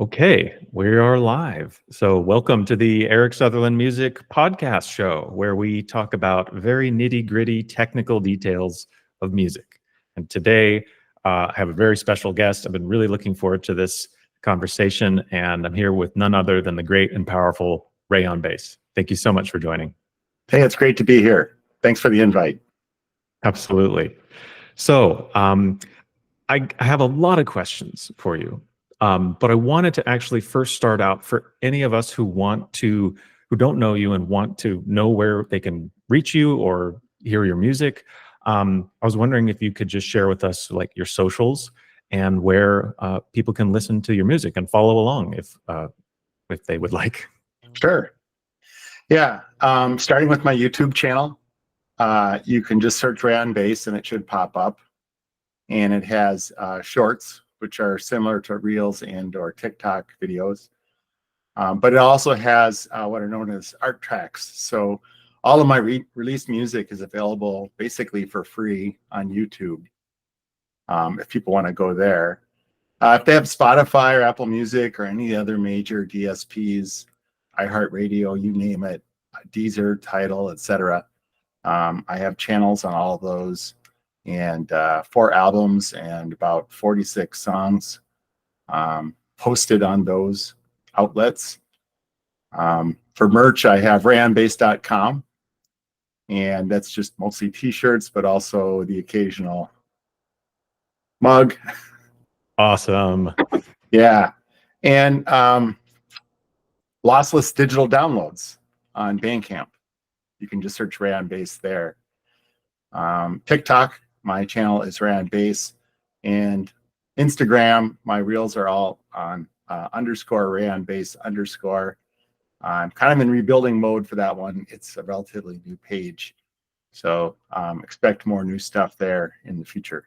Okay, we are live. So, welcome to the Eric Sutherland Music podcast show, where we talk about very nitty gritty technical details of music. And today, I have a very special guest. I've been really looking forward to this conversation, and I'm here with none other than the great and powerful Rayonbase. Thank you so much for joining. Hey, it's great to be here. Thanks for the invite. Absolutely. So, I have a lot of questions for you. But I wanted to actually first start out for any of us who don't know you and want to know where they can reach you or hear your music. I was wondering if you could just share with us like your socials and where people can listen to your music and follow along if they would like. Sure. Yeah. Starting with my YouTube channel, you can just search Rayonbase and it should pop up. And it has shorts, which are similar to Reels and or TikTok videos. But it also has what are known as art tracks. So all of my released music is available basically for free on YouTube if people want to go there. If they have Spotify or AppleMusic or any other major DSPs, iHeartRadio, you name it, Deezer, Tidal, etc. I have channels on all of those. And 4 albums and about 46 songs posted on those outlets. For merch, I have rayonbase.com, and that's just mostly t-shirts, but also the occasional mug. Awesome. Yeah. And lossless digital downloads on Bandcamp. You can just search Rayonbase there. TikTok, my channel is Rayonbase, and Instagram, my reels are all on _Rayonbase_. I'm kind of in rebuilding mode for that one. It's a relatively new page, so expect more new stuff there in the future.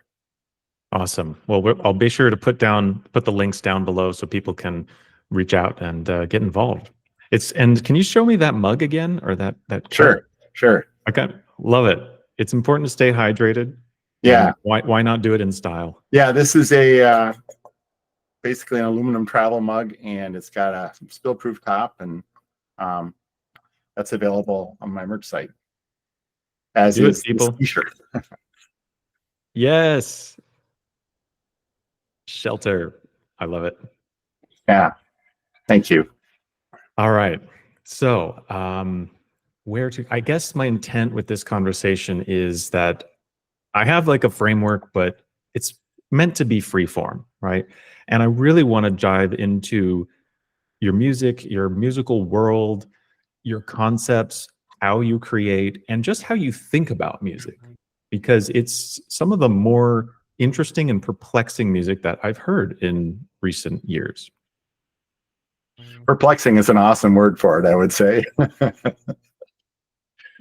Awesome. Well, I'll be sure to put the links down below so people can reach out and get involved. And can you show me that mug again, or that cup? Sure. Okay, love it. It's important to stay hydrated. Yeah. Why not do it in style? Yeah, this is a basically an aluminum travel mug, and it's got a spill-proof top, and that's available on my merch site. As is this t-shirt. Yes. Shelter. I love it. Yeah. Thank you. All right. So, I guess my intent with this conversation is that I have like a framework, but it's meant to be free form, right? And I really want to dive into your music, your musical world, your concepts, how you create, and just how you think about music, because it's some of the more interesting and perplexing music that I've heard in recent years. Perplexing is an awesome word for it, I would say.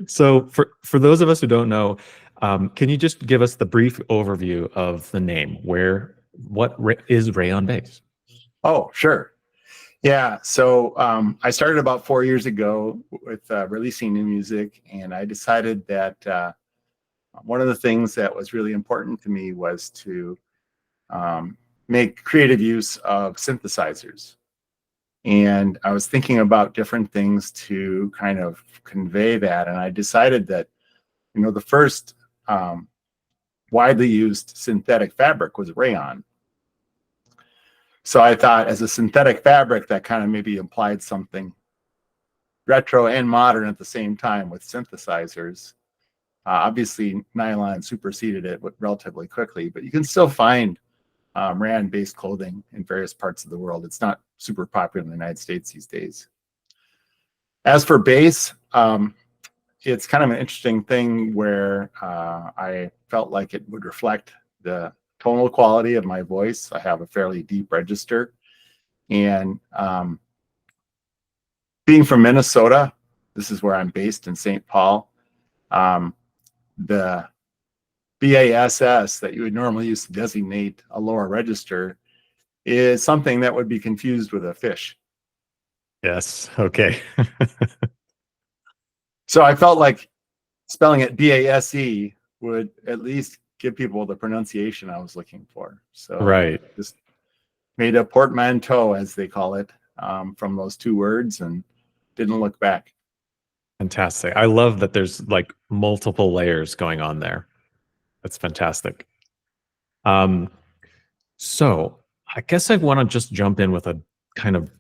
So for those of us who don't know, can you just give us the brief overview of the name? What is Rayonbase? Oh, sure. Yeah. So I started about 4 years ago with releasing new music, and I decided that one of the things that was really important to me was to make creative use of synthesizers. And I was thinking about different things to kind of convey that. And I decided that, the first widely used synthetic fabric was rayon. So I thought as a synthetic fabric, that kind of maybe implied something retro and modern at the same time with synthesizers. Obviously, nylon superseded it relatively quickly, but you can still find rayon-based clothing in various parts of the world. It's not super popular in the United States these days. As for bass, it's kind of an interesting thing where I felt like it would reflect the tonal quality of my voice. I have a fairly deep register, and being from Minnesota, this is where I'm based in St. Paul. The BASS that you would normally use to designate a lower register is something that would be confused with a fish. Yes. Okay. So I felt like spelling it BASE would at least give people the pronunciation I was looking for. So right. Just made a portmanteau, as they call it, from those two words, and didn't look back. Fantastic. I love that there's like multiple layers going on there. That's fantastic. Um, so I guess I want to just jump in with a kind of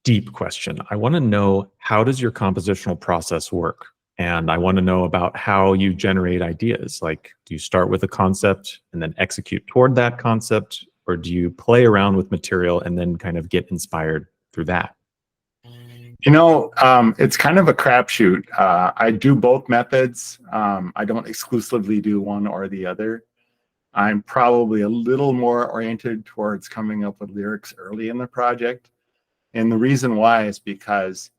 deep question. I want to know, how does your compositional process work? And I want to know about how you generate ideas. Like, do you start with a concept and then execute toward that concept? Or do you play around with material and then kind of get inspired through that? It's kind of a crapshoot. I do both methods. I don't exclusively do one or the other. I'm probably a little more oriented towards coming up with lyrics early in the project. And the reason why is because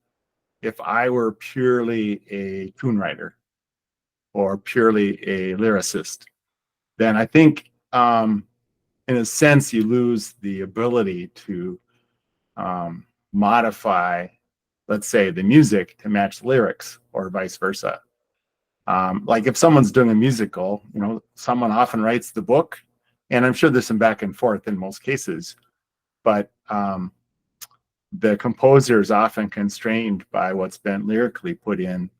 if I were purely a tune writer or purely a lyricist, then I think, in a sense, you lose the ability to modify, let's say, the music to match the lyrics, or vice versa. Like if someone's doing a musical, someone often writes the book, and I'm sure there's some back and forth in most cases, but the composer is often constrained by what's been lyrically put in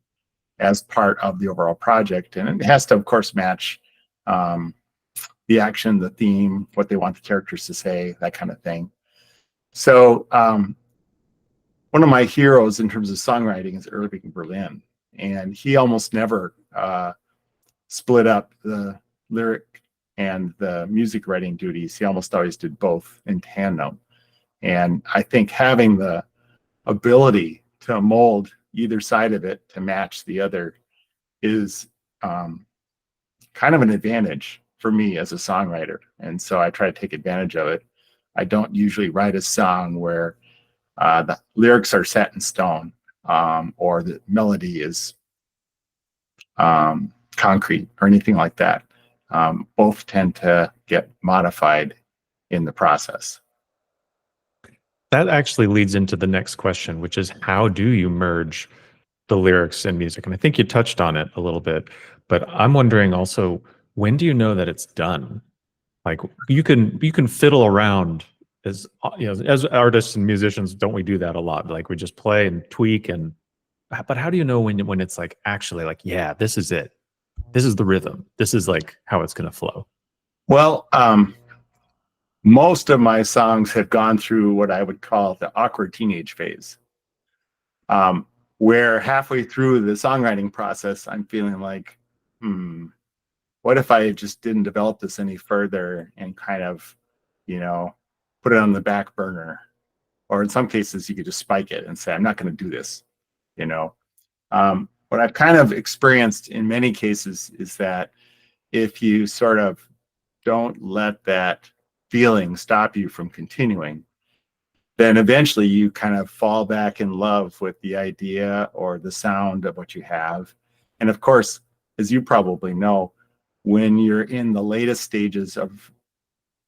as part of the overall project. And it has to, of course, match the action, the theme, what they want the characters to say, that kind of thing. So one of my heroes in terms of songwriting is Irving Berlin, and he almost never split up the lyric and the music writing duties. He almost always did both in tandem. And I think having the ability to mold either side of it to match the other is kind of an advantage for me as a songwriter. And so I try to take advantage of it. I don't usually write a song where the lyrics are set in stone, or the melody is concrete or anything like that. Both tend to get modified in the process. That actually leads into the next question, which is, how do you merge the lyrics and music? And I think you touched on it a little bit, but I'm wondering also, when do you know that it's done? Like, you can fiddle around as as artists and musicians, don't we do that a lot? Like, we just play and tweak, but how do you know when it's like actually like, yeah, this is it. This is the rhythm. This is like how it's going to flow. Well, most of my songs have gone through what I would call the awkward teenage phase, where halfway through the songwriting process, I'm feeling like, what if I just didn't develop this any further and kind of, put it on the back burner? Or in some cases, you could just spike it and say, I'm not going to do this. What I've kind of experienced in many cases is that if you sort of don't let that feeling stop you from continuing, then eventually you kind of fall back in love with the idea or the sound of what you have. And of course, as you probably know, when you're in the latest stages of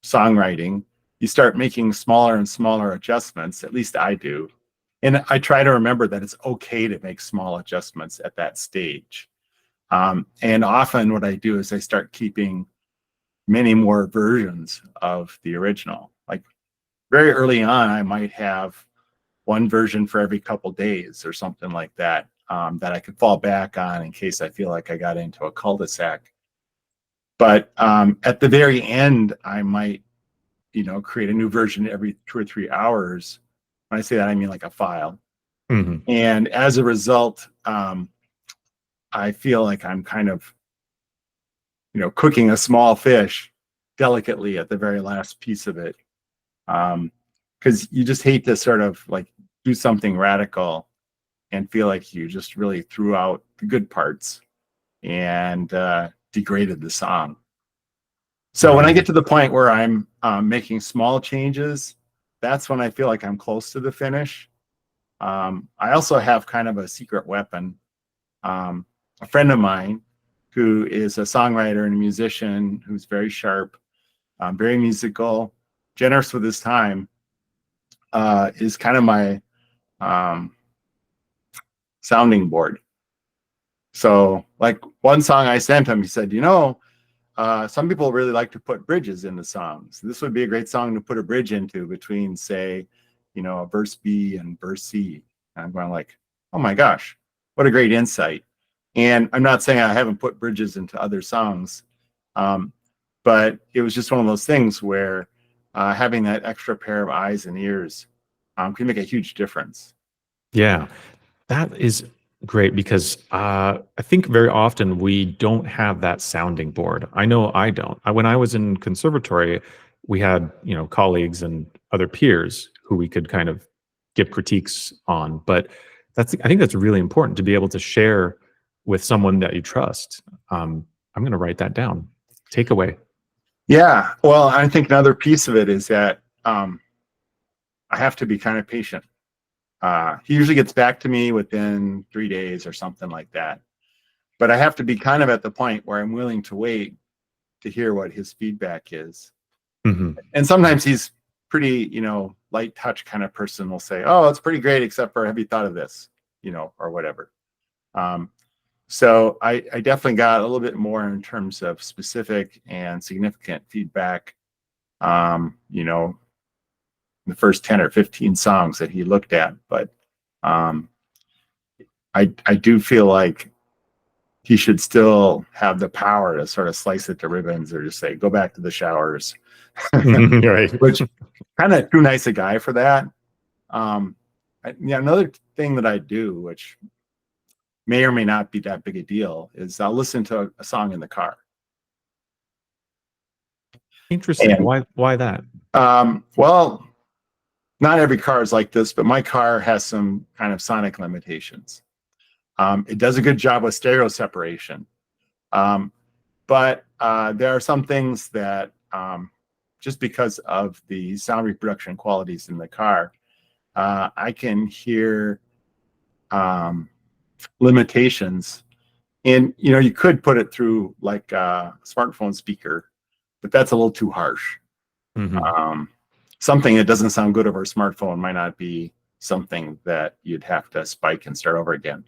songwriting, you start making smaller and smaller adjustments. At least I do. And I try to remember that it's okay to make small adjustments at that stage. And often what I do is I start keeping many more versions of the original. Like very early on, I might have one version for every couple days or something like that, that I could fall back on in case I feel like I got into a cul-de-sac. But at the very end, I might, create a new version every 2 or 3 hours. When I say that, I mean like a file. Mm-hmm. And as a result, I feel like I'm kind of, cooking a small fish delicately at the very last piece of it. Because you just hate to sort of like do something radical and feel like you just really threw out the good parts and degraded the song. So when I get to the point where I'm making small changes, that's when I feel like I'm close to the finish. I also have kind of a secret weapon. A friend of mine who is a songwriter and a musician who's very sharp, very musical, generous with his time, is kind of my sounding board. So like one song I sent him, he said, some people really like to put bridges into songs. This would be a great song to put a bridge into between, say, a verse B and verse C. And I'm going like, oh my gosh, what a great insight. And I'm not saying I haven't put bridges into other songs, but it was just one of those things where having that extra pair of eyes and ears can make a huge difference. Yeah, that is great because I think very often we don't have that sounding board. I know I don't. When I was in conservatory, we had, colleagues and other peers who we could kind of give critiques on. But I think that's really important to be able to share with someone that you trust. I'm going to write that down. Takeaway. Yeah. Well, I think another piece of it is that I have to be kind of patient. He usually gets back to me within 3 days or something like that. But I have to be kind of at the point where I'm willing to wait to hear what his feedback is. Mm-hmm. And sometimes he's pretty, light touch kind of person, will say, oh, it's pretty great, except for have you thought of this, or whatever. So I definitely got a little bit more in terms of specific and significant feedback, the first 10 or 15 songs that he looked at. But I do feel like he should still have the power to sort of slice it to ribbons or just say, go back to the showers. Right. Which kind of too nice a guy for that. Another thing that I do, which may or may not be that big a deal, is I'll listen to a song in the car. Interesting. And, why that? Well, not every car is like this, but my car has some kind of sonic limitations. It does a good job with stereo separation. But there are some things that just because of the sound reproduction qualities in the car, I can hear limitations. And, you could put it through like a smartphone speaker, but that's a little too harsh. Mm-hmm. Something that doesn't sound good over a smartphone might not be something that you'd have to spike and start over again.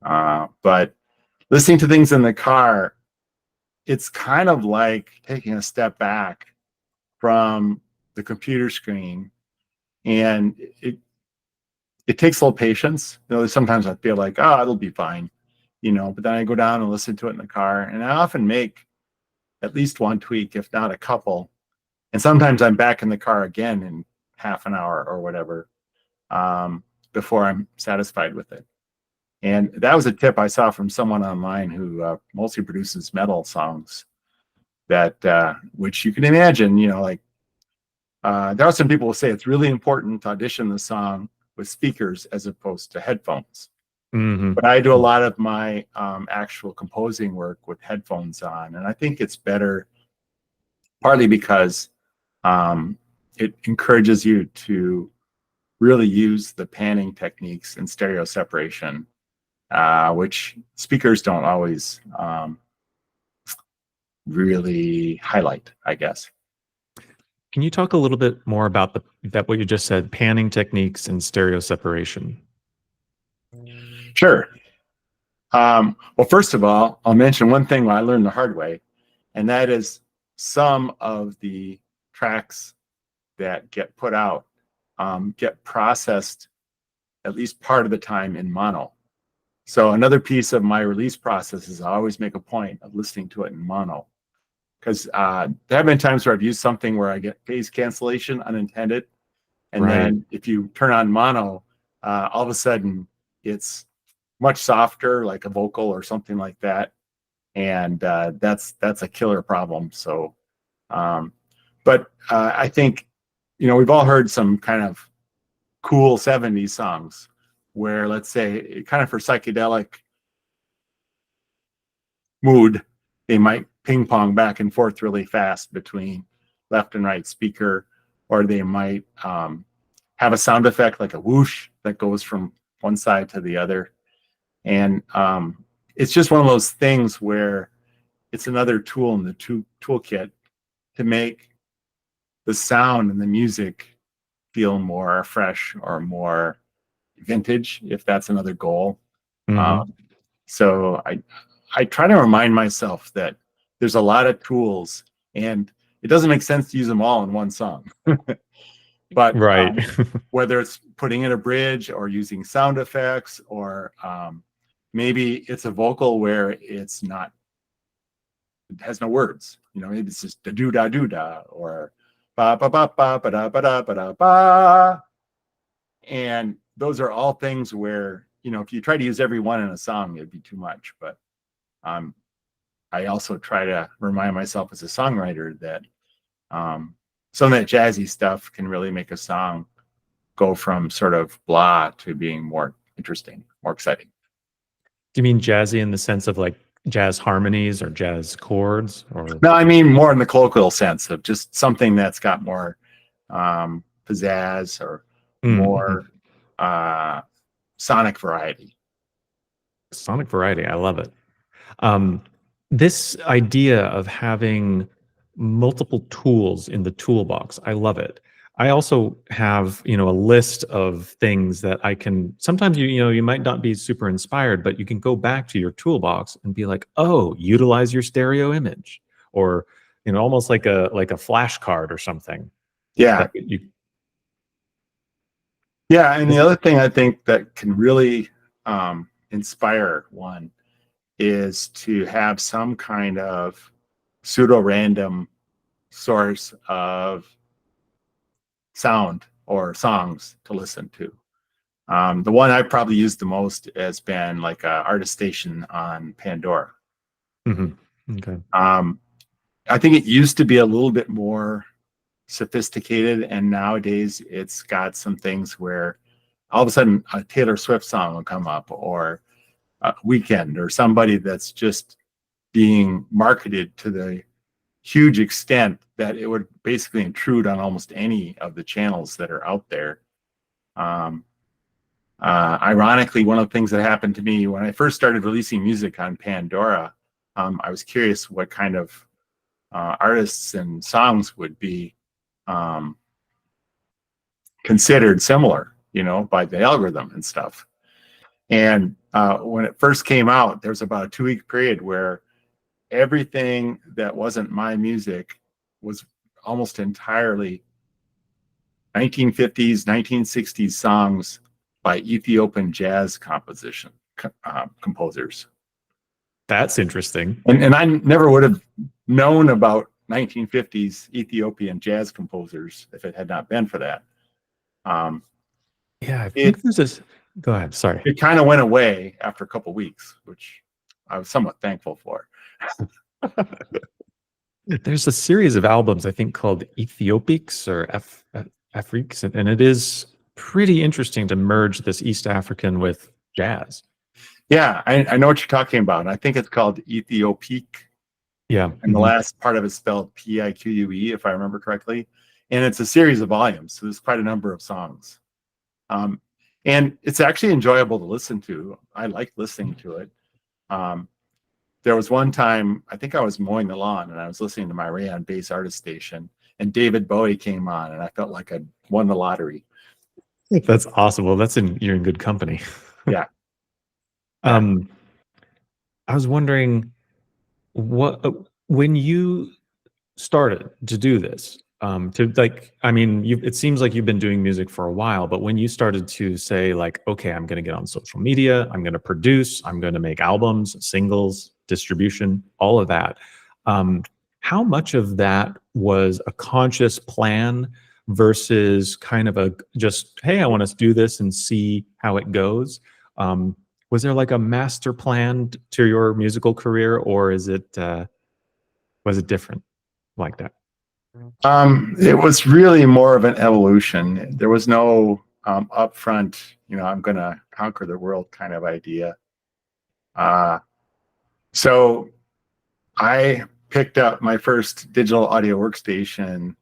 But listening to things in the car, it's kind of like taking a step back from the computer screen, and it takes a little patience. Sometimes I feel like, oh, it'll be fine, but then I go down and listen to it in the car, and I often make at least one tweak, if not a couple. And sometimes I'm back in the car again in half an hour or whatever, before I'm satisfied with it. And that was a tip I saw from someone online who mostly produces metal songs, that which you can imagine, there are some people who say it's really important to audition the song with speakers as opposed to headphones. Mm-hmm. But I do a lot of my actual composing work with headphones on, and I think it's better partly because it encourages you to really use the panning techniques and stereo separation, which speakers don't always really highlight, I guess. Can you talk a little bit more about what you just said, panning techniques and stereo separation? Sure. Well, first of all, I'll mention one thing I learned the hard way, and that is some of the tracks that get put out get processed at least part of the time in mono. So another piece of my release process is I always make a point of listening to it in mono, because there have been times where I've used something where I get phase cancellation unintended, and Right. then if you turn on mono, all of a sudden it's much softer, like a vocal or something like that, and that's a killer problem. So, but I think we've all heard some kind of cool 70s songs where, let's say, kind of for psychedelic mood, they might ping pong back and forth really fast between left and right speaker, or they might have a sound effect like a whoosh that goes from one side to the other. And it's just one of those things where it's another tool in the toolkit to make the sound and the music feel more fresh or more vintage, if that's another goal. Mm-hmm. So I try to remind myself that there's a lot of tools, and it doesn't make sense to use them all in one song. But Right. whether it's putting in a bridge or using sound effects, or maybe it's a vocal where it's not, it has no words. You know, maybe it's just da doo da doo da, or ba ba ba ba ba da ba da ba da ba. And those are all things where, you know, if you try to use every one in a song, it'd be too much. But I also try to remind myself as a songwriter that some of that jazzy stuff can really make a song go from sort of blah to being more interesting, more exciting. Do you mean jazzy in the sense of like jazz harmonies or jazz chords, or? No, I mean more in the colloquial sense of just something that's got more pizzazz, or more sonic variety. Sonic variety. I love it. Um, this idea of having multiple tools in the toolbox, I love it. I also have, you know, a list of things that I can, sometimes you know, you might not be super inspired, but you can go back to your toolbox and be like, oh, utilize your stereo image, or, you know, almost like a flashcard or something. Yeah. That you, Yeah. And the other thing I think that can really inspire one is to have some kind of pseudo random source of sound or songs to listen to. The one I've probably used the most has been like a artist station on Pandora. okay. I think it used to be a little bit more sophisticated, and nowadays it's got some things where all of a sudden a Taylor Swift song will come up, or a Weekend, or somebody that's just being marketed to the huge extent that it would basically intrude on almost any of the channels that are out there. Ironically, one of the things that happened to me when I first started releasing music on Pandora, I was curious what kind of artists and songs would be considered similar, you know, by the algorithm and stuff. And when it first came out, there was about a 2-week period where everything that wasn't my music was almost entirely 1950s, 1960s songs by Ethiopian jazz composers. That's interesting. And I never would have known about 1950s Ethiopian jazz composers if it had not been for that. Yeah, I think there's this. Go ahead. Sorry. It kind of went away after a couple of weeks, which I was somewhat thankful for. There's a series of albums I think called Ethiopics or Afriques, and it is pretty interesting to merge this East African with jazz. Yeah, I know what you're talking about. I think it's called Ethiopique. Yeah. And the last part of it's spelled Pique, if I remember correctly. And it's a series of volumes, so there's quite a number of songs. And it's actually enjoyable to listen to. I like listening to it. There was one time, I think I was mowing the lawn and I was listening to my Rayonbase artist station, and David Bowie came on, and I felt like I'd won the lottery. That's awesome. Well, you're in good company. Yeah. I was wondering when you started to do this, it seems like you've been doing music for a while, but when you started to say like, okay, I'm going to get on social media, I'm going to produce, I'm going to make albums, singles, distribution, all of that. How much of that was a conscious plan versus kind of a just, hey, I want to do this and see how it goes? Was there like a master plan to your musical career, or was it different like that? It was really more of an evolution. There was no upfront, you know, I'm going to conquer the world kind of idea. So I picked up my first digital audio workstation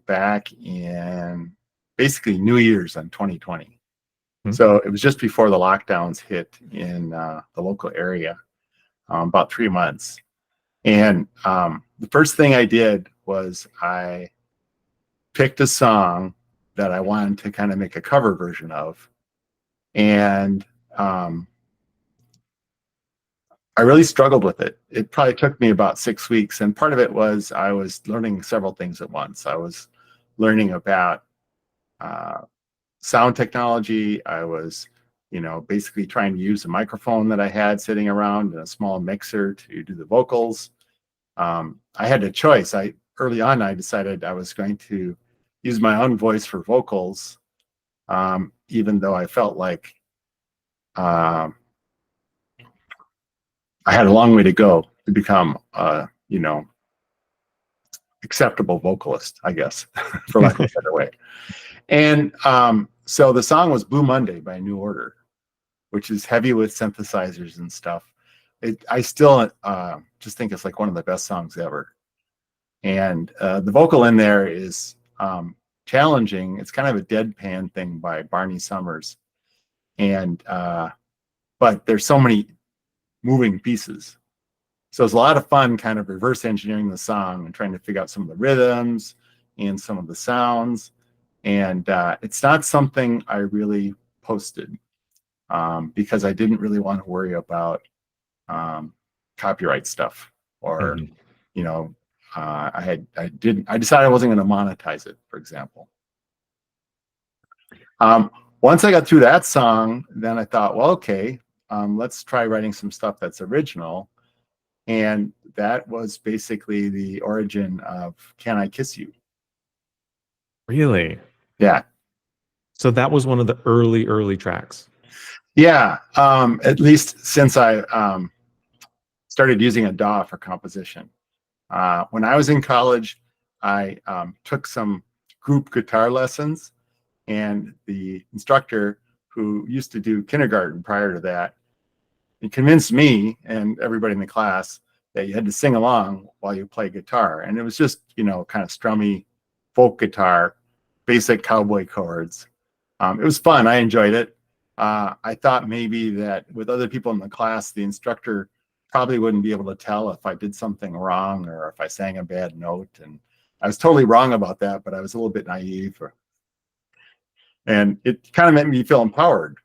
back in basically New Year's in 2020. So it was just before the lockdowns hit in the local area, about 3 months. And the first thing I did was I picked a song that I wanted to kind of make a cover version of. And I really struggled with it. It probably took me about 6 weeks, and part of it was I was learning several things at once. I was learning about uh, sound technology. I was, basically trying to use a microphone that I had sitting around and a small mixer to do the vocals. I had a choice. Early on, I decided I was going to use my own voice for vocals, even though I felt like uh, I had a long way to go to become, acceptable vocalist, I guess, for lack of a better way. And so the song was Blue Monday by New Order, which is heavy with synthesizers and stuff. I still just think it's like one of the best songs ever. And the vocal in there is challenging. It's kind of a deadpan thing by Barney Summers. And but there's so many moving pieces. So it's a lot of fun kind of reverse engineering the song and trying to figure out some of the rhythms and some of the sounds. And it's not something I really posted because I didn't really want to worry about copyright stuff or, I decided I wasn't going to monetize it, for example. Once I got through that song, then I thought, well, okay, let's try writing some stuff that's original. And that was basically the origin of Can I Kiss You? Really? Yeah. So that was one of the early tracks. Yeah. At least since I started using a DAW for composition. When I was in college, I took some group guitar lessons, and the instructor, who used to do kindergarten prior to that, he convinced me and everybody in the class that you had to sing along while you play guitar. And it was just, kind of strummy folk guitar, basic cowboy chords. It was fun. I enjoyed it. I thought maybe that with other people in the class, the instructor probably wouldn't be able to tell if I did something wrong or if I sang a bad note. And I was totally wrong about that, but I was a little bit naive. And it kind of made me feel empowered.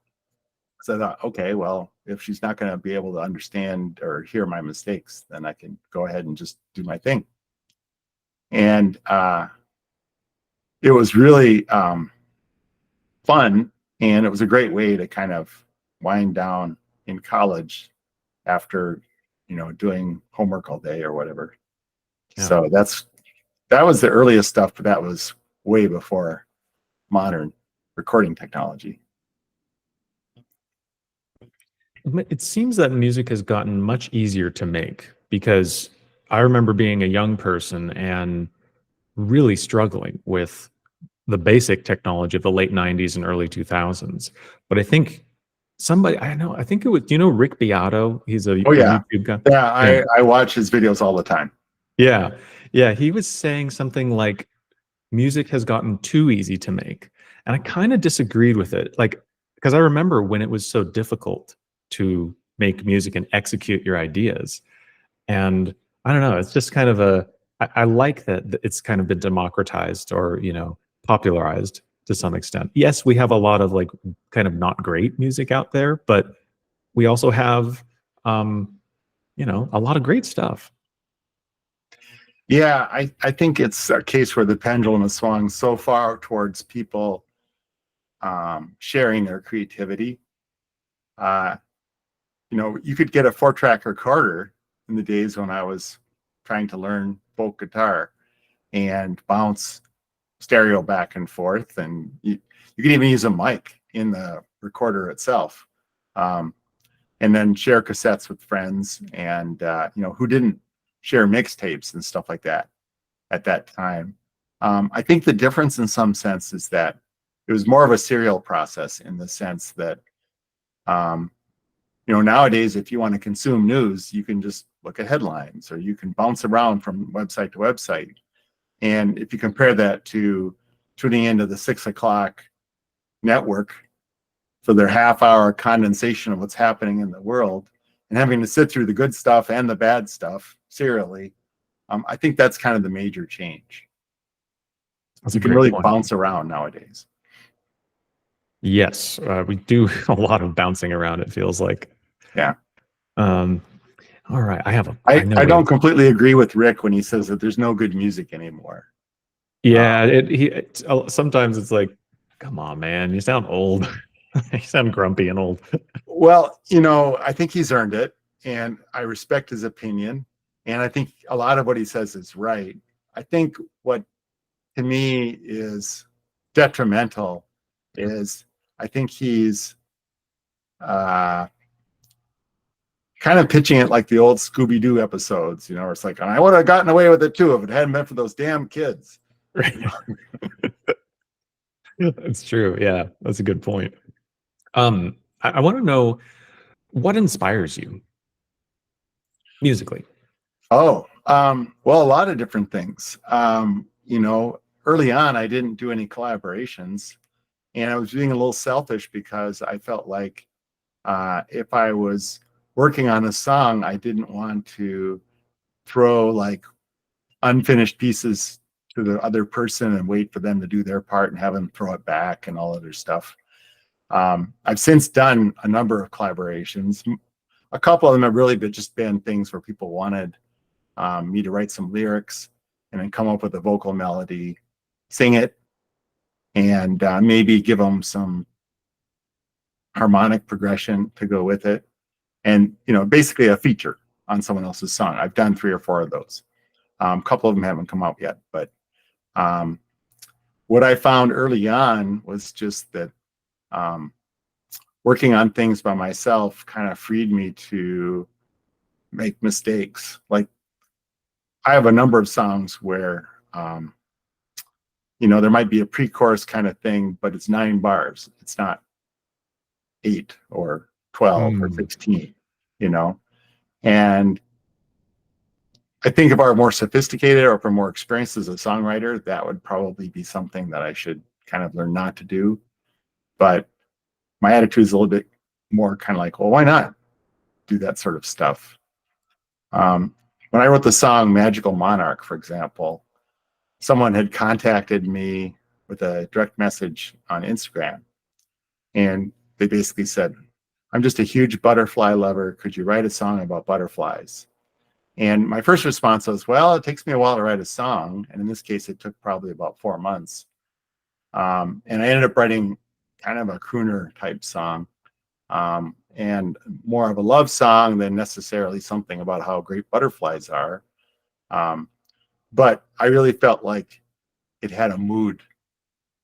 So I thought, okay, well, if she's not going to be able to understand or hear my mistakes, then I can go ahead and just do my thing. And it was really fun, and it was a great way to kind of wind down in college after, doing homework all day or whatever. Yeah. So that was the earliest stuff, but that was way before modern recording technology. It seems that music has gotten much easier to make, because I remember being a young person and really struggling with the basic technology of the late 90s and early 2000s. But I think I think it was, Rick Beato? He's a YouTube guy. Yeah, I watch his videos all the time. Yeah. Yeah. He was saying something like music has gotten too easy to make. And I kind of disagreed with it. Because I remember when it was so difficult to make music and execute your ideas. And I don't know, it's just kind of I like that it's kind of been democratized or, popularized to some extent. Yes, we have a lot of kind of not great music out there, but we also have, a lot of great stuff. Yeah, I think it's a case where the pendulum has swung so far towards people sharing their creativity. You could get a 4-track recorder in the days when I was trying to learn folk guitar and bounce stereo back and forth, and you could even use a mic in the recorder itself, and then share cassettes with friends, and who didn't share mixtapes and stuff like that at that time. I think the difference in some sense is that it was more of a serial process, in the sense that nowadays, if you want to consume news, you can just look at headlines, or you can bounce around from website to website. And if you compare that to tuning into the 6 o'clock network for their half-hour condensation of what's happening in the world, and having to sit through the good stuff and the bad stuff serially, I think that's kind of the major change. You can really bounce around nowadays. Yes, we do a lot of bouncing around, it feels like. Yeah. All right. I know I we have. don't completely agree with Rick when he says that there's no good music anymore. Yeah. Sometimes it's like, come on, man. You sound old. You sound grumpy and old. Well, you know, I think he's earned it, and I respect his opinion. And I think a lot of what he says is right. I think what to me is detrimental is I think he's uh, kind of pitching it like the old Scooby Doo episodes, you know, where it's like, I would have gotten away with it too if it hadn't been for those damn kids. Right. That's true. Yeah, that's a good point. I want to know what inspires you musically. Oh, well, a lot of different things. You know, early on, I didn't do any collaborations, and I was being a little selfish because I felt like if I was working on a song, I didn't want to throw like unfinished pieces to the other person and wait for them to do their part and have them throw it back and all other stuff. I've since done a number of collaborations. A couple of them have really just been things where people wanted me to write some lyrics and then come up with a vocal melody, sing it, and maybe give them some harmonic progression to go with it. And, you know, basically a feature on someone else's song. I've done 3 or 4 of those. A couple of them haven't come out yet, but what I found early on was just that working on things by myself kind of freed me to make mistakes. Like I have a number of songs where, you know, there might be a pre-chorus kind of thing, but it's 9 bars. It's not 8 or 12 or 16, you know? And I think if I were more sophisticated or if I'm more experienced as a songwriter, that would probably be something that I should kind of learn not to do. But my attitude is a little bit more kind of like, well, why not do that sort of stuff? When I wrote the song Magical Monarch, for example, someone had contacted me with a direct message on Instagram. And they basically said, I'm just a huge butterfly lover. Could you write a song about butterflies? And my first response was, well, it takes me a while to write a song. And in this case, it took probably about 4 months. And I ended up writing kind of a crooner type song, and more of a love song than necessarily something about how great butterflies are. But I really felt like it had a mood.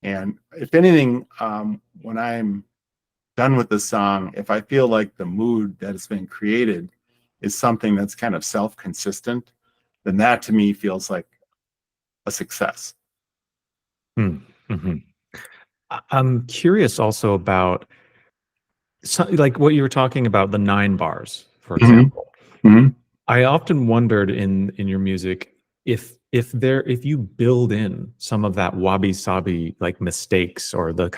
And if anything, when I'm done with the song, if I feel like the mood that has been created is something that's kind of self-consistent, then that to me feels like a success. Mm-hmm. I'm curious also about like what you were talking about, the 9 bars, for example. Mm-hmm. I often wondered in your music if you build in some of that wabi sabi like mistakes or the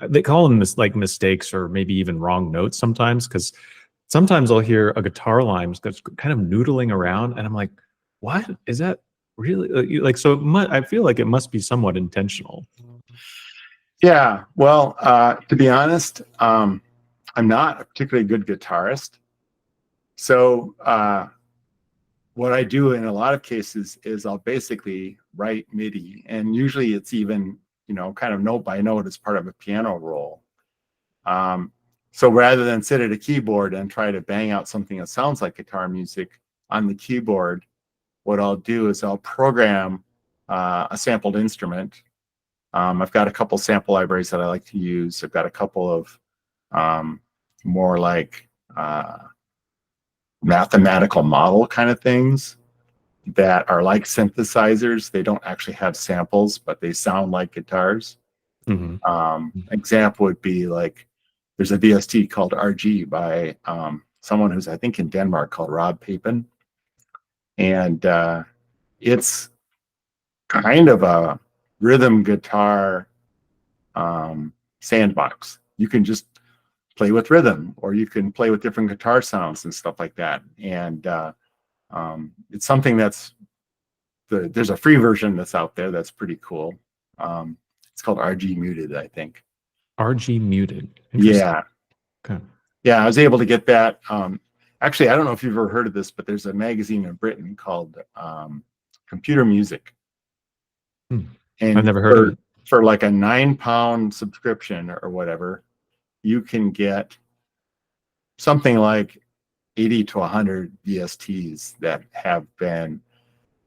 they call them like mistakes or maybe even wrong notes sometimes, because sometimes I'll hear a guitar line that's kind of noodling around and I'm like, what is that really like? So I feel like it must be somewhat intentional. Yeah, well, to be honest, I'm not a particularly good guitarist. So what I do in a lot of cases is I'll basically write MIDI, and usually it's even, you know, kind of note by note as part of a piano roll. So rather than sit at a keyboard and try to bang out something that sounds like guitar music on the keyboard, what I'll do is I'll program a sampled instrument. I've got a couple sample libraries that I like to use. I've got a couple of more like mathematical model kind of things that are like synthesizers. They don't actually have samples, but they sound like guitars. Example would be like, there's a VST called RG by someone who's, I think, in Denmark called Rob Papen. And it's kind of a rhythm guitar sandbox. You can just play with rhythm, or you can play with different guitar sounds and stuff like that. And it's something that's there's a free version that's out there that's pretty cool. It's called RG Muted, I think. RG Muted. Yeah. Okay. Yeah, I was able to get that. Actually, I don't know if you've ever heard of this, but there's a magazine in Britain called Computer Music. Hmm. I've And never heard of it. for like a £9 subscription or whatever, you can get something like 80 to 100 VSTs that have been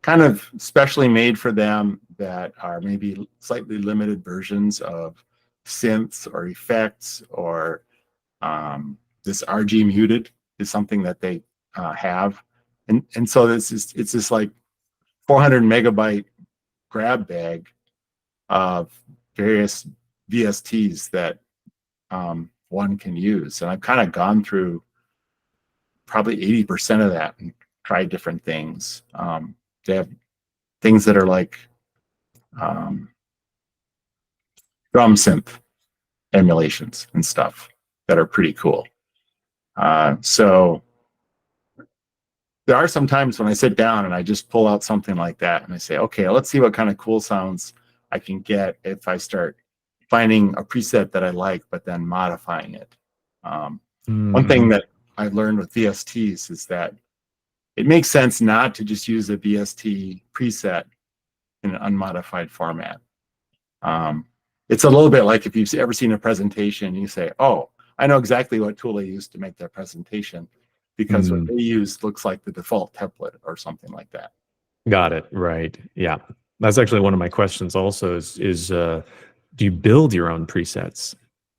kind of specially made for them, that are maybe slightly limited versions of synths or effects, or this RG muted is something that they have. And so it's this like 400 megabyte grab bag of various VSTs that one can use. And I've kind of gone through probably 80% of that and tried different things. They have things that are like drum synth emulations and stuff that are pretty cool. So there are some times when I sit down and I just pull out something like that and I say, okay, let's see what kind of cool sounds I can get if I start finding a preset that I like, but then modifying it. One thing that I've learned with VSTs is that it makes sense not to just use a VST preset in an unmodified format. It's a little bit like if you've ever seen a presentation, you say, oh, I know exactly what tool they used to make their presentation, because what they use looks like the default template or something like that. Got it. Right. Yeah. That's actually one of my questions also is do you build your own presets?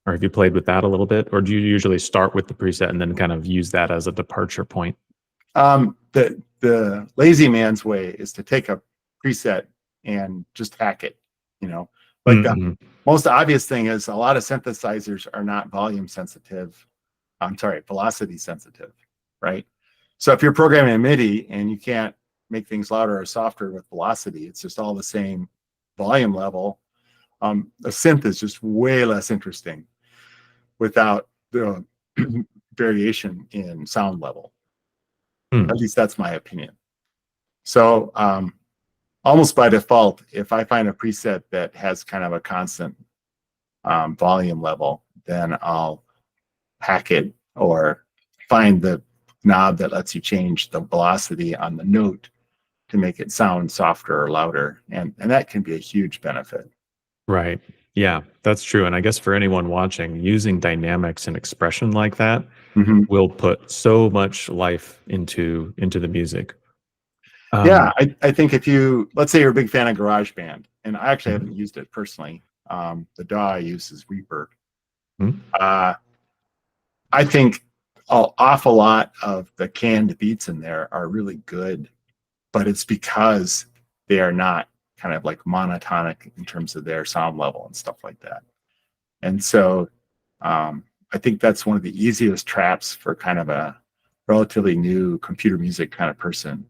Or have you played with that a little bit? Or do you usually start with the preset and then kind of use that as a departure point? The lazy man's way is to take a preset and just hack it, you know. Like the most obvious thing is a lot of synthesizers are not volume sensitive. I'm sorry, velocity sensitive, right? So if you're programming a MIDI and you can't make things louder or softer with velocity, it's just all the same volume level. A synth is just way less interesting without the variation in sound level. At least that's my opinion. So almost by default, if I find a preset that has kind of a constant volume level, then I'll hack it or find the knob that lets you change the velocity on the note to make it sound softer or louder. And that can be a huge benefit. Right. Yeah, that's true. And I guess for anyone watching, using dynamics and expression like that will put so much life into the music. Yeah, I think if you, let's say you're a big fan of GarageBand, and I actually haven't used it personally. The DAW I use is Reaper. I think an awful lot of the canned beats in there are really good, but it's because they are not kind of like monotonic in terms of their sound level and stuff like that. And so I think that's one of the easiest traps for kind of a relatively new computer music kind of person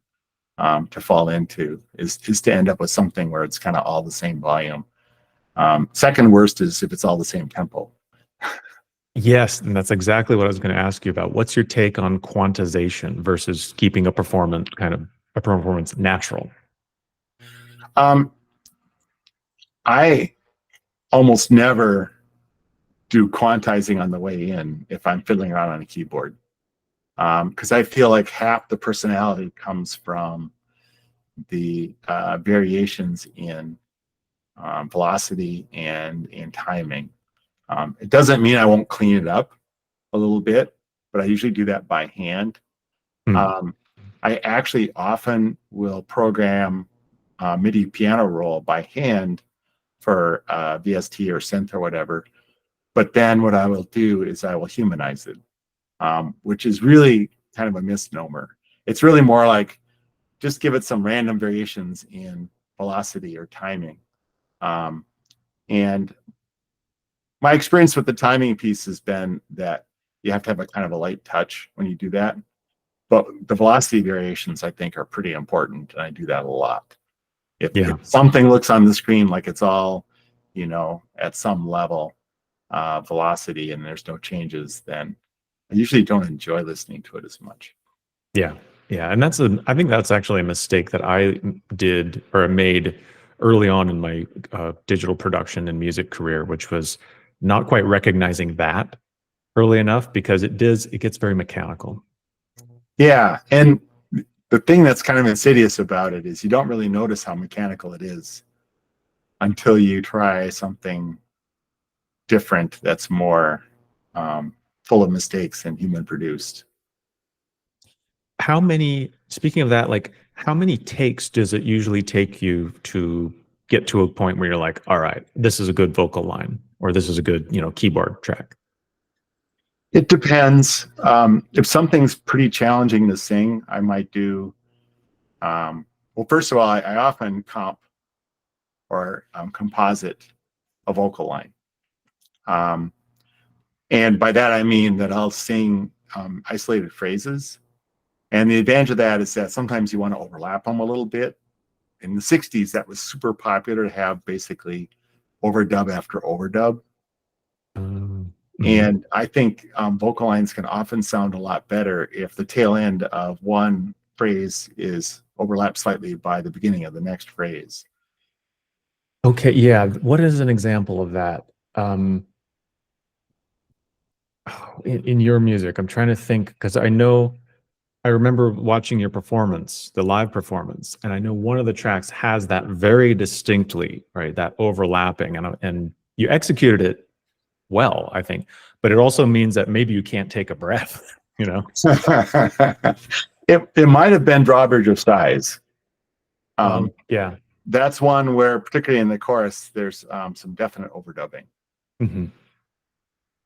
to fall into, is to end up with something where it's kind of all the same volume. Second worst is if it's all the same tempo. Yes, and that's exactly what I was going to ask you about. What's your take on quantization versus keeping a performance natural? I almost never do quantizing on the way in if I'm fiddling around on a keyboard, because I feel like half the personality comes from the variations in velocity and in timing. It doesn't mean I won't clean it up a little bit, but I usually do that by hand. I actually often will program MIDI piano roll by hand for VST or synth or whatever. But then what I will do is I will humanize it, which is really kind of a misnomer. It's really more like just give it some random variations in velocity or timing. And my experience with the timing piece has been that you have to have a kind of a light touch when you do that. But the velocity variations, I think, are pretty important, and I do that a lot. If something looks on the screen like it's all, you know, at some level velocity and there's no changes, then I usually don't enjoy listening to it as much. Yeah. And I think that's actually a mistake that I did or made early on in my digital production and music career, which was not quite recognizing that early enough, because it gets very mechanical. Yeah, and the thing that's kind of insidious about it is you don't really notice how mechanical it is until you try something different that's more full of mistakes and human produced. How many, speaking of that, like how many takes does it usually take you to get to a point where you're like, all right, this is a good vocal line, or this is a good, keyboard track? It depends. If something's pretty challenging to sing, I might do. Well, first of all, I often comp or composite a vocal line. And by that, I mean that I'll sing isolated phrases. And the advantage of that is that sometimes you want to overlap them a little bit. In the 60s, that was super popular to have basically overdub after overdub. And I think vocal lines can often sound a lot better if the tail end of one phrase is overlapped slightly by the beginning of the next phrase. Okay, yeah. What is an example of that? In your music, I'm trying to think because I remember watching your performance, the live performance, and I know one of the tracks has that very distinctly, right? That overlapping, and you executed it well, I think. But it also means that maybe you can't take a breath, It might have been Drawbridge of Sighs. Yeah. That's one where, particularly in the chorus, there's some definite overdubbing.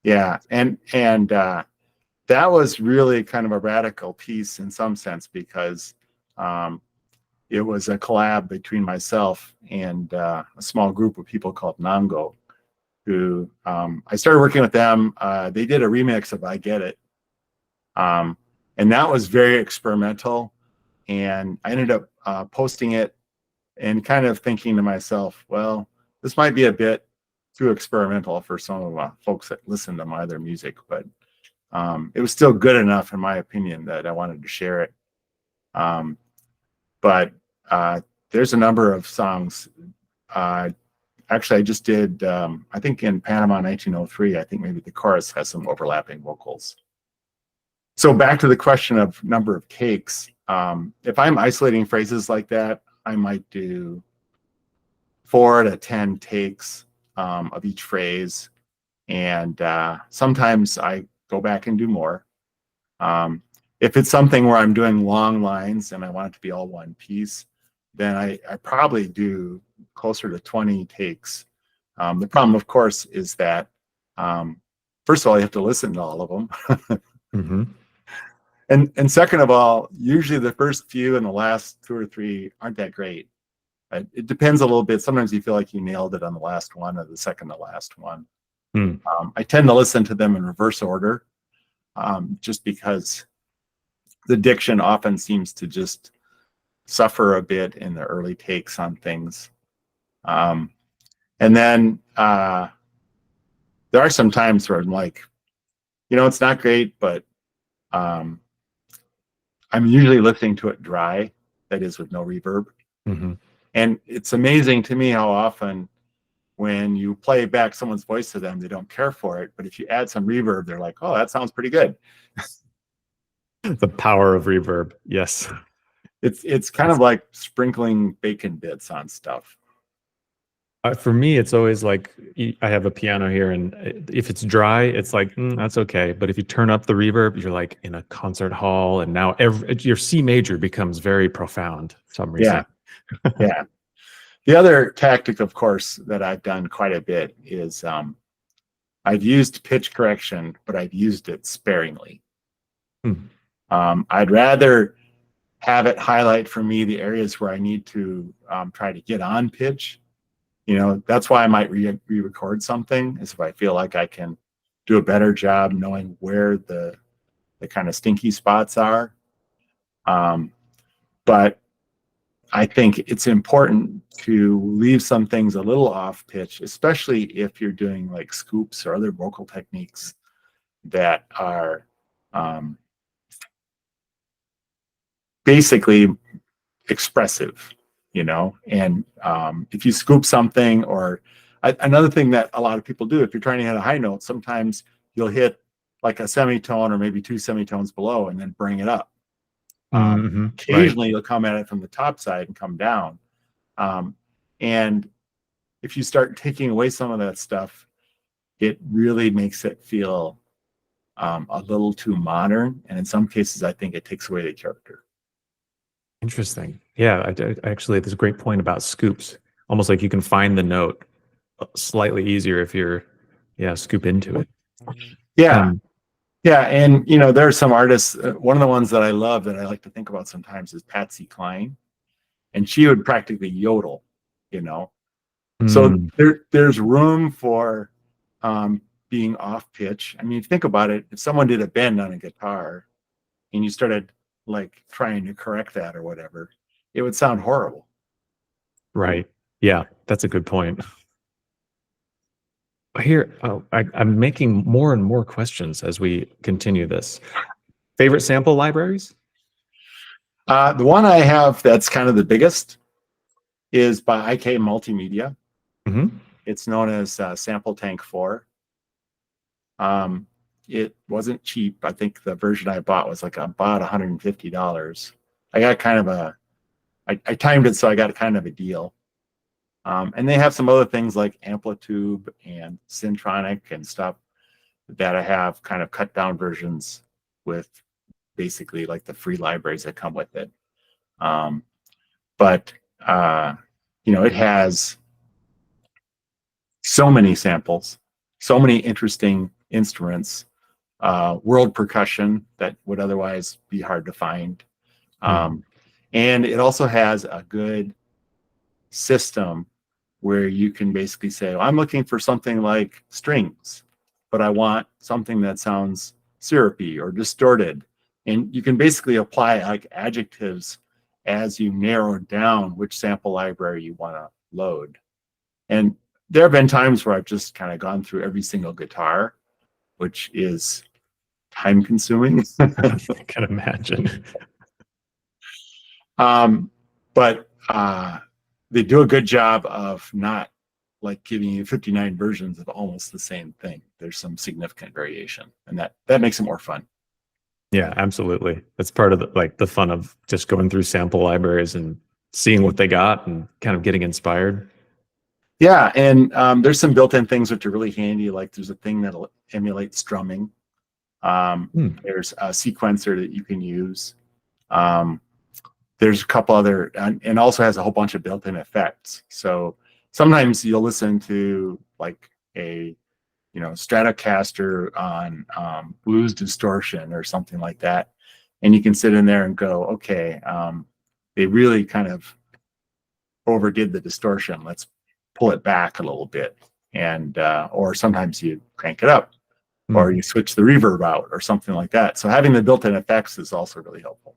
Yeah, and that was really kind of a radical piece in some sense because it was a collab between myself and a small group of people called Nango, who I started working with them. They did a remix of I Get It. And that was very experimental. And I ended up posting it and kind of thinking to myself, well, this might be a bit too experimental for some of the folks that listen to my other music, but it was still good enough, in my opinion, that I wanted to share it. But there's a number of songs. Actually, I just did, I think in Panama 1903, I think maybe the chorus has some overlapping vocals. So back to the question of number of takes. If I'm isolating phrases like that, I might do 4 to 10 takes of each phrase. And sometimes I go back and do more. If it's something where I'm doing long lines and I want it to be all one piece, then I probably do closer to 20 takes. The problem, of course, is that, first of all, you have to listen to all of them. And second of all, usually the first few and the last 2 or 3 aren't that great. It depends a little bit. Sometimes you feel like you nailed it on the last one or the second to last one. I tend to listen to them in reverse order, just because the diction often seems to just suffer a bit in the early takes on things. And then there are some times where I'm like, it's not great, but I'm usually listening to it dry, that is with no reverb. And it's amazing to me how often when you play back someone's voice to them, they don't care for it. But if you add some reverb, they're like, oh, that sounds pretty good. The power of reverb. Yes. It's kind of like sprinkling bacon bits on stuff. For me, it's always like I have a piano here, and if it's dry, it's like that's okay. But if you turn up the reverb, you're like in a concert hall, and now your C major becomes very profound for some reason. Yeah. The other tactic, of course, that I've done quite a bit is I've used pitch correction, but I've used it sparingly. I'd rather have it highlight for me the areas where I need to try to get on pitch. That's why I might re-record something, is if I feel like I can do a better job knowing where the kind of stinky spots are. But I think it's important to leave some things a little off pitch, especially if you're doing like scoops or other vocal techniques that are basically expressive, and if you scoop something, or another thing that a lot of people do, if you're trying to hit a high note, sometimes you'll hit like a semitone or maybe 2 semitones below and then bring it up. Right. Occasionally, you'll come at it from the top side and come down. And if you start taking away some of that stuff, it really makes it feel a little too modern. And in some cases, I think it takes away the character. Interesting. Yeah, actually, there's a great point about scoops. Almost like you can find the note slightly easier if you're, scoop into it. Yeah. Um, Yeah. And, there are some artists. One of the ones that I love that I like to think about sometimes is Patsy Cline. And she would practically yodel, So there's room for being off pitch. I mean, think about it. If someone did a bend on a guitar and you started like trying to correct that or whatever, it would sound horrible. Right. Yeah, that's a good point. Here, I'm making more and more questions as we continue this. Favorite sample libraries? The one I have that's kind of the biggest is by IK Multimedia. Mm-hmm. It's known as Sample Tank 4. It wasn't cheap. I think the version I bought was like about $150. I got kind of I timed it so I got kind of a deal. And they have some other things like Amplitude and Syntronic and stuff that I have kind of cut down versions with basically like the free libraries that come with it. But it has so many samples, so many interesting instruments, world percussion that would otherwise be hard to find. And it also has a good system where you can basically say, well, I'm looking for something like strings, but I want something that sounds syrupy or distorted. And you can basically apply like adjectives as you narrow down which sample library you want to load. And there have been times where I've just kind of gone through every single guitar, which is time consuming. I can imagine. But they do a good job of not like giving you 59 versions of almost the same thing. There's some significant variation, and that makes it more fun. Yeah, absolutely. That's part of the fun of just going through sample libraries and seeing what they got and kind of getting inspired. Yeah, and there's some built-in things which are really handy. Like there's a thing that'll emulate strumming. There's a sequencer that you can use. There's a couple other, and also has a whole bunch of built-in effects. So sometimes you'll listen to like a Stratocaster on blues distortion or something like that, and you can sit in there and go, okay, they really kind of overdid the distortion. Let's pull it back a little bit, and or sometimes you crank it up, or you switch the reverb out, or something like that. So having the built-in effects is also really helpful.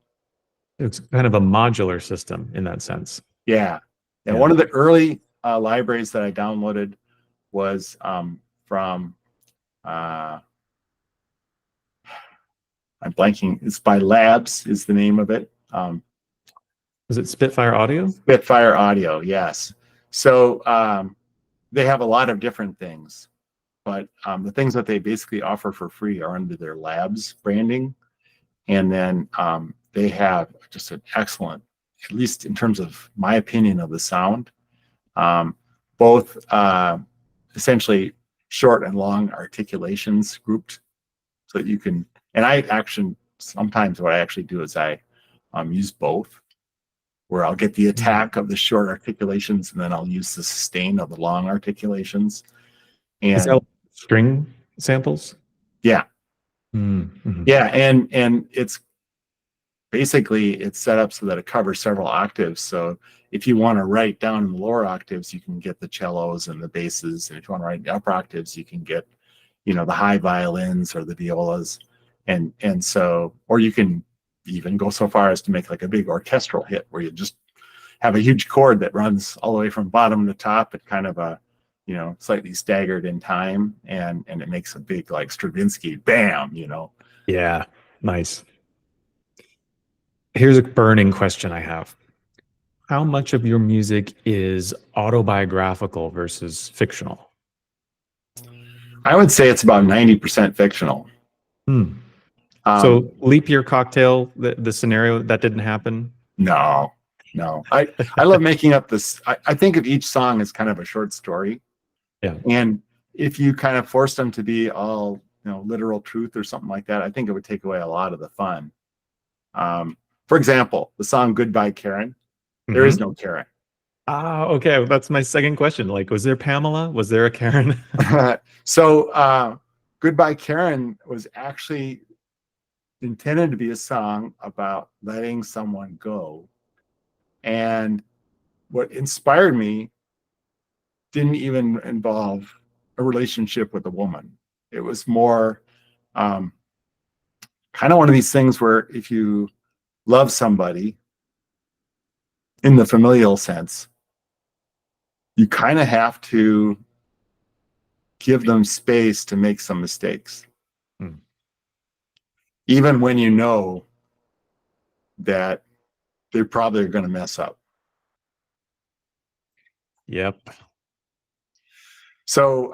It's kind of a modular system in that sense. Yeah. And one of the early libraries that I downloaded was from I'm blanking. It's by Labs is the name of it. Is it Spitfire Audio? Spitfire Audio, yes. So they have a lot of different things, but the things that they basically offer for free are under their Labs branding. And then they have just an excellent, at least in terms of my opinion of the sound, both essentially short and long articulations grouped so that you can, and I actually, sometimes what I actually do is I use both, where I'll get the attack of the short articulations and then I'll use the sustain of the long articulations. And is that string samples? Yeah. Mm-hmm. Yeah, and it's basically it's set up so that it covers several octaves. So if you want to write down in the lower octaves, you can get the cellos and the basses, and if you want to write in the upper octaves, you can get the high violins or the violas, and so, or you can even go so far as to make like a big orchestral hit where you just have a huge chord that runs all the way from bottom to top at kind of a slightly staggered in time, and it makes a big like Stravinsky bam. Yeah, nice. Here's a burning question I have. How much of your music is autobiographical versus fictional? I would say it's about 90% fictional. So leap year cocktail, the scenario that didn't happen. No, no. I love making up this. I think of each song as kind of a short story. Yeah. And if you kind of force them to be all, literal truth or something like that, I think it would take away a lot of the fun. For example, the song Goodbye Karen, there is no Karen. Ah, okay. That's my second question. Like, was there Pamela? Was there a Karen? So Goodbye Karen was actually intended to be a song about letting someone go. And what inspired me didn't even involve a relationship with a woman. It was more kind of one of these things where if you love somebody in the familial sense, you kind of have to give them space to make some mistakes. Even when you know that they're probably going to mess up. Yep. So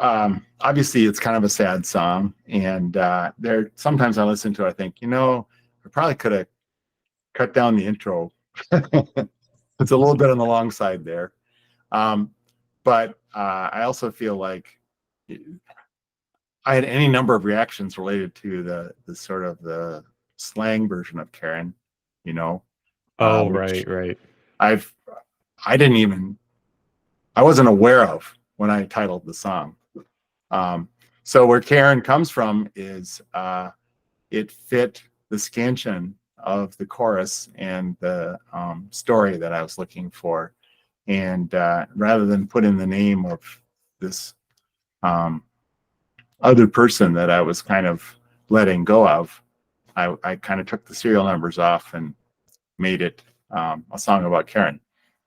obviously it's kind of a sad song, and there sometimes I listen to it, I think, I probably could have cut down the intro. It's a little bit on the long side there, but I also feel like I had any number of reactions related to the sort of the slang version of Karen, Oh, which right. I wasn't aware of when I titled the song. So where Karen comes from is it fit the scansion of the chorus and the story that I was looking for. And rather than put in the name of this other person that I was kind of letting go of, I kind of took the serial numbers off and made it a song about Karen.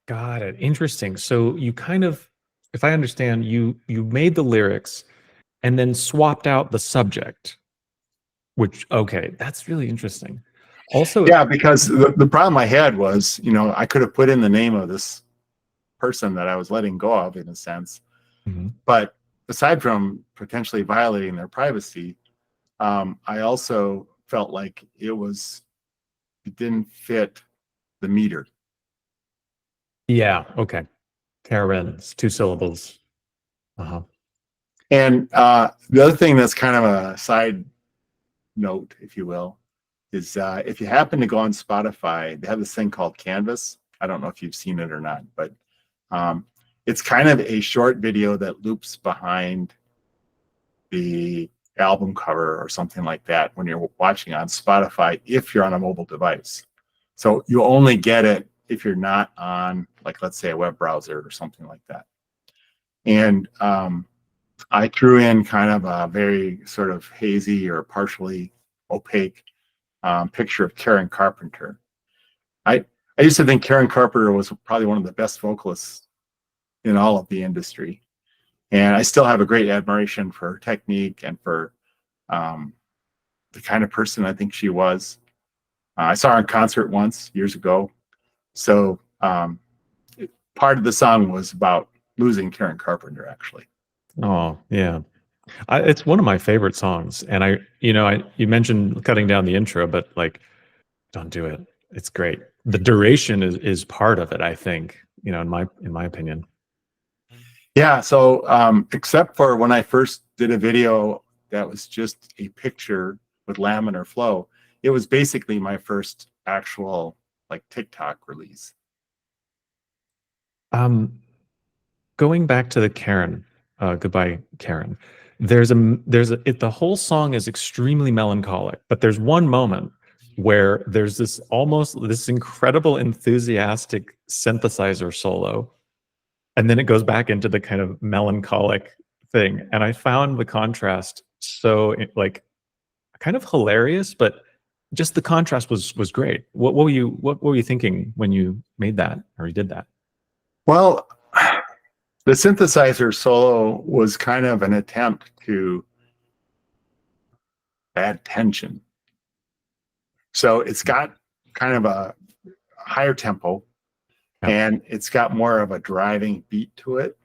Got it. Interesting. So you kind of, if I understand, you made the lyrics and then swapped out the subject, which, okay, that's really interesting. Also, Yeah, because the problem I had was, I could have put in the name of this person that I was letting go of, in a sense. But aside from potentially violating their privacy, I also felt like it didn't fit the meter. yeah, okay. Karen's 2 syllables. And the other thing that's kind of a side note, if you will, is if you happen to go on Spotify, they have this thing called Canvas. I don't know if you've seen it or not, but it's kind of a short video that loops behind the album cover or something like that when you're watching on Spotify, if you're on a mobile device. So you only get it if you're not on, like, let's say a web browser or something like that. And I threw in kind of a very sort of hazy or partially opaque picture of Karen Carpenter. I used to think Karen Carpenter was probably one of the best vocalists in all of the industry. And I still have a great admiration for her technique and for the kind of person I think she was. I saw her in concert once years ago. So part of the song was about losing Karen Carpenter, actually. Oh, yeah. It's one of my favorite songs. And you mentioned cutting down the intro, but like, don't do it. It's great. The duration is part of it, I think, in my opinion. Yeah. So except for when I first did a video that was just a picture with laminar flow, it was basically my first actual like TikTok release. Going back to the Karen, Goodbye Karen. The whole song is extremely melancholic, but there's one moment where there's this incredible enthusiastic synthesizer solo, and then it goes back into the kind of melancholic thing. And I found the contrast so like kind of hilarious, but just the contrast was great. What were you thinking when you made that or you did that? Well, the synthesizer solo was kind of an attempt to add tension. So it's got kind of a higher tempo, and it's got more of a driving beat to it.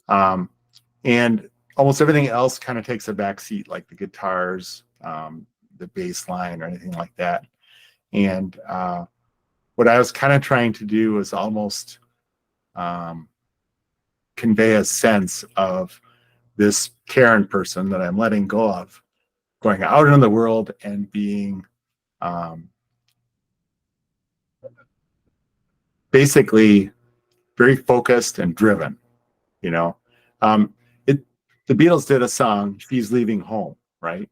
And almost everything else kind of takes a back seat, like the guitars, the bass line or anything like that. And what I was kind of trying to do was almost convey a sense of this Karen person that I'm letting go of, going out into the world and being basically very focused and driven. You know, the Beatles did a song, "She's Leaving Home," right?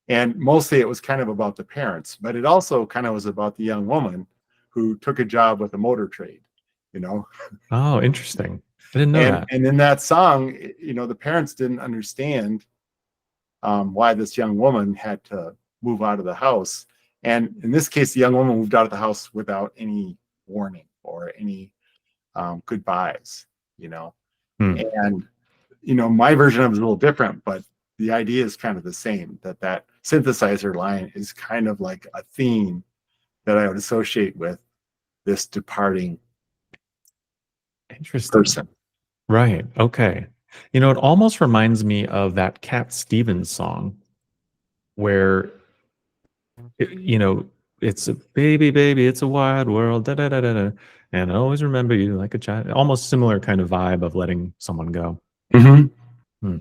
And mostly it was kind of about the parents, but it also kind of was about the young woman who took a job with a motor trade, you know. Oh, interesting. I didn't know that. And in that song, you know, the parents didn't understand why this young woman had to move out of the house. And in this case, the young woman moved out of the house without any warning or any goodbyes, you know. Hmm. And, you know, my version of it is a little different, but the idea is kind of the same, that synthesizer line is kind of like a theme that I would associate with this departing Interesting. person. Right. Okay. You know, it almost reminds me of that Cat Stevens song where, you know, it's a baby, baby, it's a wide world, da da da da da, and I always remember you like a child. Almost similar kind of vibe of letting someone go. Mm-hmm.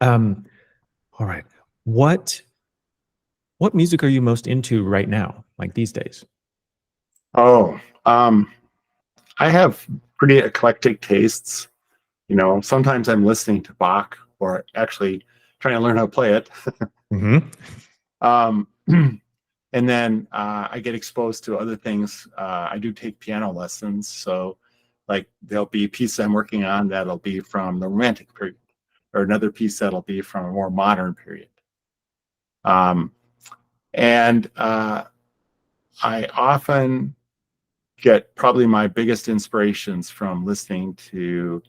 All right. What music are you most into right now, like these days? Oh, I have pretty eclectic tastes. You know, sometimes I'm listening to Bach or actually trying to learn how to play it. And then I get exposed to other things. I do take piano lessons. So like there'll be a piece I'm working on that'll be from the Romantic period, or another piece that'll be from a more modern period. And I often get probably my biggest inspirations from listening to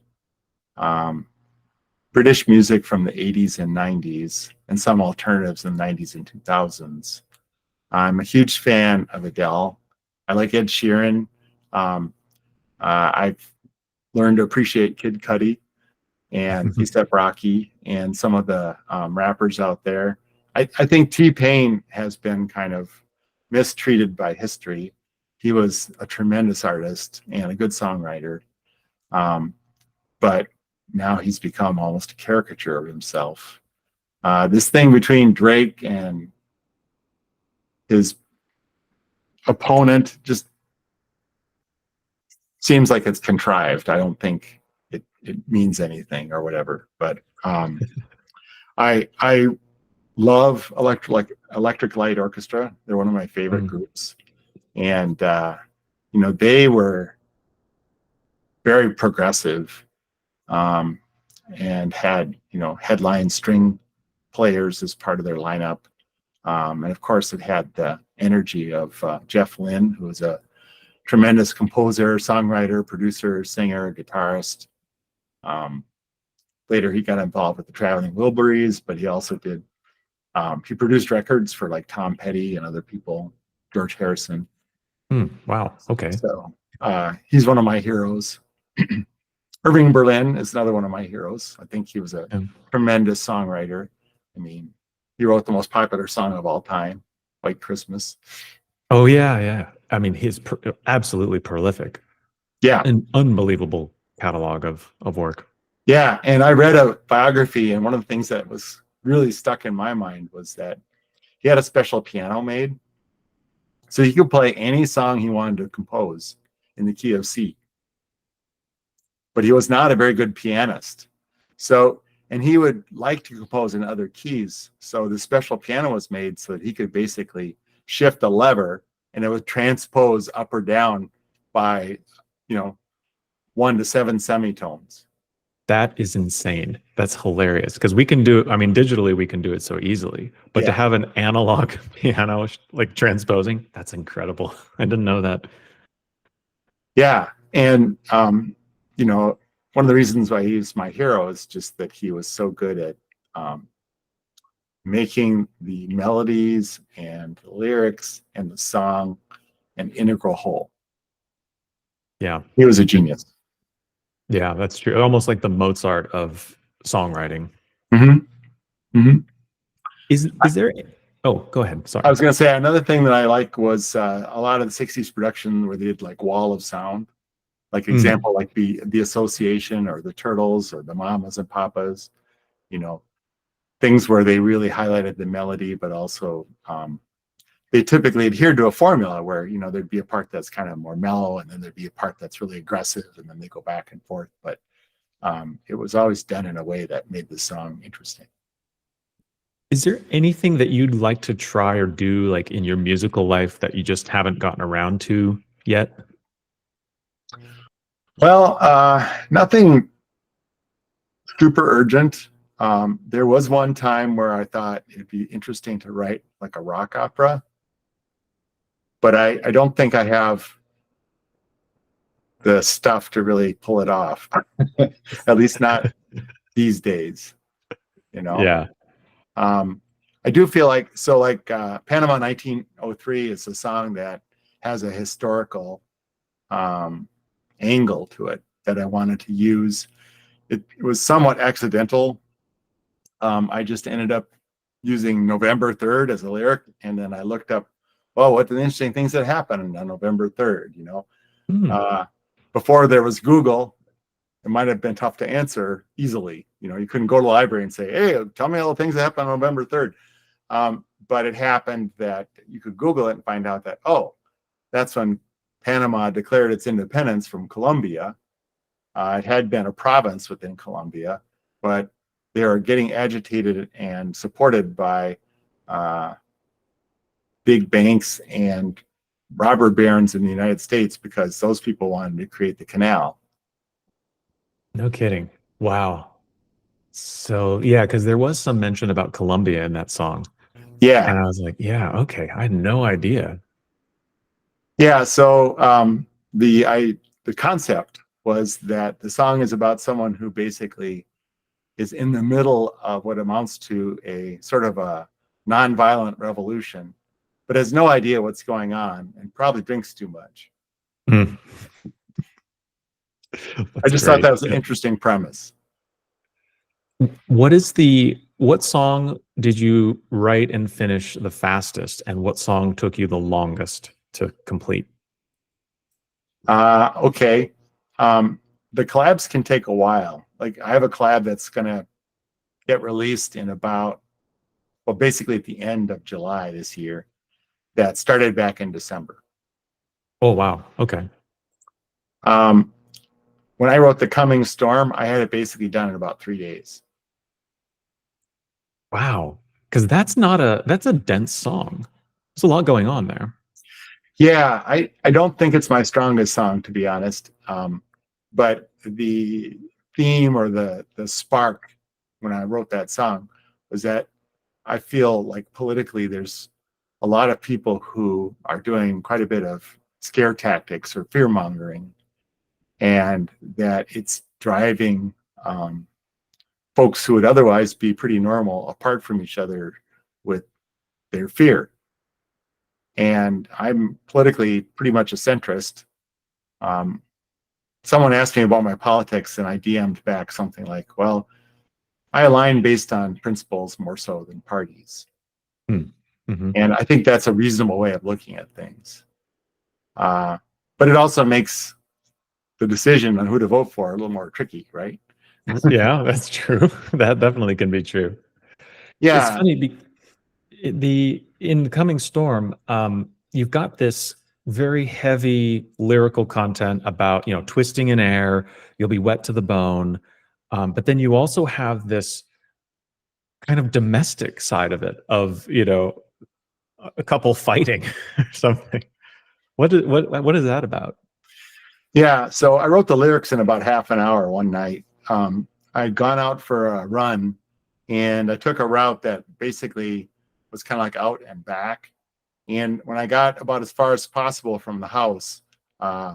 British music from the 80s and 90s and some alternatives in the 90s and 2000s. I'm a huge fan of Adele. I like Ed Sheeran. I've learned to appreciate Kid Cudi and A$AP Rocky and some of the rappers out there. I think T-Pain has been kind of mistreated by history. He was a tremendous artist and a good songwriter. But now he's become almost a caricature of himself. This thing between Drake and his opponent just seems like it's contrived. I don't think it means anything or whatever. But I love Electric Light Orchestra. They're one of my favorite groups, and you know, they were very progressive, and had, you know, headline string players as part of their lineup. And of course, it had the energy of Jeff Lynne, who was a tremendous composer, songwriter, producer, singer, guitarist. Later, he got involved with the Traveling Wilburys, but he also did, he produced records for like Tom Petty and other people, George Harrison. Wow. Okay. So he's one of my heroes. Irving Berlin is another one of my heroes. I think he was a tremendous songwriter. I mean, he wrote the most popular song of all time, White Christmas. Oh yeah, yeah. I mean, he's absolutely prolific. Yeah, an unbelievable catalog of work. Yeah, and I read a biography, and one of the things that was really stuck in my mind was that he had a special piano made, so he could play any song he wanted to compose in the key of C. But he was not a very good pianist. So, and he would like to compose in other keys. So the special piano was made so that he could basically shift a lever and it would transpose up or down by, 1 to 7 semitones. That is insane. That's hilarious because we can do it. I mean, digitally, we can do it so easily. But to have an analog piano like transposing, that's incredible. I didn't know that. Yeah. And, one of the reasons why he's my hero is just that he was so good at making the melodies and the lyrics and the song an integral whole. Yeah. He was a genius. Yeah, that's true. Almost like the Mozart of songwriting. Mm-hmm. Mm-hmm. Is there? Oh, go ahead. I Sorry. was going to say another thing that I like was a lot of the 60s production where they did like wall of sound, like Mm. example, like the Association or the Turtles or the Mamas and Papas, you know, things where they really highlighted the melody, but also they typically adhered to a formula where, you know, there'd be a part that's kind of more mellow and then there'd be a part that's really aggressive and then they go back and forth. But it was always done in a way that made the song interesting. Is there anything that you'd like to try or do like in your musical life that you just haven't gotten around to yet? Well, nothing super urgent. There was one time where I thought it'd be interesting to write like a rock opera, but I don't think I have the stuff to really pull it off, at least not these days, you know. Yeah. I do feel like, so like Panama 1903 is a song that has a historical angle to it that I wanted to use. It was somewhat accidental. I just ended up using November 3rd as a lyric, and then I looked up, well, what the interesting things that happened on November 3rd, you know. Hmm. Before there was Google, it might have been tough to answer easily. You know, you couldn't go to the library and say, hey, tell me all the things that happened on November 3rd. But it happened that you could Google it and find out that, oh, that's when Panama declared its independence from Colombia. It had been a province within Colombia, but they are getting agitated and supported by big banks and robber barons in the United States because those people wanted to create the canal. No kidding. Wow. So yeah, because there was some mention about Colombia in that song. Yeah, And I was like, yeah, okay. I had no idea. yeah. So the concept was that the song is about someone who basically is in the middle of what amounts to a sort of a nonviolent revolution, but has no idea what's going on and probably drinks too much. Mm. I That's just thought great. that was an interesting premise. What song did you write and finish the fastest, and what song took you the longest to complete? Okay. The collabs can take a while. Like I have a collab that's going to get released in about, well, basically at the end of July this year that started back in December. Oh wow. Okay. Um, when I wrote The Coming Storm, I had it basically done in about 3 days. Wow. Because that's a dense song. There's a lot going on there. Yeah, I don't think it's my strongest song, to be honest. But the theme or the spark when I wrote that song was that I feel like politically there's a lot of people who are doing quite a bit of scare tactics or fear mongering, and that it's driving folks who would otherwise be pretty normal apart from each other with their fear. And I'm politically pretty much a centrist. Um, Someone asked me about my politics, and I DM'd back something like, well, I align based on principles more so than parties. Hmm. Mhm. And I think that's a reasonable way of looking at things. Uh, but it also makes the decision on who to vote for a little more tricky, right? Yeah, that's true. That definitely can be true. It's Yeah, funny the in the coming storm, you've got this very heavy lyrical content about twisting in air. You'll be wet to the bone, but then you also have this kind of domestic side of it, of a couple fighting or something. What is that about? yeah. So I wrote the lyrics in about half an hour one night. I'd gone out for a run, and I took a route that basically was kind of like out and back. And when I got about as far as possible from the house, uh,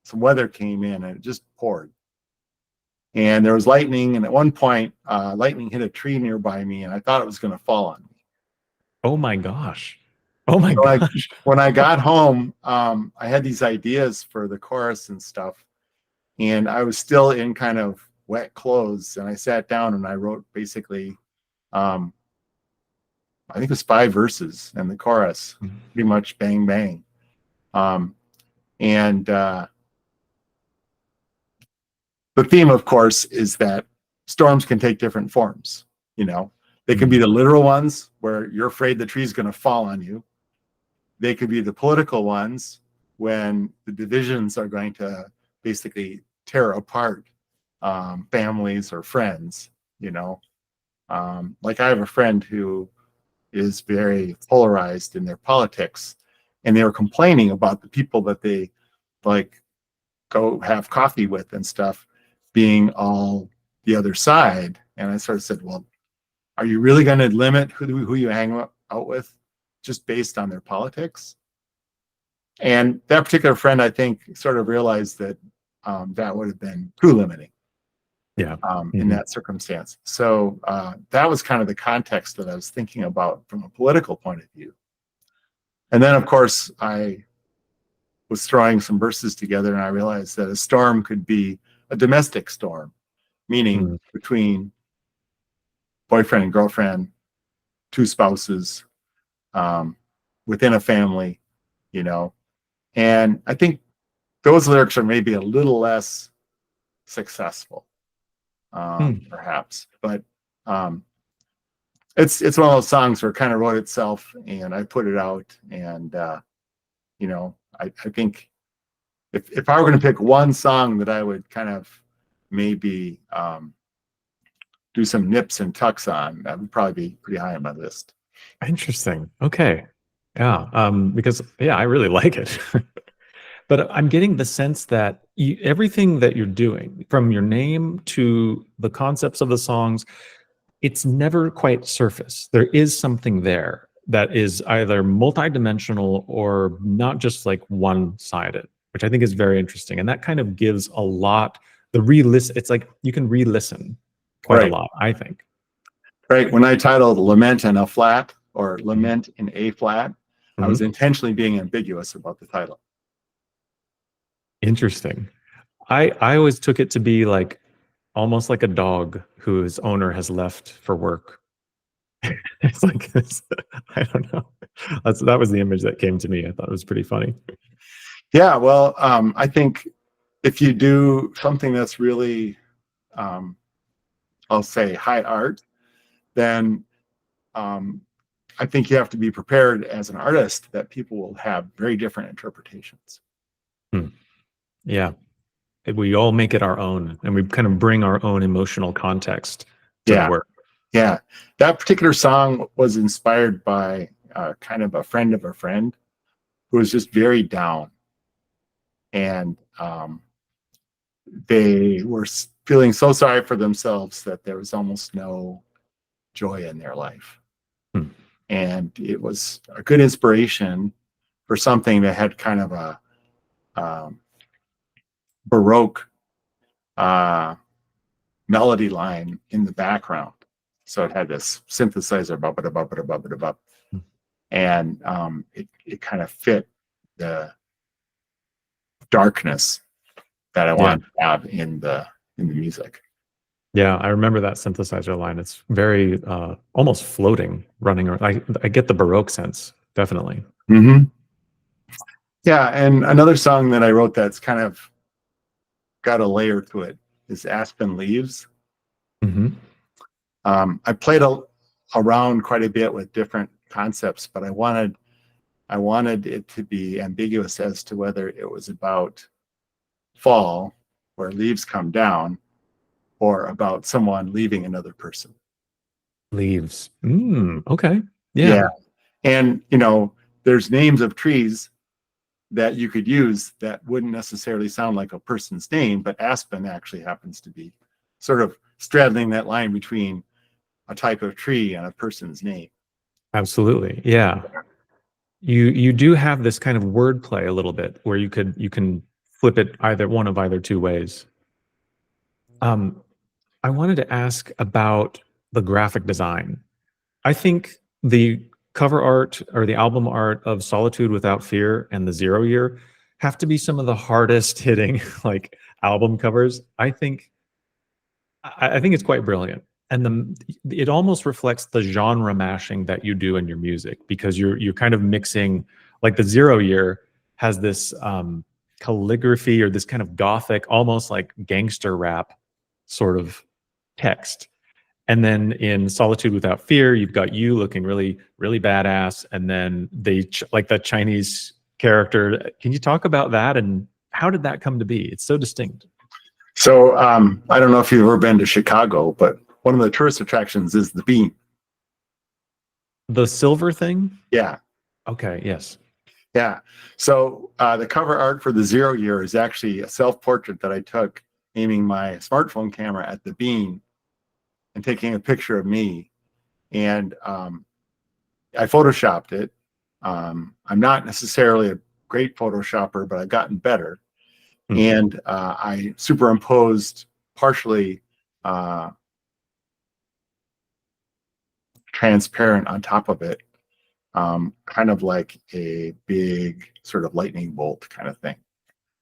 some weather came in and it just poured. And there was lightning. And at one point, lightning hit a tree nearby me, and I thought it was going to fall on me. Oh my gosh. Oh my So gosh. when I got home, I had these ideas for the chorus and stuff, and I was still in kind of wet clothes. And I sat down and I wrote basically, um, I think it was 5 verses and the chorus, pretty much bang bang. And the theme, of course, is that storms can take different forms. You know, they can be the literal ones where you're afraid the tree's going to fall on you. They could be the political ones when the divisions are going to basically tear apart families or friends. You know, like I have a friend who is very polarized in their politics, and they were complaining about the people that they like go have coffee with and stuff being all the other side. And I sort of said, well, are you really going to limit who you hang out with just based on their politics? And that particular friend, I think, sort of realized that that would have been too limiting. Yeah. In that circumstance. So that was kind of the context that I was thinking about from a political point of view. And then, of course, I was throwing some verses together, and I realized that a storm could be a domestic storm, meaning between boyfriend and girlfriend, 2 spouses, within a family, you know. And I think those lyrics are maybe a little less successful. Perhaps, but it's one of those songs where it kind of wrote itself, and I put it out, and you know, I think if I were going to pick one song that I would kind of maybe do some nips and tucks on, that would probably be pretty high on my list. Interesting. Okay. Yeah. Because I really like it. But I'm getting the sense that everything that you're doing, from your name to the concepts of the songs, it's never quite surface. There is something there that is either multidimensional or not just like one-sided, which I think is very interesting. And that kind of gives a lot, it's like you can re-listen quite a lot, I think. Right. When I titled Lament in a Flat or Lament in A Flat, I was intentionally being ambiguous about the title. Interesting. I always took it to be like almost like a dog whose owner has left for work. It's like this, I don't know. That was the image that came to me. I thought it was pretty funny. Yeah, well, I think if you do something that's really, I'll say, high art, then I think you have to be prepared as an artist that people will have very different interpretations. Yeah. We all make it our own, and we kind of bring our own emotional context to the work. Yeah. That particular song was inspired by kind of a friend of a friend who was just very down. And they were feeling so sorry for themselves that there was almost no joy in their life. And it was a good inspiration for something that had kind of a Baroque melody line in the background. So it had this synthesizer, and it kind of fit the darkness that I wanted to have in the music. Yeah, I remember that synthesizer line. It's very almost floating, running around. I get the Baroque sense, definitely. Yeah, and another song that I wrote that's kind of got a layer to it is Aspen Leaves. I played around quite a bit with different concepts, but I wanted it to be ambiguous as to whether it was about fall, where leaves come down, or about someone leaving another person. Leaves. Okay. Yeah. And, you know, there's names of trees that you could use that wouldn't necessarily sound like a person's name, but aspen actually happens to be sort of straddling that line between a type of tree and a person's name. Absolutely. Yeah. You do have this kind of wordplay a little bit where you can flip it either two ways. I wanted to ask about the graphic design. I think the cover art or the album art of Solitude Without Fear and The 0 Year have to be some of the hardest hitting like album covers. I think it's quite brilliant. and it almost reflects the genre mashing that you do in your music, because you're kind of mixing, like the 0 Year has this calligraphy or this kind of gothic, almost like gangster rap sort of text. And then in Solitude Without Fear, you've got you looking really, really badass. And then like the Chinese character. Can you talk about that and how did that come to be? It's so distinct. So I don't know if you've ever been to Chicago, but one of the tourist attractions is the Bean. The silver thing? Yeah. Okay, yes. Yeah. So the cover art for the 0 Year is actually a self-portrait that I took aiming my smartphone camera at the Bean and taking a picture of me. And I photoshopped it. I'm not necessarily a great photoshopper, but I've gotten better. And I superimposed partially transparent on top of it, kind of like a big sort of lightning bolt kind of thing.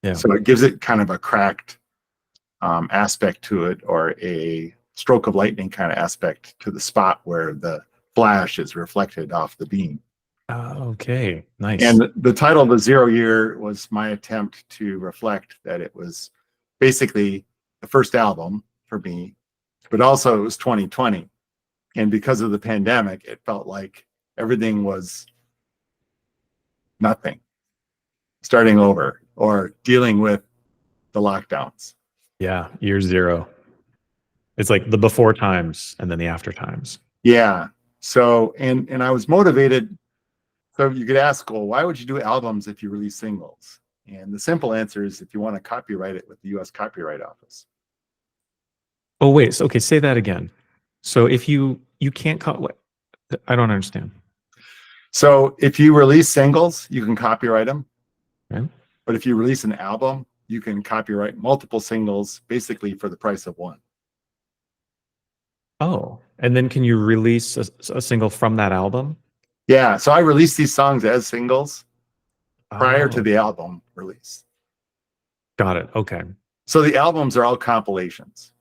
Yeah. So it gives it kind of a cracked aspect to it, or a stroke of lightning kind of aspect to the spot where the flash is reflected off the beam. Okay, nice. And the title of the 0 Year was my attempt to reflect that it was basically the first album for me, but also it was 2020. And because of the pandemic, it felt like everything was nothing, starting over or dealing with the lockdowns. Yeah, year 0. It's like the before times and then the after times. Yeah. So, and I was motivated. So you could ask, well, why would you do albums if you release singles? And the simple answer is if you want to copyright it with the US Copyright Office. Oh, wait. So, okay, say that again. So if you can't I don't understand. So if you release singles, you can copyright them. Okay. But if you release an album, you can copyright multiple singles basically for the price of one. Oh, and then can you release a single from that album? Yeah, so I released these songs as singles prior to Oh, the album release. got it. Okay. So the albums are all compilations.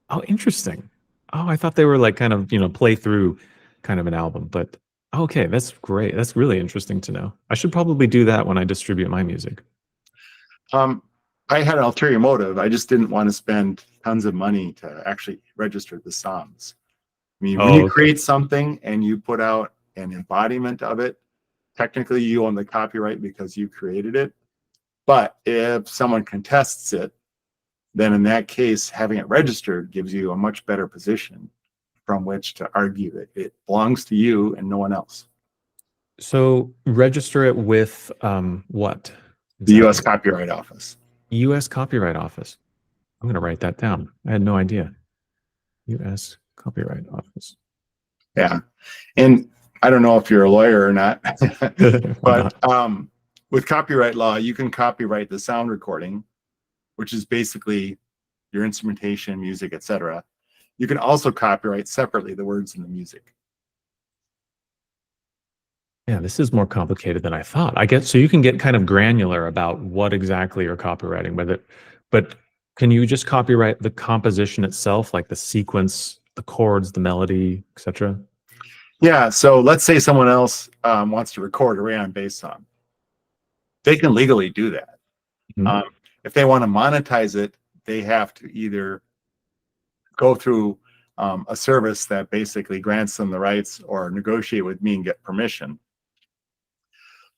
Oh, interesting. Oh, I thought they were like kind of, play through kind of an album, but okay, that's great. That's really interesting to know. I should probably do that when I distribute my music. I had an ulterior motive. I just didn't want to spend tons of money to actually register the songs. I mean, when you create something and you put out an embodiment of it, technically you own the copyright because you created it. But if someone contests it, then in that case, having it registered gives you a much better position from which to argue that it belongs to you and no one else. So register it with what? The US Copyright Office. US Copyright Office. I'm going to write that down. I had no idea. US Copyright Office. Yeah. And I don't know if you're a lawyer or not, but with copyright law, you can copyright the sound recording, which is basically your instrumentation, music, etc. You can also copyright separately the words in the music. Yeah, this is more complicated than I thought. I guess so you can get kind of granular about what exactly you're copywriting with it, but can you just copyright the composition itself, like the sequence, the chords, the melody, etc.? Yeah, so let's say someone else wants to record a Rayonbase song. They can legally do that. Mm-hmm. If they want to monetize it, they have to either go through a service that basically grants them the rights or negotiate with me and get permission.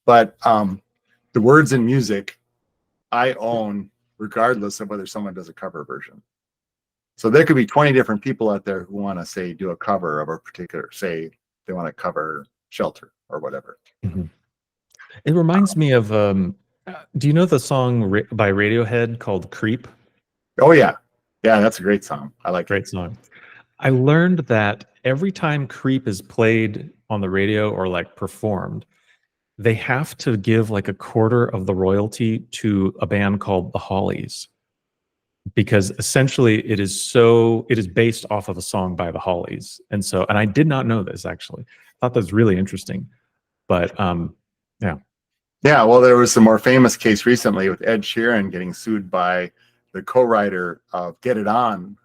But the words in music, I own regardless of whether someone does a cover version. So there could be 20 different people out there who want to, say, do a cover of a particular, say, they want to cover Shelter or whatever. Mm-hmm. It reminds me of, do you know the song by Radiohead called Creep? Oh, yeah. Yeah, that's a great song. I like it. Great song. I learned that every time Creep is played on the radio or like performed, they have to give like a quarter of the royalty to a band called the Hollies, because essentially it is based off of a song by the Hollies. And I did not know this, actually. I thought that was really interesting. But yeah. Yeah, well, there was a more famous case recently with Ed Sheeran getting sued by the co-writer of Get It On,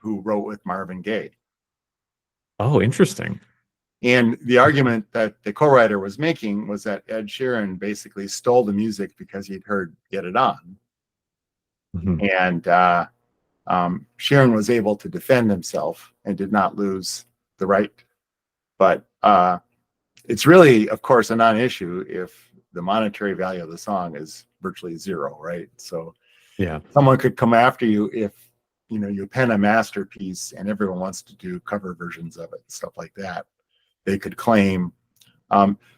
who wrote with Marvin Gaye. Oh, interesting. And the argument that the co-writer was making was that Ed Sheeran basically stole the music because he'd heard Get It On. Mhm. And Sheeran was able to defend himself and did not lose the right. But it's really, of course, a non-issue if the monetary value of the song is virtually zero, right? So Yeah. someone could come after you if you pen a masterpiece and everyone wants to do cover versions of it and stuff like that. They could claim.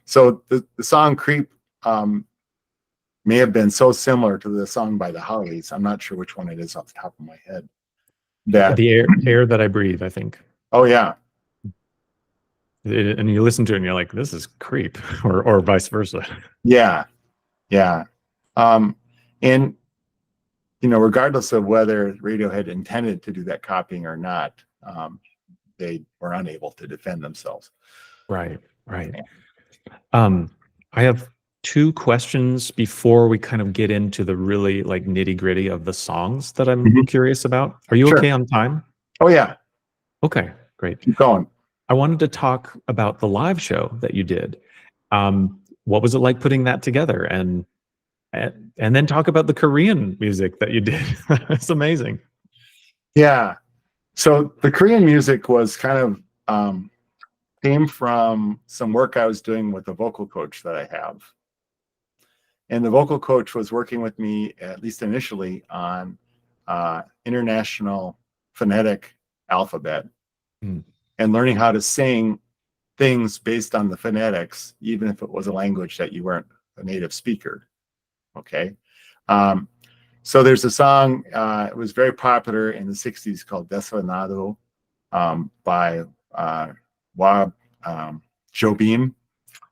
So the song "Creep" may have been so similar to the song by the Hollies. I'm not sure which one it is off the top of my head. That The air that I breathe, I think. oh yeah, And you listen to it and you're like, this is Creep, or vice versa. yeah. And regardless of whether Radiohead intended to do that copying or not, they were unable to defend themselves. Right. I have two questions before we kind of get into the really like nitty gritty of the songs that I'm curious about. Are you Sure. okay on time? Oh yeah, Okay, great. keep going. I wanted to talk about the live show that you did. What was it like putting that together, and then talk about the Korean music that you did? It's amazing. Yeah. So the Korean music was kind of came from some work I was doing with a vocal coach that I have. And the vocal coach was working with me, at least initially, on international phonetic alphabet Mm. and learning how to sing things based on the phonetics, even if it was a language that you weren't a native speaker. Okay. So there's a song, it was very popular in the 60s called Desafinado by Wab Jobim,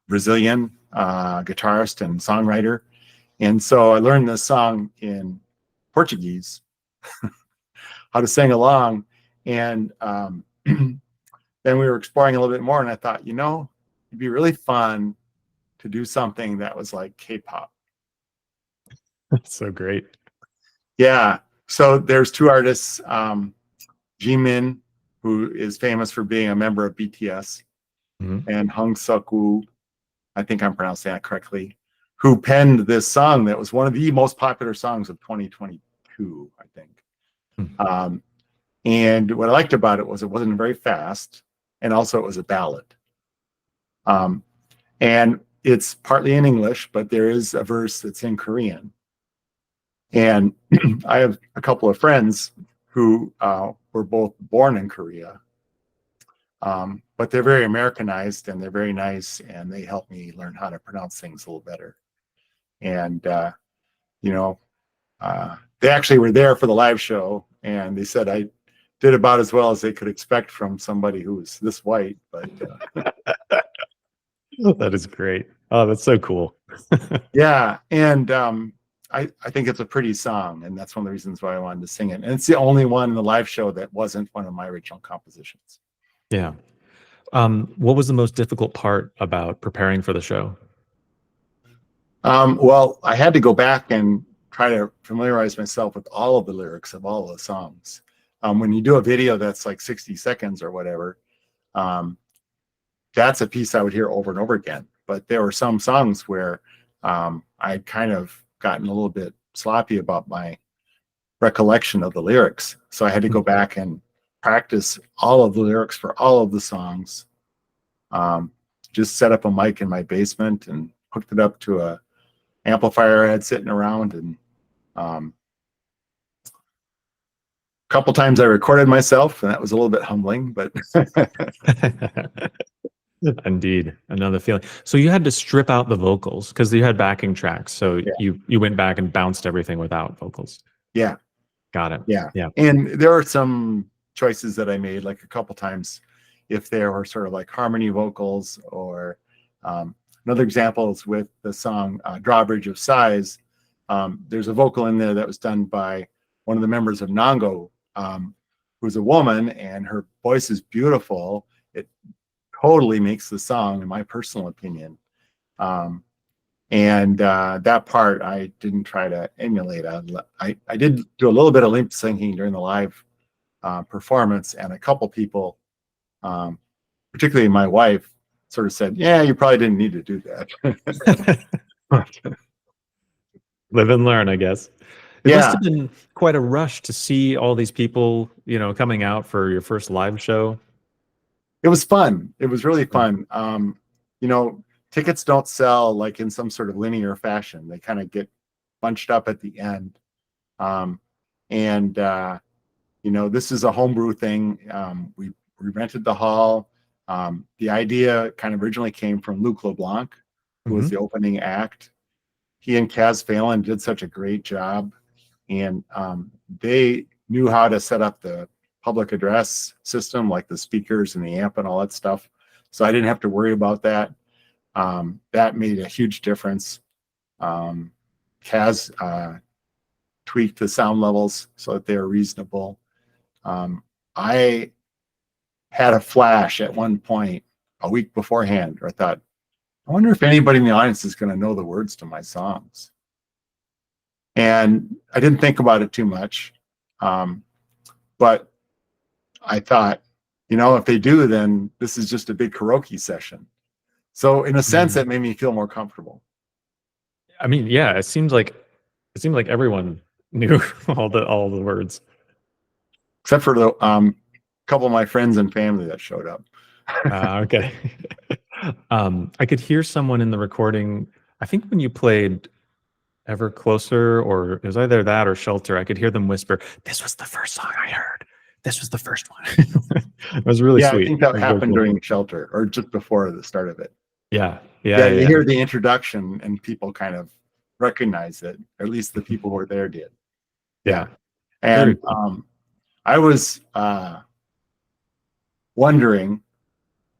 Brazilian guitarist and songwriter. And so I learned this song in Portuguese, how to sing along. And then we were exploring a little bit more, and I thought, it'd be really fun to do something that was like K-pop. That's so great. Yeah. So there's two artists, Jimin, who is famous for being a member of BTS, and Hong Seok-woo, I think I'm pronouncing that correctly, who penned this song that was one of the most popular songs of 2022, I think. And what I liked about it was it wasn't very fast, and also it was a ballad. And it's partly in English, but there is a verse that's in Korean. And I have a couple of friends who were both born in Korea, but they're very Americanized and they're very nice, and they help me learn how to pronounce things a little better. And they actually were there for the live show, and they said I did about as well as they could expect from somebody who was this white. But that is great. Oh, that's so cool. yeah, and I think it's a pretty song, and that's one of the reasons why I wanted to sing it. And it's the only one in the live show that wasn't one of my original compositions. Yeah. What was the most difficult part about preparing for the show? Well, I had to go back and try to familiarize myself with all of the lyrics of all of the songs. When you do a video that's like 60 seconds or whatever, that's a piece I would hear over and over again. But there were some songs where I'd kind of gotten a little bit sloppy about my recollection of the lyrics. So I had to go back and practice all of the lyrics for all of the songs. Just set up a mic in my basement and hooked it up to a amplifier I had sitting around, and a couple times I recorded myself, and that was a little bit humbling, but Indeed, another feeling. So you had to strip out the vocals because you had backing tracks. So yeah. you went back and bounced everything without vocals. Yeah. Got it. Yeah. Yeah. And there are some choices that I made, like a couple times, if there were sort of like harmony vocals, or another example is with the song Drawbridge of Sighs. There's a vocal in there that was done by one of the members of Nango, who's a woman, and her voice is beautiful. It totally makes the song, in my personal opinion. And that part I didn't try to emulate. I did do a little bit of lip syncing during the live performance, and a couple people, particularly my wife, sort of said, "Yeah, you probably didn't need to do that." Live and learn, I guess. It must Yeah, have been quite a rush to see all these people, coming out for your first live show. it was fun. It was really fun. Tickets don't sell like in some sort of linear fashion. They kind of get bunched up at the end. Um, and this is a homebrew thing. We rented the hall. The idea kind of originally came from Luc LeBlanc, who was the opening act. He and Kaz Phelan did such a great job, and they knew how to set up the public address system, like the speakers and the amp and all that stuff. So I didn't have to worry about that. That made a huge difference. Kaz tweaked the sound levels so that they were reasonable. I had a flash at one point a week beforehand where I thought, I wonder if anybody in the audience is going to know the words to my songs. And I didn't think about it too much. But I thought, if they do, then this is just a big karaoke session. So in a sense, that made me feel more comfortable. I mean, yeah, it seemed like everyone knew all the words, except for the couple of my friends and family that showed up. Okay. I could hear someone in the recording. I think when you played Ever Closer, or it was either that or Shelter, I could hear them whisper, "This was the first song I heard. This was the first one." It was really sweet. I think that happened cool. during Shelter, or just before the start of it. Yeah. You hear the introduction and people kind of recognize it, or at least the people who were there did. Yeah. And I was wondering,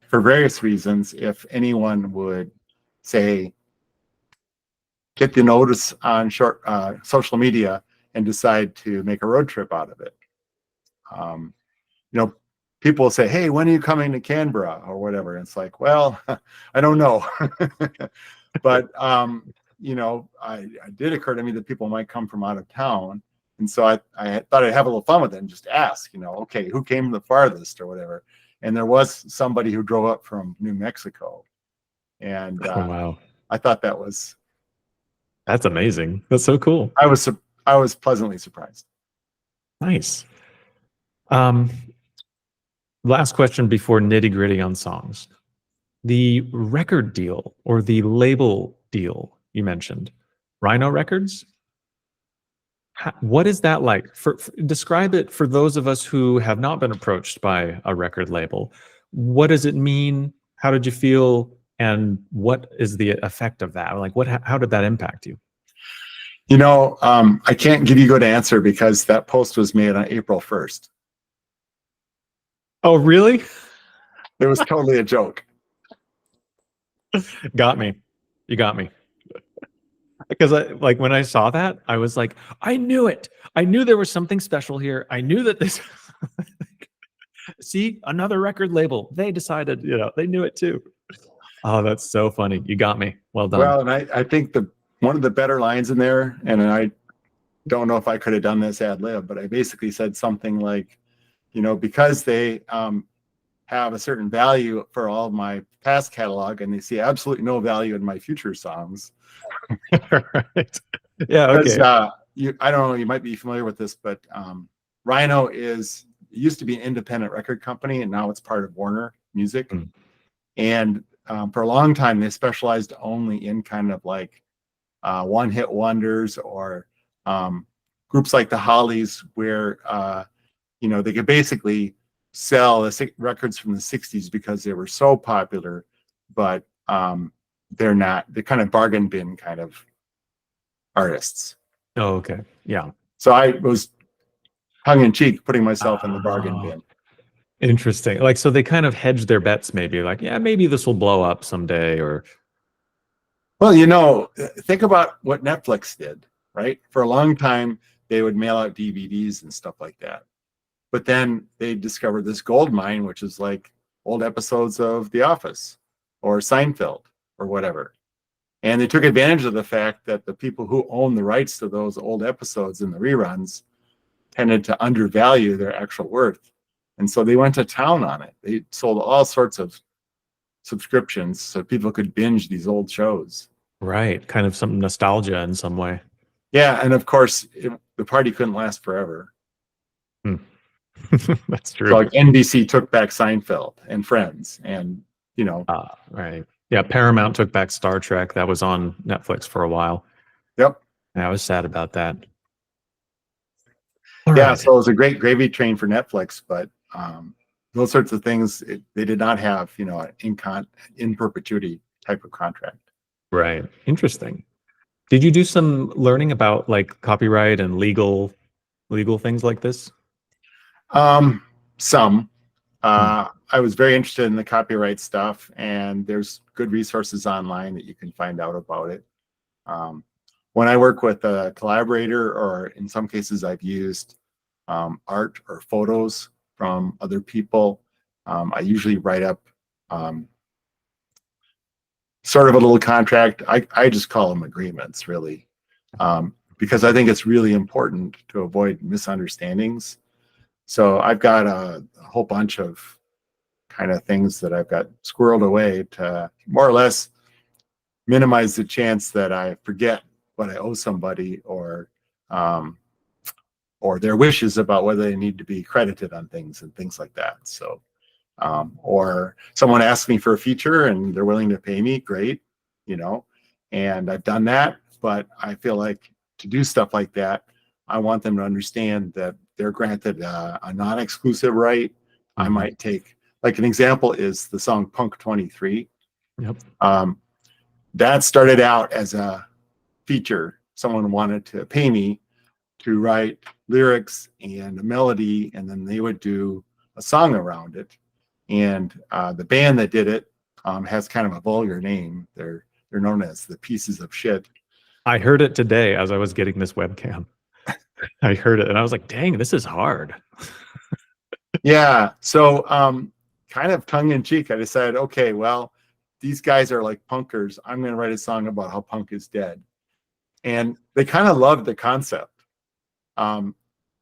for various reasons, if anyone would say, get the notice on social media and decide to make a road trip out of it. People will say, "Hey, when are you coming to Canberra?" or whatever. And it's like, well, I don't know. But it did occur to me that people might come from out of town. And so I thought I'd have a little fun with it and just ask, okay, who came the farthest or whatever. And there was somebody who drove up from New Mexico. And wow. I thought that's amazing. That's so cool. I was pleasantly surprised. Nice. Last question before nitty-gritty on songs. The record deal or the label deal you mentioned, Rhino Records. What is that like? Describe it for those of us who have not been approached by a record label. What does it mean? How did you feel? And what is the effect of that? Like, how did that impact you? I can't give you a good answer because that post was made on April 1st. Oh, really? It was totally a joke. Got me. You got me. Because when I saw that, I was like, I knew it. I knew there was something special here. I knew that this. See, another record label. They decided, they knew it too. Oh, that's so funny. You got me. Well done. Well, and I think one of the better lines in there, and I don't know if I could have done this ad lib, but I basically said something like, because they have a certain value for all of my past catalog and they see absolutely no value in my future songs. Right. Yeah. Okay. I don't know, you might be familiar with this, but Rhino used to be an independent record company, and now it's part of Warner Music. And for a long time, they specialized only in kind of like one-hit wonders or groups like the Hollies, where they could basically sell the records from the 60s because they were so popular, but they're kind of bargain bin kind of artists. Oh, okay. Yeah. So I was tongue-in-cheek putting myself in the bargain bin. Interesting. Like, so they kind of hedge their bets, maybe like, yeah, maybe this will blow up someday, or. Well, think about what Netflix did, right? For a long time, they would mail out DVDs and stuff like that. But then they discovered this gold mine, which is like old episodes of The Office or Seinfeld or whatever. And they took advantage of the fact that the people who own the rights to those old episodes and the reruns tended to undervalue their actual worth. And so they went to town on it. They sold all sorts of subscriptions so people could binge these old shows. Right. Kind of some nostalgia in some way. Yeah, and of course, the party couldn't last forever. Hmm. That's So true. like NBC took back Seinfeld and Friends, and Right. Yeah. Paramount took back Star Trek. That was on Netflix for a while. yep, And I was sad about that. All yeah. right. So it was a great gravy train for Netflix, but those sorts of things they did not have, an in perpetuity type of contract. Right. Interesting. Did you do some learning about like copyright and legal things like this? Some. Hmm. I was very interested in the copyright stuff, and there's good resources online that you can find out about it. When I work with a collaborator, or in some cases I've used art or photos from other people, I usually write up sort of a little contract. I just call them agreements, really, because I think it's really important to avoid misunderstandings. So I've got a whole bunch of kind of things that I've got squirreled away to more or less minimize the chance that I forget what I owe somebody, or their wishes about whether they need to be credited on things and things like that. So, or someone asks me for a feature and they're willing to pay me, great, and I've done that. But I feel like to do stuff like that, I want them to understand that they're granted a non-exclusive right. I might take, like, an example is the song Punk 23. Yep. That started out as a feature. Someone wanted to pay me to write lyrics and a melody, and then they would do a song around it. And the band that did it has kind of a vulgar name. They're known as the Pieces of Shit. I heard it today as I was getting this webcam. I heard it and I was like, dang, this is hard. Yeah. So kind of tongue in cheek, I decided, okay, well, these guys are like punkers. I'm going to write a song about how punk is dead. And they kind of loved the concept.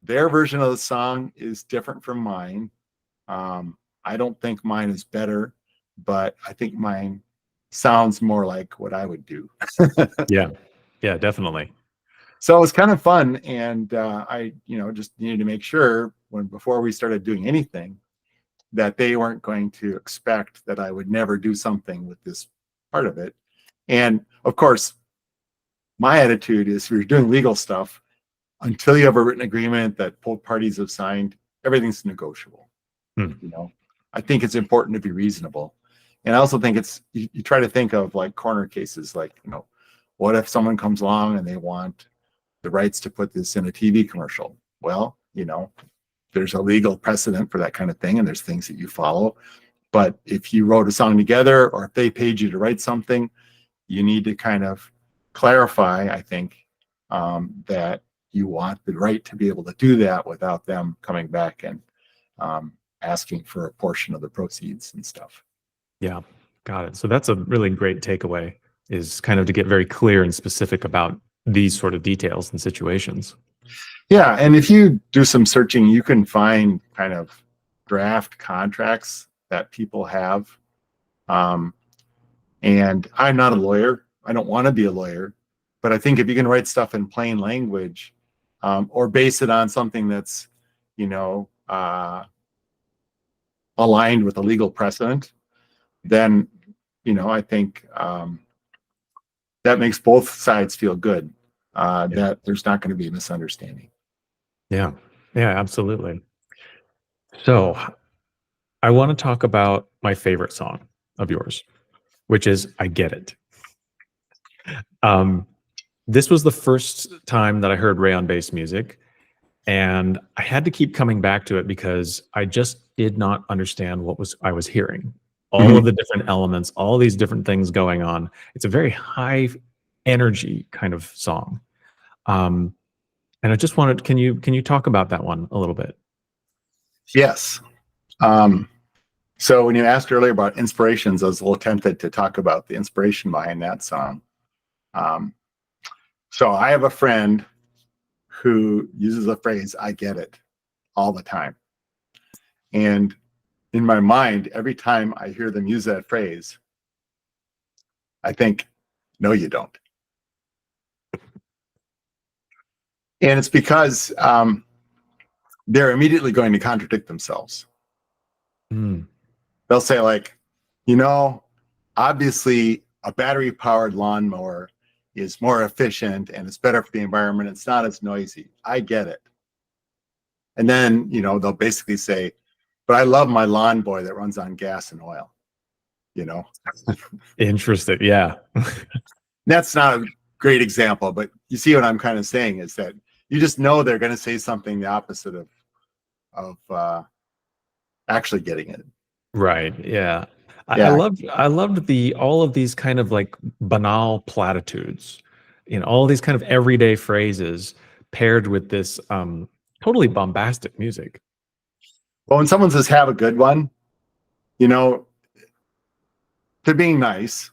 Their version of the song is different from mine. I don't think mine is better, but I think mine sounds more like what I would do. Yeah. Yeah, definitely. So it was kind of fun, and I, just needed to make sure before we started doing anything that they weren't going to expect that I would never do something with this part of it. And of course, my attitude is, if you're doing legal stuff, until you have a written agreement that both parties have signed, everything's negotiable. I think it's important to be reasonable. And I also think you try to think of like corner cases, like, what if someone comes along and they want the rights to put this in a TV commercial? Well, there's a legal precedent for that kind of thing, and there's things that you follow. But if you wrote a song together, or if they paid you to write something, you need to kind of clarify, I think, that you want the right to be able to do that without them coming back and asking for a portion of the proceeds and stuff. Yeah, got it. So that's a really great takeaway, is kind of to get very clear and specific about these sort of details and situations. Yeah, and if you do some searching, you can find kind of draft contracts that people have. And I'm not a lawyer. I don't want to be a lawyer. But I think if you can write stuff in plain language, or base it on something that's, aligned with a legal precedent, then, I think that makes both sides feel good, that there's not going to be a misunderstanding. Yeah, yeah, absolutely. So I want to talk about my favorite song of yours, which is I Get It. This was the first time that I heard Rayonbase music, and I had to keep coming back to it because I just did not understand what I was hearing. All of the different elements, all these different things going on. It's a very high energy kind of song. And I just wanted, can you talk about that one a little bit? Yes. So when you asked earlier about inspirations, I was a little tempted to talk about the inspiration behind that song. So I have a friend who uses a phrase, I get it, all the time. And in my mind, every time I hear them use that phrase, I think, no, you don't. And it's because they're immediately going to contradict themselves. Mm. They'll say, like, you know, obviously a battery powered lawnmower is more efficient and it's better for the environment. It's not as noisy. I get it. And then, you know, they'll basically say, but I love my lawn boy that runs on gas and oil, you know. Interesting. Yeah. That's not a great example, but you see what I'm kind of saying is that you just know they're going to say something the opposite of actually getting it. Right. Yeah. I Yeah. loved the all of these kind of like banal platitudes, all these kind of everyday phrases paired with this totally bombastic music. Well, when someone says have a good one, you know, they're being nice.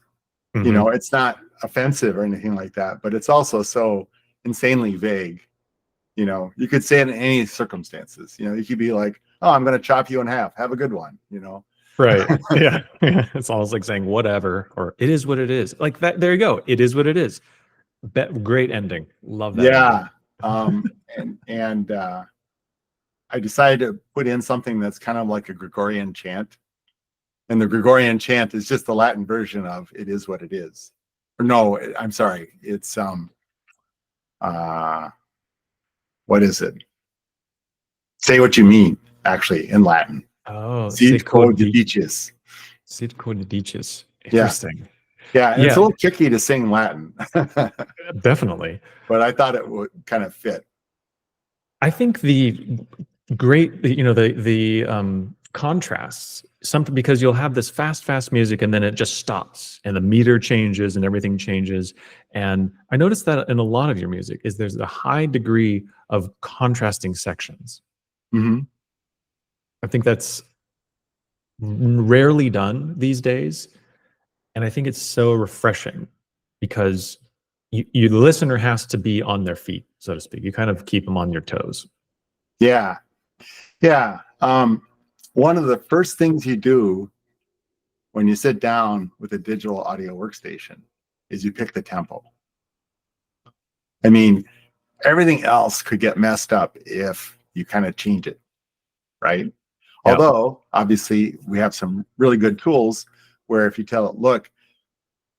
You Mhm. know, it's not offensive or anything like that, but it's also so insanely vague. You know, you could say it in any circumstances. You know, you could be like, oh, I'm going to chop you in half. Have a good one, you know. Right. Yeah. It's almost like saying whatever, or it is what it is. Like that. There you go. It is what it is. Great ending. Love that ending. Yeah. And I decided to put in something that's kind of like a Gregorian chant. And the Gregorian chant is just the Latin version of it is what it is. Or no, I'm sorry. It's what is it? Say what you mean, actually, in Latin. Oh, Sit quod judicis. Sit quod. Yeah. Interesting. Yeah, and it's Yeah, a little tricky to sing Latin, definitely. but I thought it would kind of fit. I think the great, the contrasts, something, because you'll have this fast music and then it just stops and the meter changes and everything changes. And I noticed that in a lot of your music is there's a high degree of contrasting sections. Hmm. I think that's rarely done these days. And I think it's so refreshing because the listener has to be on their feet, so to speak. You kind of keep them on your toes. Yeah, yeah. One of the first things you do when you sit down with a digital audio workstation is you pick the tempo. I mean, everything else could get messed up if you kind of change it, right? Yeah. Although, obviously, we have some really good tools where if you tell it, look,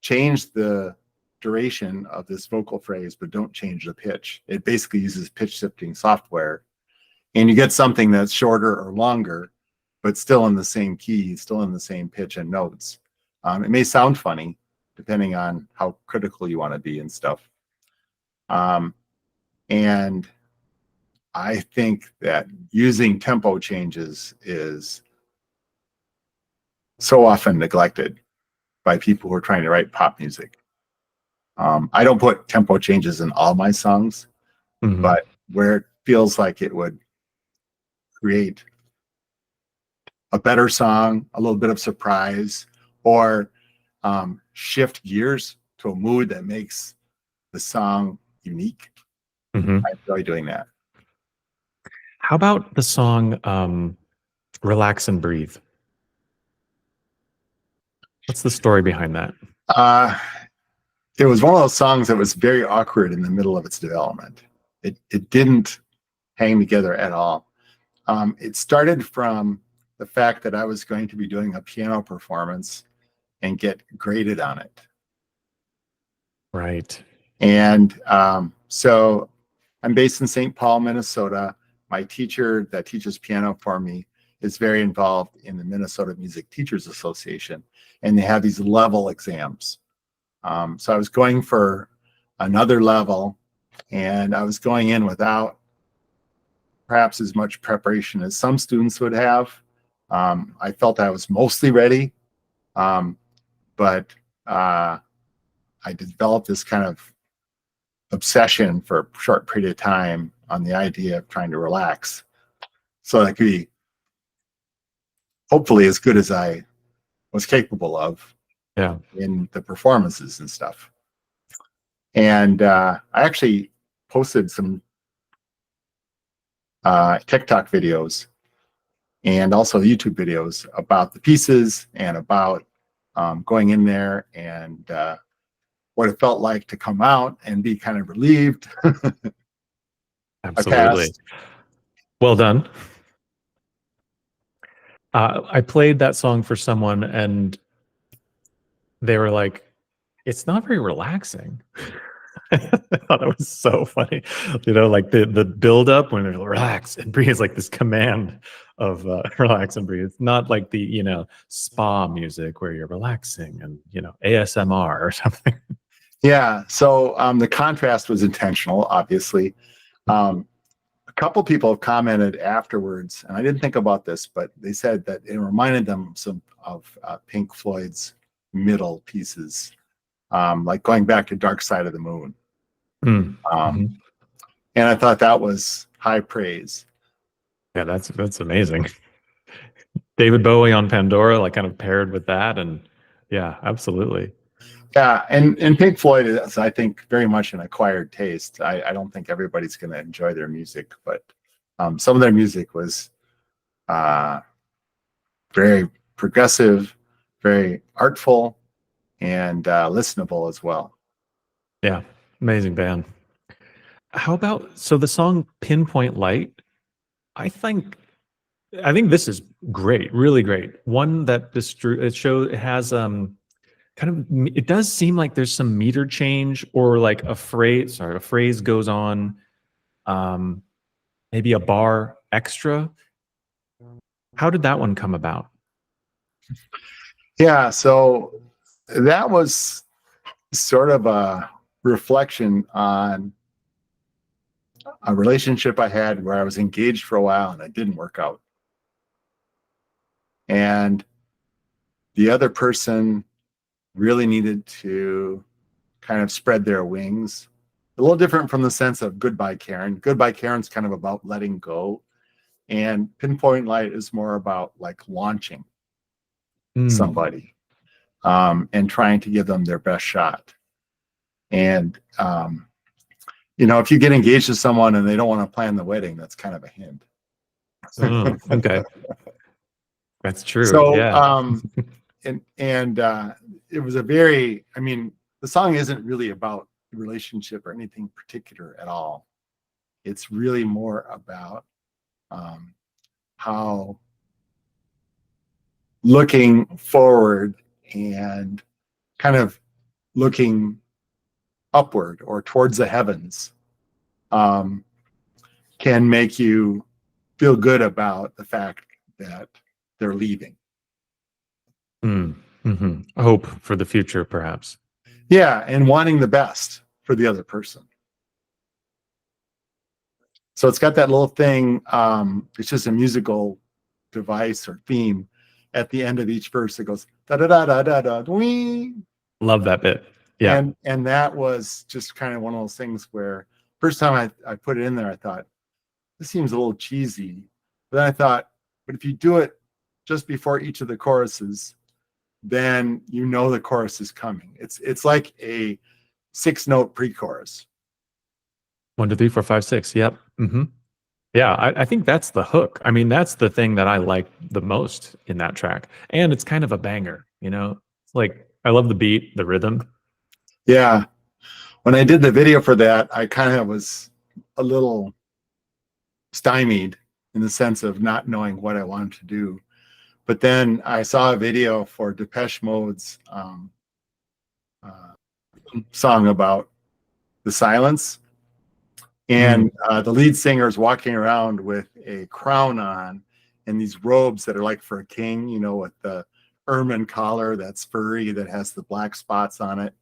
change the duration of this vocal phrase, but don't change the pitch. It basically uses pitch shifting software, and you get something that's shorter or longer, but still in the same key, still in the same pitch and notes. It may sound funny, depending on how critical you want to be and stuff. And I think that using tempo changes is so often neglected by people who are trying to write pop music. I don't put tempo changes in all my songs, Mhm. but where it feels like it would create a better song, a little bit of surprise, or shift gears to a mood that makes the song unique, Mhm. I enjoy doing that. How about the song Relax and Breathe? What's the story behind that? Uh, it was one of those songs that was very awkward in the middle of its development. It didn't hang together at all. It started from the fact that I was going to be doing a piano performance and get graded on it. Right. And so I'm based in St. Paul, Minnesota. My teacher that teaches piano for me is very involved in the Minnesota Music Teachers Association, and they have these level exams. So I was going for another level, and I was going in without perhaps as much preparation as some students would have. I felt I was mostly ready, but I developed this kind of obsession for a short period of time on the idea of trying to relax so I could be hopefully as good as I was capable of Yeah. in the performances and stuff. And I actually posted some TikTok videos and also YouTube videos about the pieces and about going in there and what it felt like to come out and be kind of relieved. I Absolutely. passed. Well done. I played that song for someone and they were like, it's not very relaxing. I thought it was so funny. Like the build up when they're relax and breathe is like this command of relax and breathe. It's not like the, spa music where you're relaxing and, ASMR or something. Yeah. So the contrast was intentional, obviously. A couple people have commented afterwards, and I didn't think about this, but they said that it reminded them of Pink Floyd's middle pieces, like going back to Dark Side of the Moon. Mm-hmm. And I thought that was high praise. Yeah, that's amazing. David Bowie on Pandora, like kind of paired with that, and yeah, absolutely. Yeah, and Pink Floyd is, I think, very much an acquired taste. I don't think everybody's going to enjoy their music, but some of their music was very progressive, very artful, and listenable as well. Yeah, amazing band. How about the song Pinpoint Light? I think this is great, really great. One that it has it does seem like there's some meter change or like a phrase goes on, maybe a bar extra. How did that one come about? Yeah, so that was sort of a reflection on a relationship I had where I was engaged for a while and it didn't work out. And the other person really needed to kind of spread their wings. A little different from the sense of Goodbye Karen. Goodbye Karen's kind of about letting go. And Pinpoint Light is more about like launching somebody and trying to give them their best shot. And, if you get engaged to someone and they don't want to plan the wedding, that's kind of a hint. Okay. That's true. So, Yeah. and it was the song isn't really about the relationship or anything particular at all. It's really more about how looking forward and kind of looking upward or towards the heavens can make you feel good about the fact that they're leaving. Mm-hmm. Hope for the future, perhaps. Yeah, and wanting the best for the other person. So it's got that little thing. It's just a musical device or theme at the end of each verse that goes da da da da da da dwee. Love that bit. Yeah. And that was just kind of one of those things where first time I put it in there, I thought, this seems a little cheesy. But then I thought, but if you do it just before each of the choruses, then the chorus is coming. It's like a 6-note pre-chorus. 1, 2, 3, 4, 5, 6. Yep. Mm-hmm. Yeah, I think that's the hook. I mean, that's the thing that I like the most in that track. And it's kind of a banger, It's like, I love the beat, the rhythm. Yeah. When I did the video for that, I kind of was a little stymied in the sense of not knowing what I wanted to do. But then I saw a video for Depeche Mode's song about the silence. And the lead singer is walking around with a crown on and these robes that are like for a king, with the ermine collar that's furry that has the black spots on it.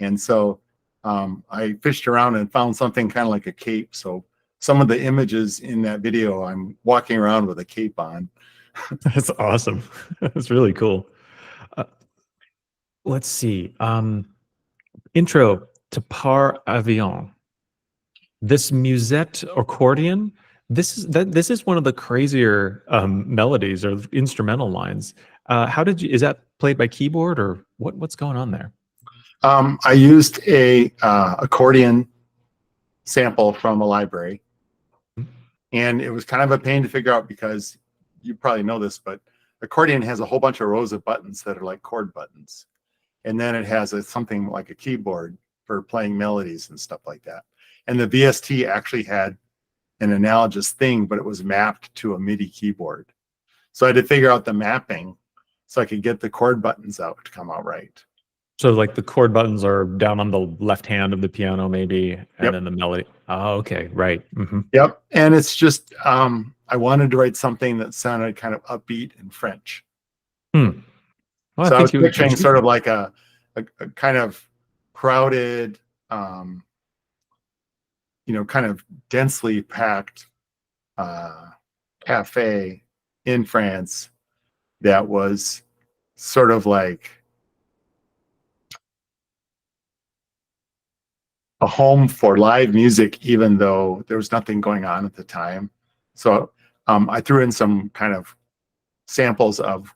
And so I fished around and found something kind of like a cape. So some of the images in that video, I'm walking around with a cape on. That's awesome. That's really cool. Let's see. Intro to Par Avion. This musette accordion. This is one of the crazier melodies or instrumental lines. Is that played by keyboard or what's going on there? I used a accordion sample from a library. And it was kind of a pain to figure out because you probably know this, but accordion has a whole bunch of rows of buttons that are like chord buttons. And then it has something like a keyboard for playing melodies and stuff like that. And the VST actually had an analogous thing, but it was mapped to a MIDI keyboard. So I had to figure out the mapping so I could get the chord buttons out to come out right. So like the chord buttons are down on the left hand of the piano, maybe, and Yep. then the melody. Oh, okay, right. Mm-hmm. Yep. And it's just, I wanted to write something that sounded kind of upbeat in French. Well, So I was you picturing achieved sort of that. like a kind of crowded, kind of densely packed cafe in France that was sort of like a home for live music, even though there was nothing going on at the time. So I threw in some kind of samples of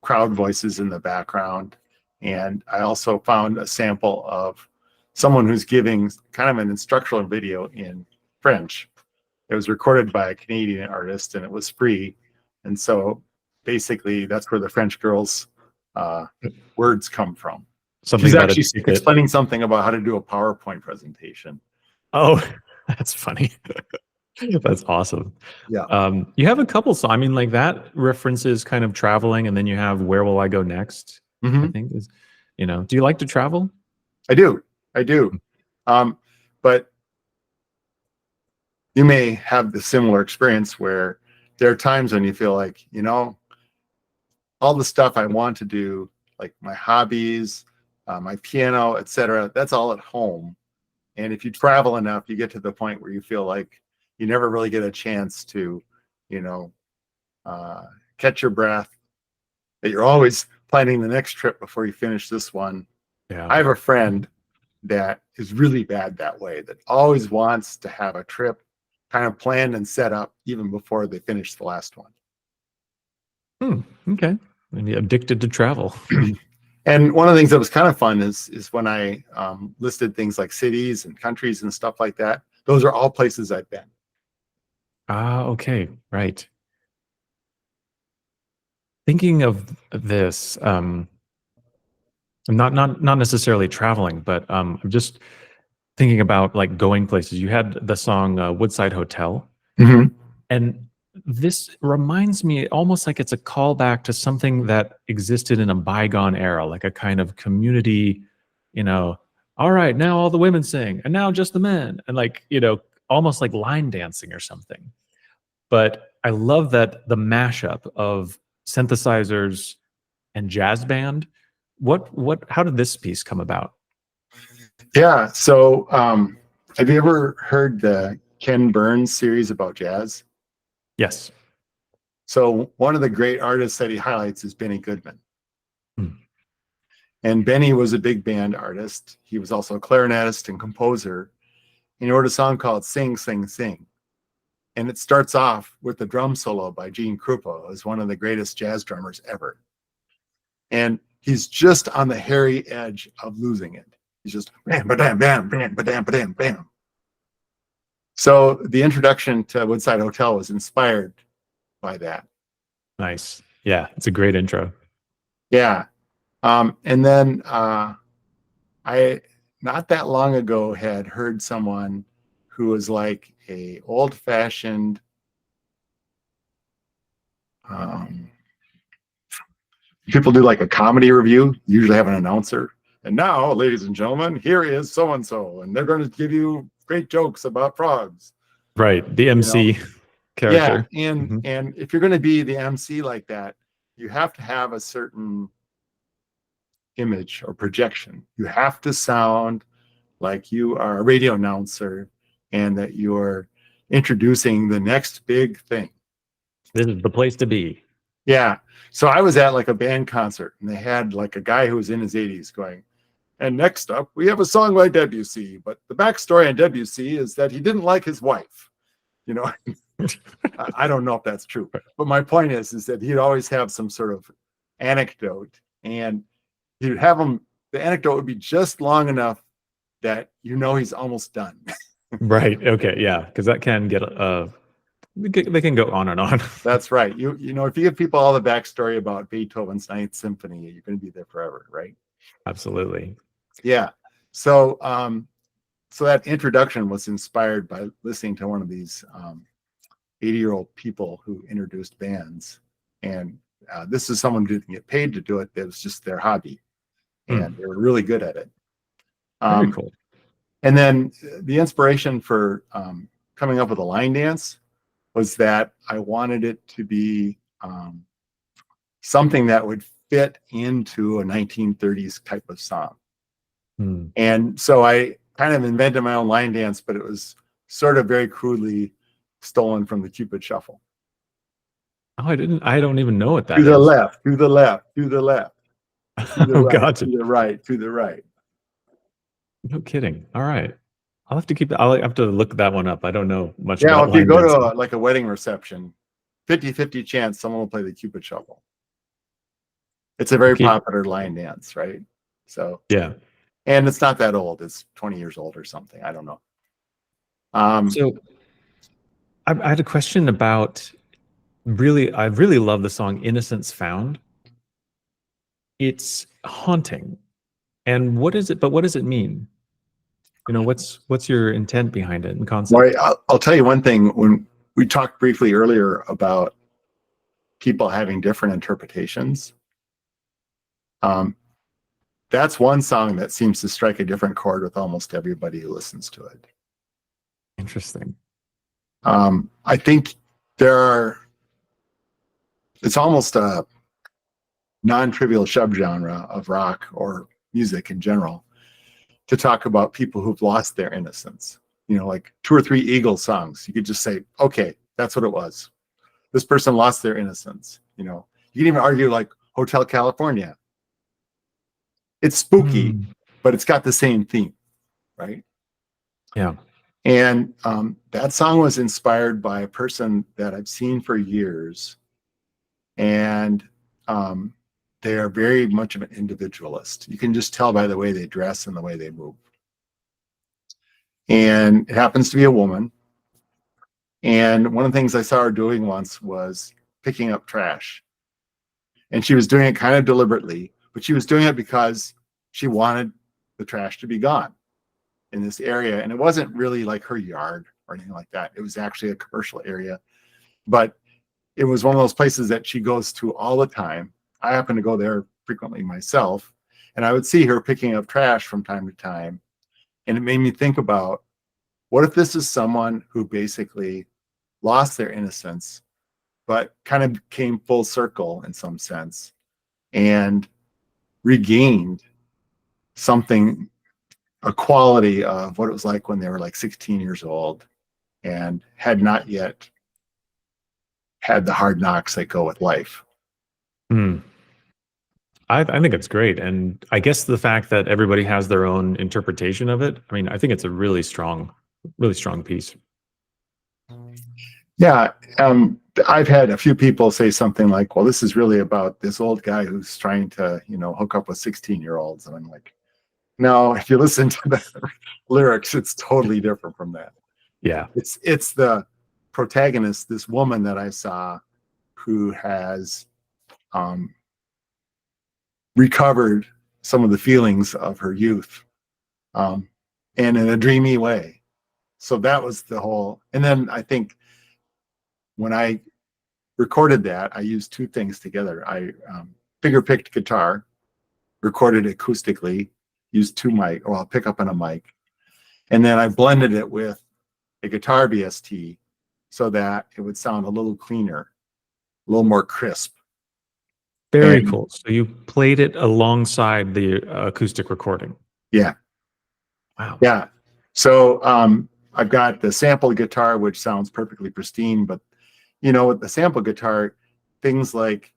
crowd voices in the background. And I also found a sample of someone who's giving kind of an instructional video in French. It was recorded by a Canadian artist and it was free. And so basically that's where the French girl's words come from. Something She's about a actually ticket. explaining something about how to do a PowerPoint presentation. Oh, that's funny. That's awesome. Yeah. You have a couple songs. I mean, like that references kind of traveling, and then you have "Where Will I Go Next?" I think is, do you like to travel? I do. But you may have the similar experience where there are times when you feel like, all the stuff I want to do, like my hobbies, my piano, etc., that's all at home. And if you travel enough, you get to the point where you feel like you never really get a chance to, catch your breath, that you're always planning the next trip before you finish this one. Yeah. I have a friend that is really bad that way, that always wants to have a trip kind of planned and set up even before they finish the last one. Okay. Maybe addicted to travel. And one of the things that was kind of fun is when I listed things like cities and countries and stuff like that. Those are all places I've been. Okay, right. Thinking of this, not necessarily traveling, but I'm just thinking about like going places. You had the song Woodside Hotel, and this reminds me almost like it's a callback to something that existed in a bygone era, like a kind of community, all right, now all the women sing, and now just the men, and like, almost like line dancing or something. But I love that the mashup of synthesizers and jazz band. How did this piece come about? Yeah. So have you ever heard the Ken Burns series about jazz? Yes. So one of the great artists that he highlights is Benny Goodman. Hmm. And Benny was a big band artist. He was also a clarinetist and composer. And he wrote a song called Sing, Sing, Sing. And it starts off with the drum solo by Gene Krupa, who's one of the greatest jazz drummers ever. And he's just on the hairy edge of losing it. He's just bam, ba-dam, bam, bam, ba-dam, ba-dam, bam. So the introduction to Woodside Hotel was inspired by that. Nice. Yeah, it's a great intro. Yeah. And then I, not that long ago, had heard someone who was like a old-fashioned people do like a comedy review, usually have an announcer. And now, ladies and gentlemen, here is so-and-so, and they're going to give you great jokes about frogs. Right. The MC character. Yeah. And if you're going to be the MC like that, you have to have a certain image or projection. You have to sound like you are a radio announcer and that you're introducing the next big thing. This is the place to be. Yeah. So I was at like a band concert and they had like a guy who was in his 80s going, and next up, we have a song by Debussy. But the backstory on Debussy is that he didn't like his wife. I don't know if that's true. But my point is that he'd always have some sort of anecdote. And he'd have him, the anecdote would be just long enough that he's almost done. Right. Okay. Yeah. Because that can get they can go on and on. That's right. You know, if you give people all the backstory about Beethoven's Ninth Symphony, you're going to be there forever, right? Absolutely. Yeah. So so that introduction was inspired by listening to one of these 80-year-old people who introduced bands, and this is someone who didn't get paid to do it. It was just their hobby, and they were really good at it. Very cool. And then the inspiration for coming up with a line dance was that I wanted it to be something that would fit into a 1930s type of song. And so I kind of invented my own line dance, but it was sort of very crudely stolen from the Cupid Shuffle. Oh, I don't even know what that to is. the left, to the left, to the left, to the Oh, right, gotcha. to the right, to the right. No kidding. All right. I'll have to look that one up. I don't know much Yeah, about if you line go dancing. to like a wedding reception, 50-50 chance someone will play the Cupid Shuffle. It's a very popular line dance, right? So yeah. and it's not that old. It's 20 years old or something. I don't know. So I had a question about I really love the song Innocence Found. It's haunting. And what does it mean? You know, what's your intent behind it and concept? Well, I'll tell you one thing. When we talked briefly earlier about people having different interpretations, that's one song that seems to strike a different chord with almost everybody who listens to it. Interesting. I think it's almost a non-trivial subgenre of rock or music in general to talk about people who've lost their innocence. You know, like 2 or 3 Eagles songs. You could just say, okay, that's what it was. This person lost their innocence. You know, you can even argue like Hotel California. It's spooky, but it's got the same theme, right? Yeah. And that song was inspired by a person that I've seen for years. And they are very much of an individualist. You can just tell by the way they dress and the way they move. And it happens to be a woman. And one of the things I saw her doing once was picking up trash. And she was doing it kind of deliberately, but she was doing it because she wanted the trash to be gone in this area. And it wasn't really like her yard or anything like that. It was actually a commercial area. But it was one of those places that she goes to all the time. I happen to go there frequently myself. And I would see her picking up trash from time to time. And it made me think about, what if this is someone who basically lost their innocence, but kind of came full circle in some sense and regained something, a quality of what it was like when they were like 16 years old and had not yet had the hard knocks that go with life. I think it's great. And I guess the fact that everybody has their own interpretation of it, I mean, I think it's a really strong piece. Yeah. I've had a few people say something like, well, this is really about this old guy who's trying to, you know, hook up with 16-year-olds. And I'm like, no, if you listen to the lyrics, it's totally different from that. Yeah. It's the protagonist, this woman that I saw who has recovered some of the feelings of her youth, and in a dreamy way. So that was the whole. And then I think when I recorded that, I used 2 things together. I finger picked guitar, recorded acoustically, used 2 mic, well, pick up on a mic, and then I blended it with a guitar VST so that it would sound a little cleaner, a little more crisp. Very cool. So you played it alongside the acoustic recording. Yeah. Wow. Yeah. So I've got the sample guitar, which sounds perfectly pristine, but you know, with the sample guitar, things like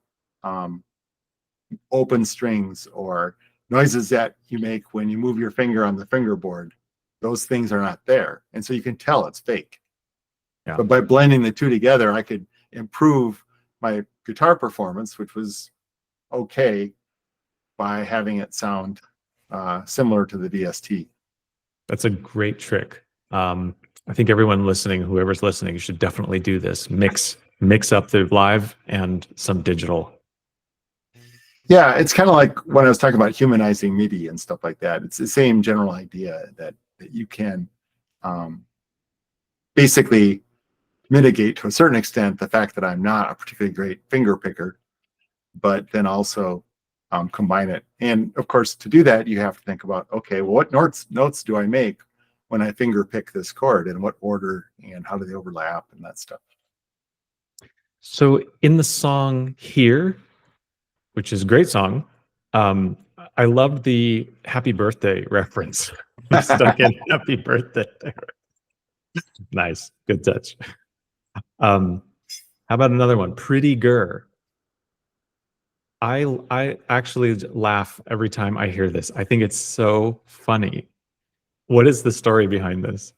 open strings or noises that you make when you move your finger on the fingerboard, those things are not there. And so you can tell it's fake. Yeah. But by blending the 2 together, I could improve my guitar performance, which was okay, by having it sound similar to the VST. That's a great trick. I think everyone listening, whoever's listening, you should definitely do this. Mix up the live and some digital. Yeah, it's kind of like when I was talking about humanizing MIDI and stuff like that. It's the same general idea that you can basically mitigate to a certain extent the fact that I'm not a particularly great finger picker, but then also combine it. And of course, to do that, you have to think about, okay, well, what notes do I make when I finger pick this chord, and what order, and how do they overlap, and that stuff. So in the song here, which is a great song, I loved the happy birthday reference. Stuck in happy birthday. Nice. Good touch. How about another one? Pretty Girl. I actually laugh every time I hear this. I think it's so funny. What is the story behind this?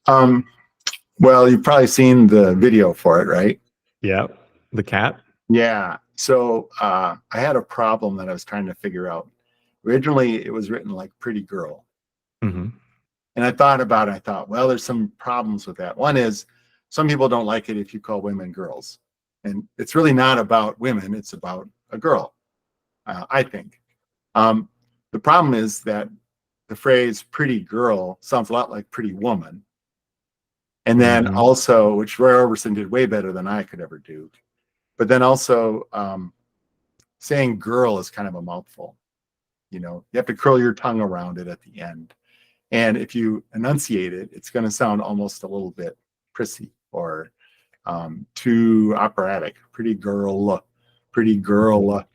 Well, you've probably seen the video for it, right? Yeah, the cat. Yeah. So I had a problem that I was trying to figure out. Originally, it was written like Pretty Girl. Mm-hmm. And I thought about it. I thought, well, there's some problems with that. One is some people don't like it if you call women girls. And it's really not about women. It's about a girl, I think. The problem is that the phrase pretty girl sounds a lot like pretty woman. And then also, which Roy Orbison did way better than I could ever do. But then also saying girl is kind of a mouthful. You know, you have to curl your tongue around it at the end. And if you enunciate it, it's going to sound almost a little bit prissy or too operatic. Pretty girl, pretty girl.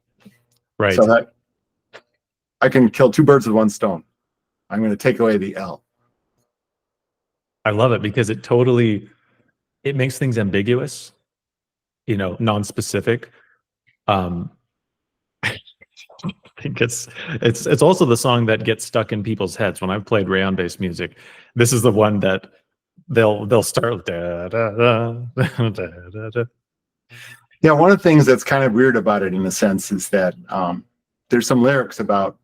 Right. So that I can kill two birds with one stone. I'm going to take away the L. I love it because it makes things ambiguous, you know, non-specific. I think it's also the song that gets stuck in people's heads. When I've played Rayonbase music, this is the one that they'll start da, da, da, da, da, da. Yeah, one of the things that's kind of weird about it in a sense is that there's some lyrics about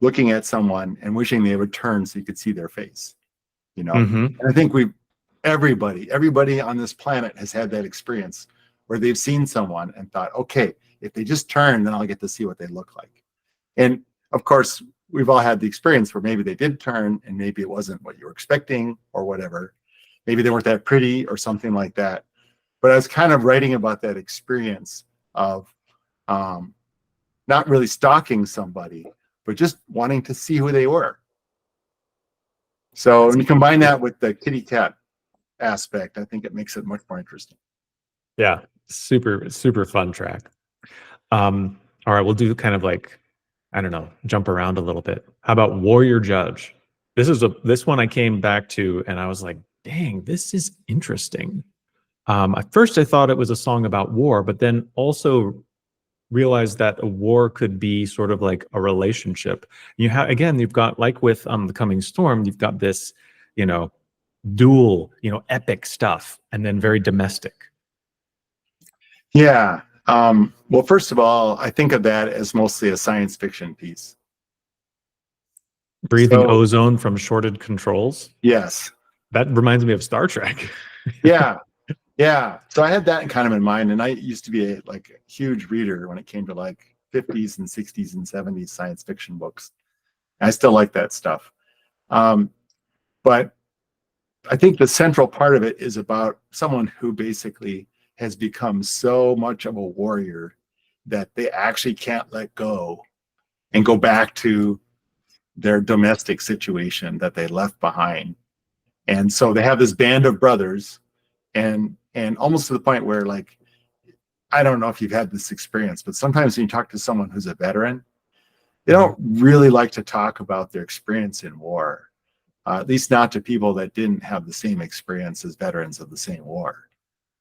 looking at someone and wishing they would turn so you could see their face. You know, and I think everybody on this planet has had that experience where they've seen someone and thought, okay, if they just turn, then I'll get to see what they look like. And of course, we've all had the experience where maybe they did turn and maybe it wasn't what you were expecting or whatever. Maybe they weren't that pretty or something like that. But I was kind of writing about that experience of not really stalking somebody, but just wanting to see who they were. So when you combine that with the kitty cat aspect, I think it makes it much more interesting. Yeah, super fun track. All right, we'll do kind of like, I don't know, jump around a little bit. How about Warrior Judge? This one I came back to and I was like, dang, this is interesting. At first I thought it was a song about war, but then also realized that a war could be sort of like a relationship. You've got, like with The Coming Storm, you've got this, you know, dual, you know, epic stuff, and then very domestic. Yeah. Well, first of all, I think of that as mostly a science fiction piece. Breathing ozone from shorted controls. Yes. That reminds me of Star Trek. Yeah. Yeah. So I had that kind of in mind. And I used to be a huge reader when it came to like 50s and 60s and 70s science fiction books. And I still like that stuff. But I think the central part of it is about someone who basically has become so much of a warrior that they actually can't let go and go back to their domestic situation that they left behind. And so they have this band of brothers and almost to the point where, like, I don't know if you've had this experience, but sometimes when you talk to someone who's a veteran, they don't really like to talk about their experience in war, at least not to people that didn't have the same experience as veterans of the same war,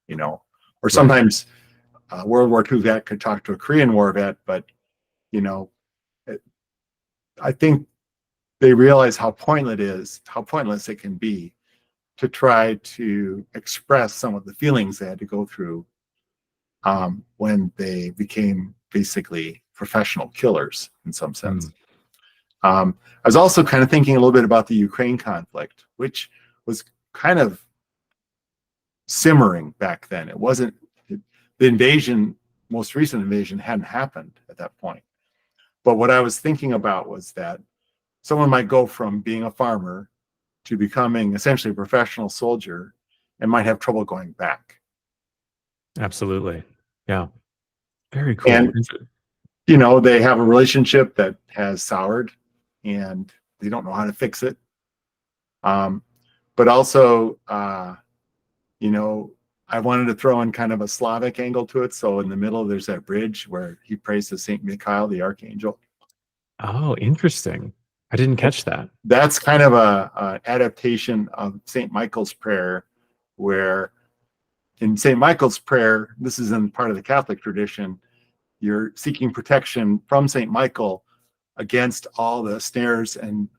you know. Or sometimes World War II vet could talk to a Korean War vet, but, you know, I think they realize how pointless it can be to try to express some of the feelings they had to go through when they became basically professional killers in some sense. I was also kind of thinking a little bit about the Ukraine conflict, which was kind of simmering back then. It wasn't the invasion, most recent invasion hadn't happened at that point. But what I was thinking about was that someone might go from being a farmer to becoming essentially a professional soldier and might have trouble going back. Absolutely. Yeah. Very cool. And, they have a relationship that has soured and they don't know how to fix it. But also, I wanted to throw in kind of a Slavic angle to it. So in the middle, there's that bridge where he prays to Saint Mikhail, the archangel. Oh, interesting. I didn't catch that. That's kind of a adaptation of Saint Michael's prayer, where in Saint Michael's prayer, this is in part of the Catholic tradition, you're seeking protection from Saint Michael against all the snares and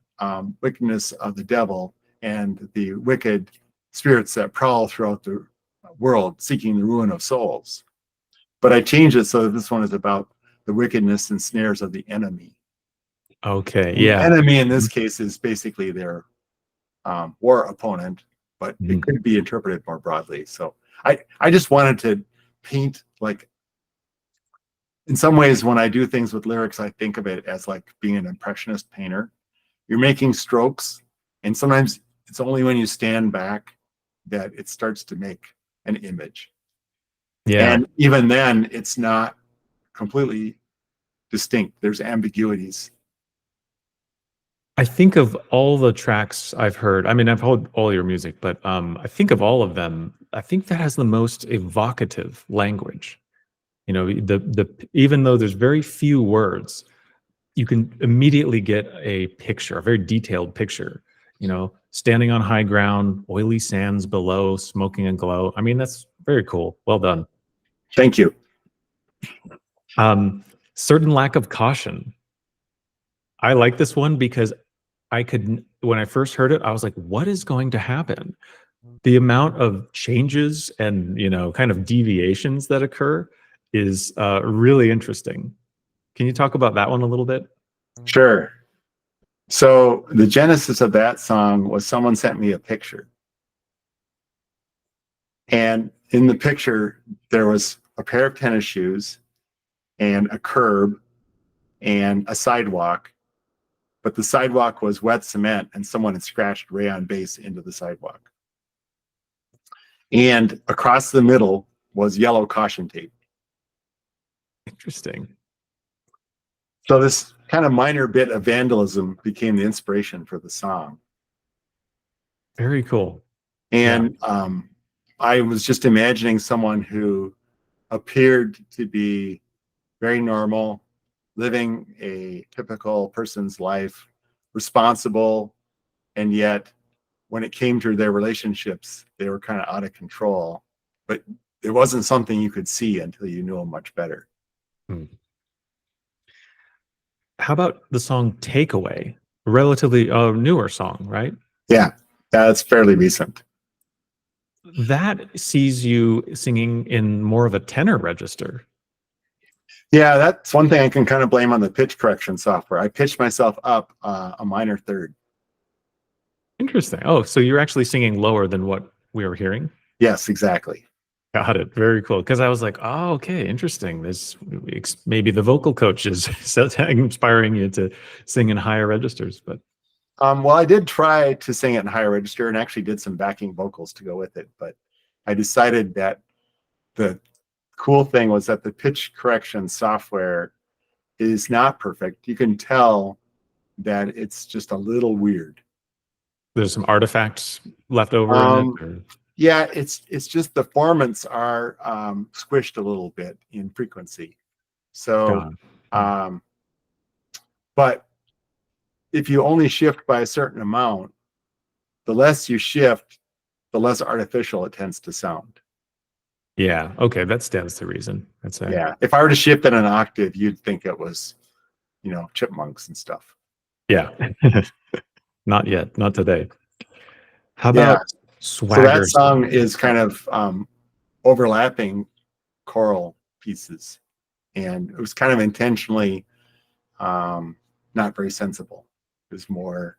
wickedness of the devil and the wicked spirits that prowl throughout the world seeking the ruin of souls. But I changed it so that this one is about the wickedness and snares of the enemy. Okay. And Yeah. the enemy in this case is basically their war opponent, but it could be interpreted more broadly. So I just wanted to paint, like, in some ways when I do things with lyrics, I think of it as like being an impressionist painter. You're making strokes, and sometimes it's only when you stand back that it starts to make an image. Yeah. And even then, it's not completely distinct. There's ambiguities. I think of all the tracks I've heard. I mean, I've heard all your music, but I think of all of them. I think that has the most evocative language. Even though there's very few words, you can immediately get a picture, a very detailed picture. Standing on high ground, oily sands below, smoking a glow. I mean, that's very cool. Well done. Thank you. Certain lack of caution. I like this one because when I first heard it, I was like, what is going to happen? The amount of changes and, kind of deviations that occur is really interesting. Can you talk about that one a little bit? Sure. So the genesis of that song was someone sent me a picture. And in the picture, there was a pair of tennis shoes and a curb and a sidewalk. But the sidewalk was wet cement and someone had scratched Rayonbase into the sidewalk. And across the middle was yellow caution tape. Interesting. So this kind of minor bit of vandalism became the inspiration for the song. Very cool. And I was just imagining someone who appeared to be very normal, living a typical person's life, responsible, and yet when it came to their relationships, they were kind of out of control. But it wasn't something you could see until you knew them much better. How about the song Takeaway? A relatively newer song, right? Yeah, that's fairly recent. That sees you singing in more of a tenor register. Yeah, that's one thing I can kind of blame on the pitch correction software. I pitched myself up a minor third. Interesting. Oh, so you're actually singing lower than what we were hearing? Yes, exactly. Got it. Very cool. Because I was like, oh, okay, interesting. Maybe the vocal coach is inspiring you to sing in higher registers. But well, I did try to sing it in higher register and actually did some backing vocals to go with it. But I decided that the cool thing was that the pitch correction software is not perfect. You can tell that it's just a little weird. There's some artifacts left over in it? Or? Yeah, it's just the formants are squished a little bit in frequency. So, but if you only shift by a certain amount, the less you shift, the less artificial it tends to sound. Yeah. Okay, that stands to reason. I'd say. Yeah. If I were to shift in an octave, you'd think it was, chipmunks and stuff. Yeah. Not yet. Not today. How about Swagger? So that song is kind of overlapping choral pieces, and it was kind of intentionally not very sensible. It was more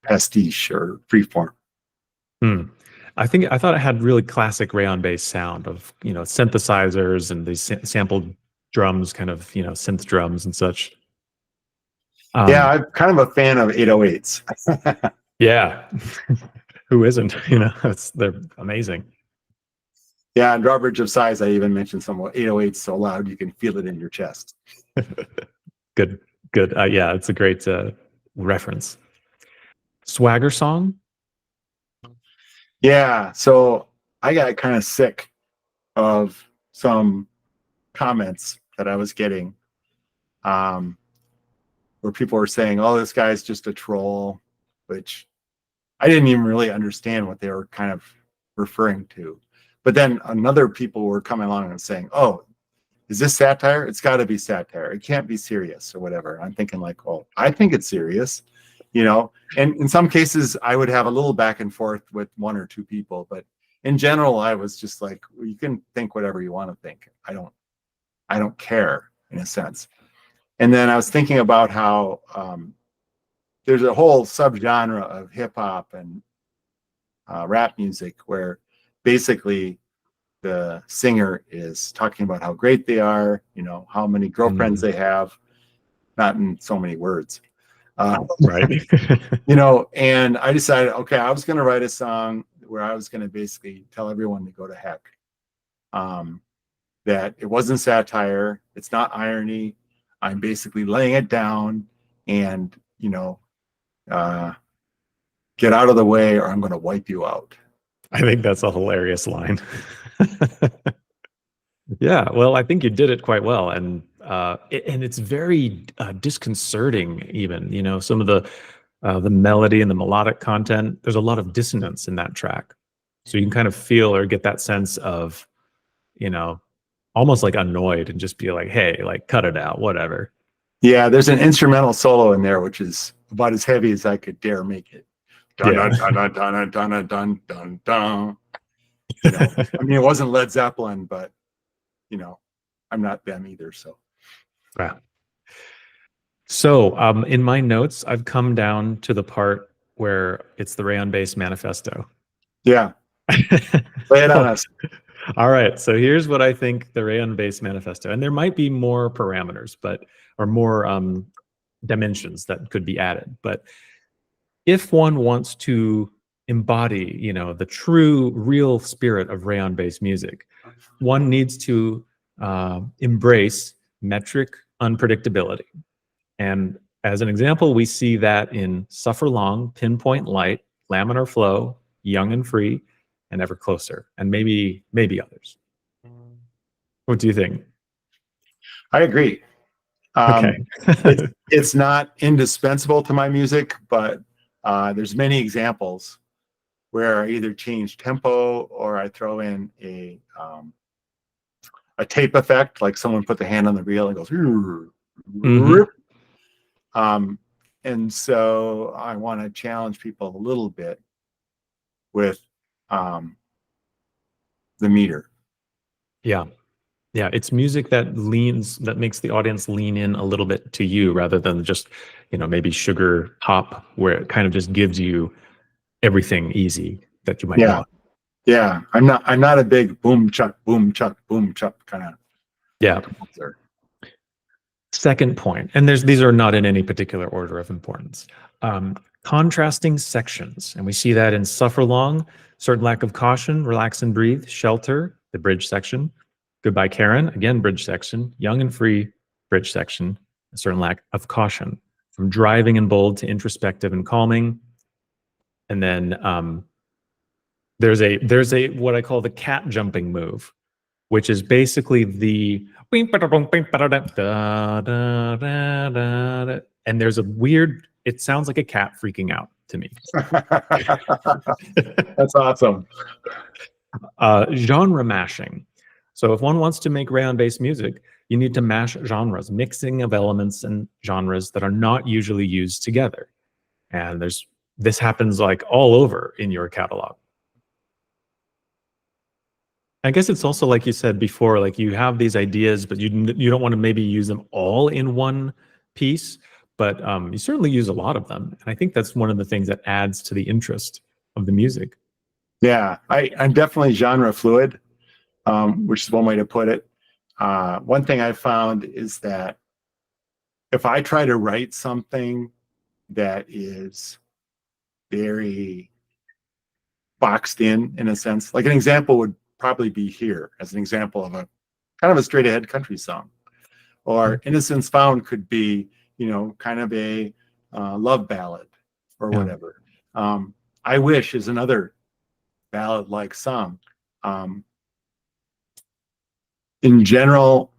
pastiche or freeform. Hmm. I thought it had really classic Rayon-based sound of, synthesizers and these sampled drums, kind of, synth drums and such. Yeah, Um, I'm kind of a fan of 808s. yeah. Who isn't? They're amazing. Yeah, and drawbridge of size, I even mentioned some 808s so loud you can feel it in your chest. Good, good. Yeah, it's a great reference. Swagger song. Yeah, so I got kind of sick of some comments that I was getting, um, where people were saying, "Oh, this guy's just a troll," which I didn't even really understand what they were kind of referring to. But then another people were coming along and saying, "Oh, is this satire? It's got to be satire. It can't be serious or whatever." I'm thinking like, "Oh, I think it's serious," you know. And in some cases, I would have a little back and forth with one or two people, but in general, I was just like, well, "You can think whatever you want to think. I don't care in a sense." And then I was thinking about how there's a whole subgenre of hip hop and rap music where basically the singer is talking about how great they are, how many girlfriends they have, not in so many words. Right. And I decided, okay, I was going to write a song where I was going to basically tell everyone to go to heck. That it wasn't satire, it's not irony. I'm basically laying it down and, get out of the way or I'm going to wipe you out. I think that's a hilarious line. Yeah, well, I think you did it quite well, and it's very disconcerting. Even some of the melody and the melodic content. There's a lot of dissonance in that track, so you can kind of feel or get that sense of you know almost like annoyed and just be like, hey, like cut it out, whatever. Yeah, there's an instrumental solo in there, which is about as heavy as I could dare make it. Dun Yeah. dun dun dun dun dun dun dun dun. I mean, it wasn't Led Zeppelin, but I'm not them either. So Yeah. So, in my notes, I've come down to the part where it's the Rayonbase manifesto. yeah, lay it on So, us. all right. So here's what I think the Rayonbase manifesto, and there might be more parameters, or more dimensions that could be added. But if one wants to embody, the true, real spirit of Rayon-based music, one needs to embrace metric unpredictability. And as an example, we see that in Suffer Long, Pinpoint Light, Laminar Flow, Young and Free, and Ever Closer, and maybe others. What do you think? I agree. Okay. It's not indispensable to my music, but there's many examples where I either change tempo or I throw in a tape effect, like someone put the hand on the reel and goes. Mhm. And so I want to challenge people a little bit with the meter. Yeah. Yeah. It's music that makes the audience lean in a little bit to you rather than just, maybe sugar pop, where it kind of just gives you everything easy that you might Yeah, want. yeah. I'm not a big boom chuck kind of Yeah. composer. Second point, and these are not in any particular order of importance. Contrasting sections, and we see that in Suffer Long, Certain Lack of Caution, Relax and Breathe, Shelter, the bridge section, Goodbye Karen, again bridge section, Young and Free, bridge section, A Certain Lack of Caution, from driving and bold to introspective and calming. And then there's a what I call the cat jumping move, which is basically the and there's a weird, it sounds like a cat freaking out to me. That's awesome. Genre mashing. So if one wants to make Rayon-based music, you need to mash genres, mixing of elements and genres that are not usually used together. And this happens like all over in your catalog. I guess it's also like you said before, like you have these ideas, but you don't want to maybe use them all in one piece, but you certainly use a lot of them. And I think that's one of the things that adds to the interest of the music. Yeah, I'm definitely genre fluid, which is one way to put it. One thing I found is that if I try to write something that is very boxed in a sense, like an example would probably be here as an example of a kind of a straight ahead country song, or Innocence Found could be, kind of a love ballad or Yeah. whatever. I Wish is another ballad like song. Um, in general,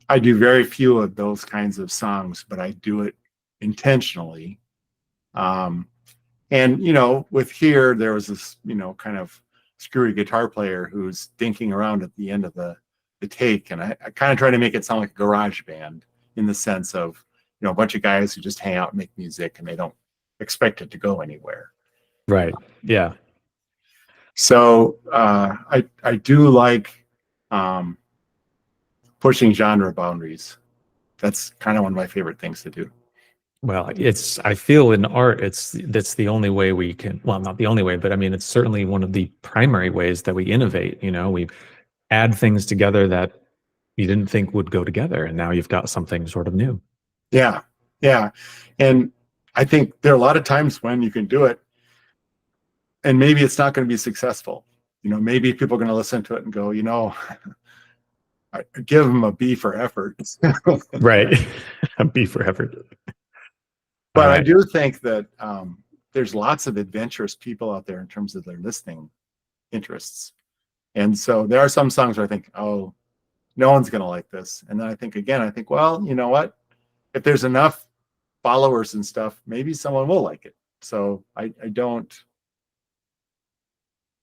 I do very few of those kinds of songs, but I do it intentionally. Um, and with Here, there was this, kind of screwy guitar player who's dinking around at the end of the take, and I kind of try to make it sound like a garage band in the sense of, a bunch of guys who just hang out and make music, and they don't expect it to go anywhere. Right. Yeah. So I do like um, pushing genre boundaries. That's kind of one of my favorite things to do. Well, I feel in art, that's the only way we can, well, not the only way, but I mean, it's certainly one of the primary ways that we innovate. We add things together that you didn't think would go together, and now you've got something sort of new. Yeah, yeah. And I think there are a lot of times when you can do it, and maybe it's not going to be successful. Maybe people are going to listen to it and go, I give them a B for effort. Right. Be for effort. All But I right. do think that there's lots of adventurous people out there in terms of their listening interests. And so there are some songs where I think, oh, no one's going to like this. And then I think, well, you know what? If there's enough followers and stuff, maybe someone will like it. So I don't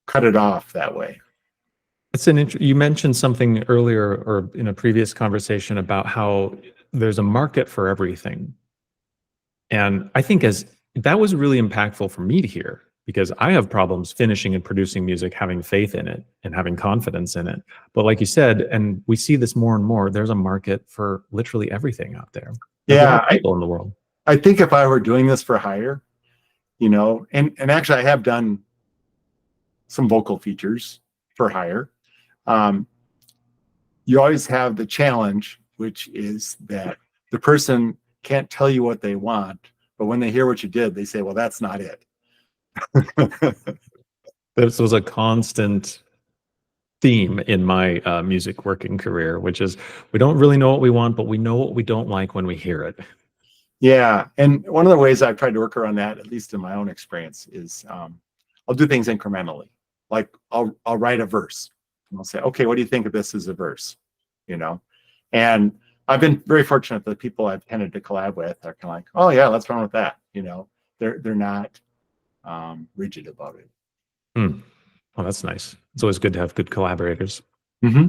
cut it off that way. You mentioned something earlier or in a previous conversation about how there's a market for everything. And I think that was really impactful for me to hear, because I have problems finishing and producing music, having faith in it and having confidence in it. But like you said, and we see this more and more, there's a market for literally everything out there. There's a lot Yeah, of people in the world. I think if I were doing this for hire, and actually I have done some vocal features for hire. You always have the challenge, which is that the person can't tell you what they want, but when they hear what you did, they say, well, that's not it. This was a constant theme in my music working career, which is we don't really know what we want, but we know what we don't like when we hear it. Yeah. And one of the ways I've tried to work around that, at least in my own experience, is I'll do things incrementally. Like I'll write a verse and I'll say, okay, what do you think of this as a verse? And I've been very fortunate that the people I've tended to collab with are kind of like, oh yeah, let's run with that. They're not rigid about it. Hmm. Oh, that's nice. It's always good to have good collaborators. Mm-hmm.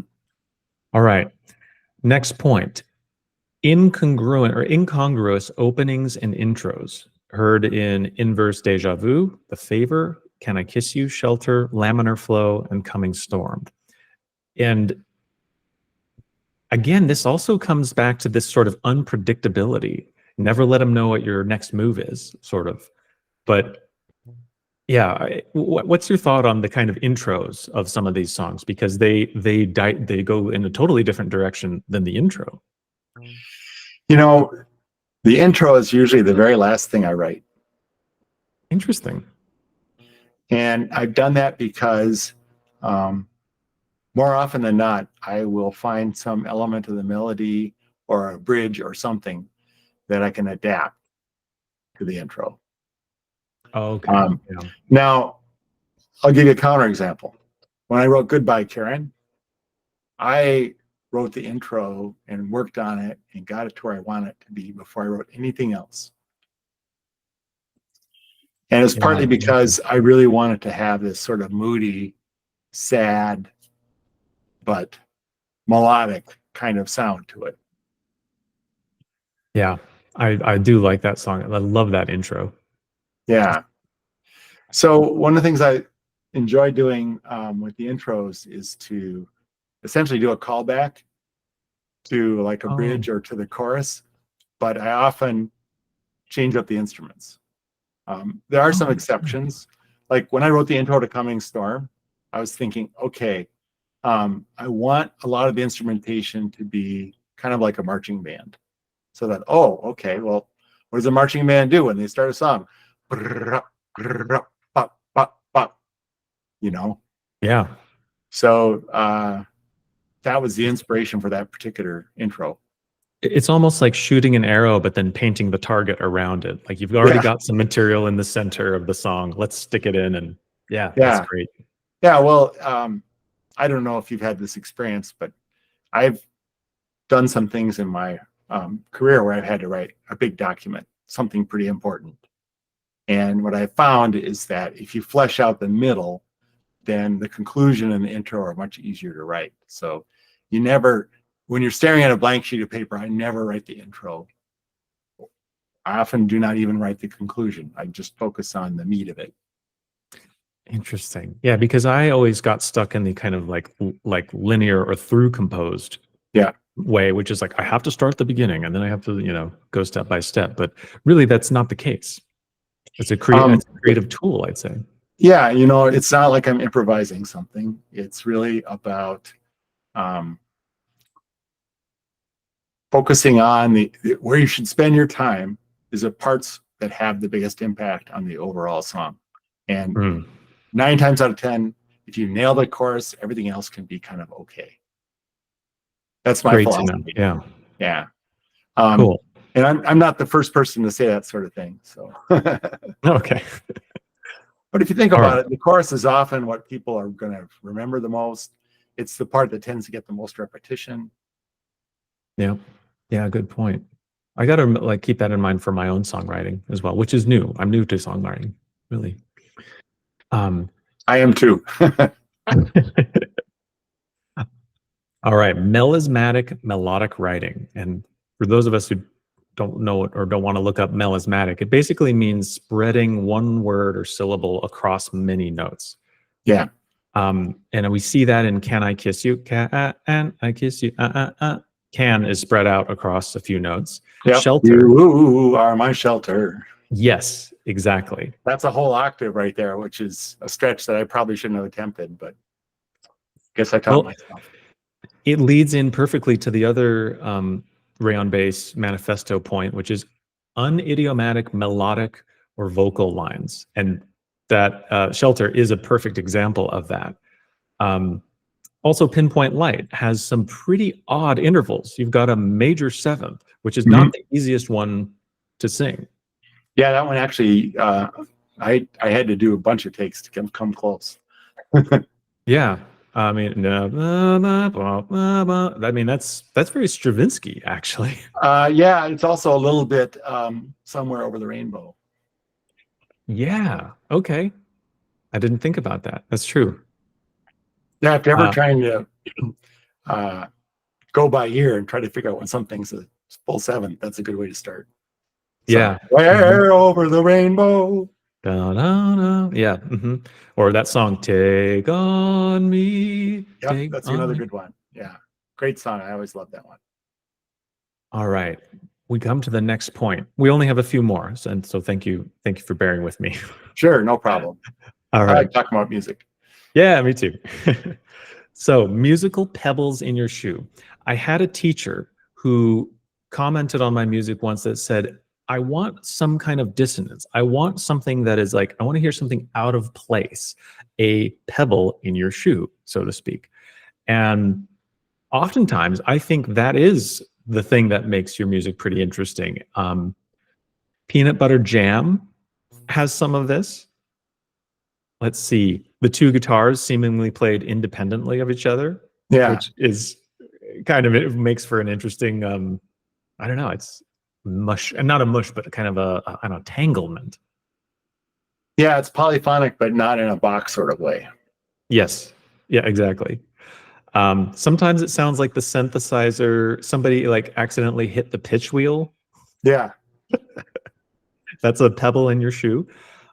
All right. Next point. Incongruent or incongruous openings and intros heard in Inverse Deja Vu, The Favor, Can I Kiss You, Shelter, Laminar Flow, and Coming Storm. And again, this also comes back to this sort of unpredictability. Never let them know what your next move is, sort of. But yeah, what's your thought on the kind of intros of some of these songs? Because they go in a totally different direction than the intro. The intro is usually the very last thing I write. Interesting. And I've done that because more often than not, I will find some element of the melody or a bridge or something that I can adapt to the intro. Okay. Yeah. Now, I'll give you a counterexample. When I wrote Goodbye, Karen, I wrote the intro and worked on it and got it to where I want it to be before I wrote anything else. And it's partly because I really wanted to have this sort of moody, sad, but melodic kind of sound to it. Yeah. I do like that song. I love that intro. Yeah. So one of the things I enjoy doing with the intros is to essentially do a callback to like a bridge or to the chorus, but I often change up the instruments. There are some exceptions. like when I wrote the intro to Coming Storm, I was thinking, okay, I want a lot of the instrumentation to be kind of like a marching band. So that, oh, okay, well, what does a marching band do when they start a song? You know? Yeah. So that was the inspiration for that particular intro. It's almost like shooting an arrow, but then painting the target around it. Like you've already got some material in the center of the song. Let's stick it in. And yeah, that's great. Yeah. Well, I don't know if you've had this experience, but I've done some things in my career where I've had to write a big document, something pretty important. And what I found is that if you flesh out the middle, then the conclusion and the intro are much easier to write. So you never, when you're staring at a blank sheet of paper, I never write the intro. I often do not even write the conclusion. I just focus on the meat of it. Interesting. Yeah, because I always got stuck in the kind of like linear or through composed way, which is like I have to start at the beginning and then I have to, you know, go step by step. But really that's not the case. It's a creative tool, I'd say. Yeah, you know, it's not like I'm improvising something. It's really about focusing on where you should spend your time is the parts that have the biggest impact on the overall song. And 9 times out of 10, if you nail the chorus, everything else can be kind of okay. That's my philosophy. Yeah. Yeah. Cool. And I'm not the first person to say that sort of thing. So okay. But if you think about it, the chorus is often what people are going to remember the most. It's the part that tends to get the most repetition. Yeah. Yeah, good point. I got to like keep that in mind for my own songwriting as well, which is new. I'm new to songwriting, really. I am too. All right, melismatic melodic writing. And for those of us who don't know it or don't want to look up melismatic, it basically means spreading one word or syllable across many notes. Yeah. And we see that in Can I Kiss You? Can I Kiss You? Can is spread out across a few notes. Yep. Shelter. You are my shelter. Yes, exactly. That's a whole octave right there, which is a stretch that I probably shouldn't have attempted, but I guess I taught myself. It leads in perfectly to the other Rayonbase manifesto point, which is unidiomatic melodic or vocal lines. And that Shelter is a perfect example of that. Also, Pinpoint Light has some pretty odd intervals. You've got a major seventh, which is not the easiest one to sing. Yeah, that one actually, I had to do a bunch of takes to come close. Yeah, I mean, that's very Stravinsky, actually. Yeah, it's also a little bit Somewhere Over the Rainbow. Yeah. Okay. I didn't think about that. That's true. Yeah, if you're ever trying to go by ear and try to figure out when something's a full seventh, that's a good way to start. Yeah. Somewhere over the rainbow. Da, da, da. Yeah. Or that song, Take On Me. Yeah, that's another good one. Yeah. Great song. I always love that one. All right. We come to the next point. We only have a few more. And so thank you. Thank you for bearing with me. Sure. No problem. All right. I like talking about music. Yeah, me too. So musical pebbles in your shoe. I had a teacher who commented on my music once that said, I want some kind of dissonance. I want something that is like, I want to hear something out of place, a pebble in your shoe, so to speak. And oftentimes I think that is the thing that makes your music pretty interesting. Peanut Butter Jam has some of this. Let's see, the two guitars seemingly played independently of each other, which is kind of, it makes for an interesting, I don't know, it's mush, and not a mush, but kind of an entanglement. Yeah, it's polyphonic, but not in a box sort of way. Yes. Yeah, exactly. Sometimes it sounds like the synthesizer, somebody like accidentally hit the pitch wheel. Yeah. That's a pebble in your shoe.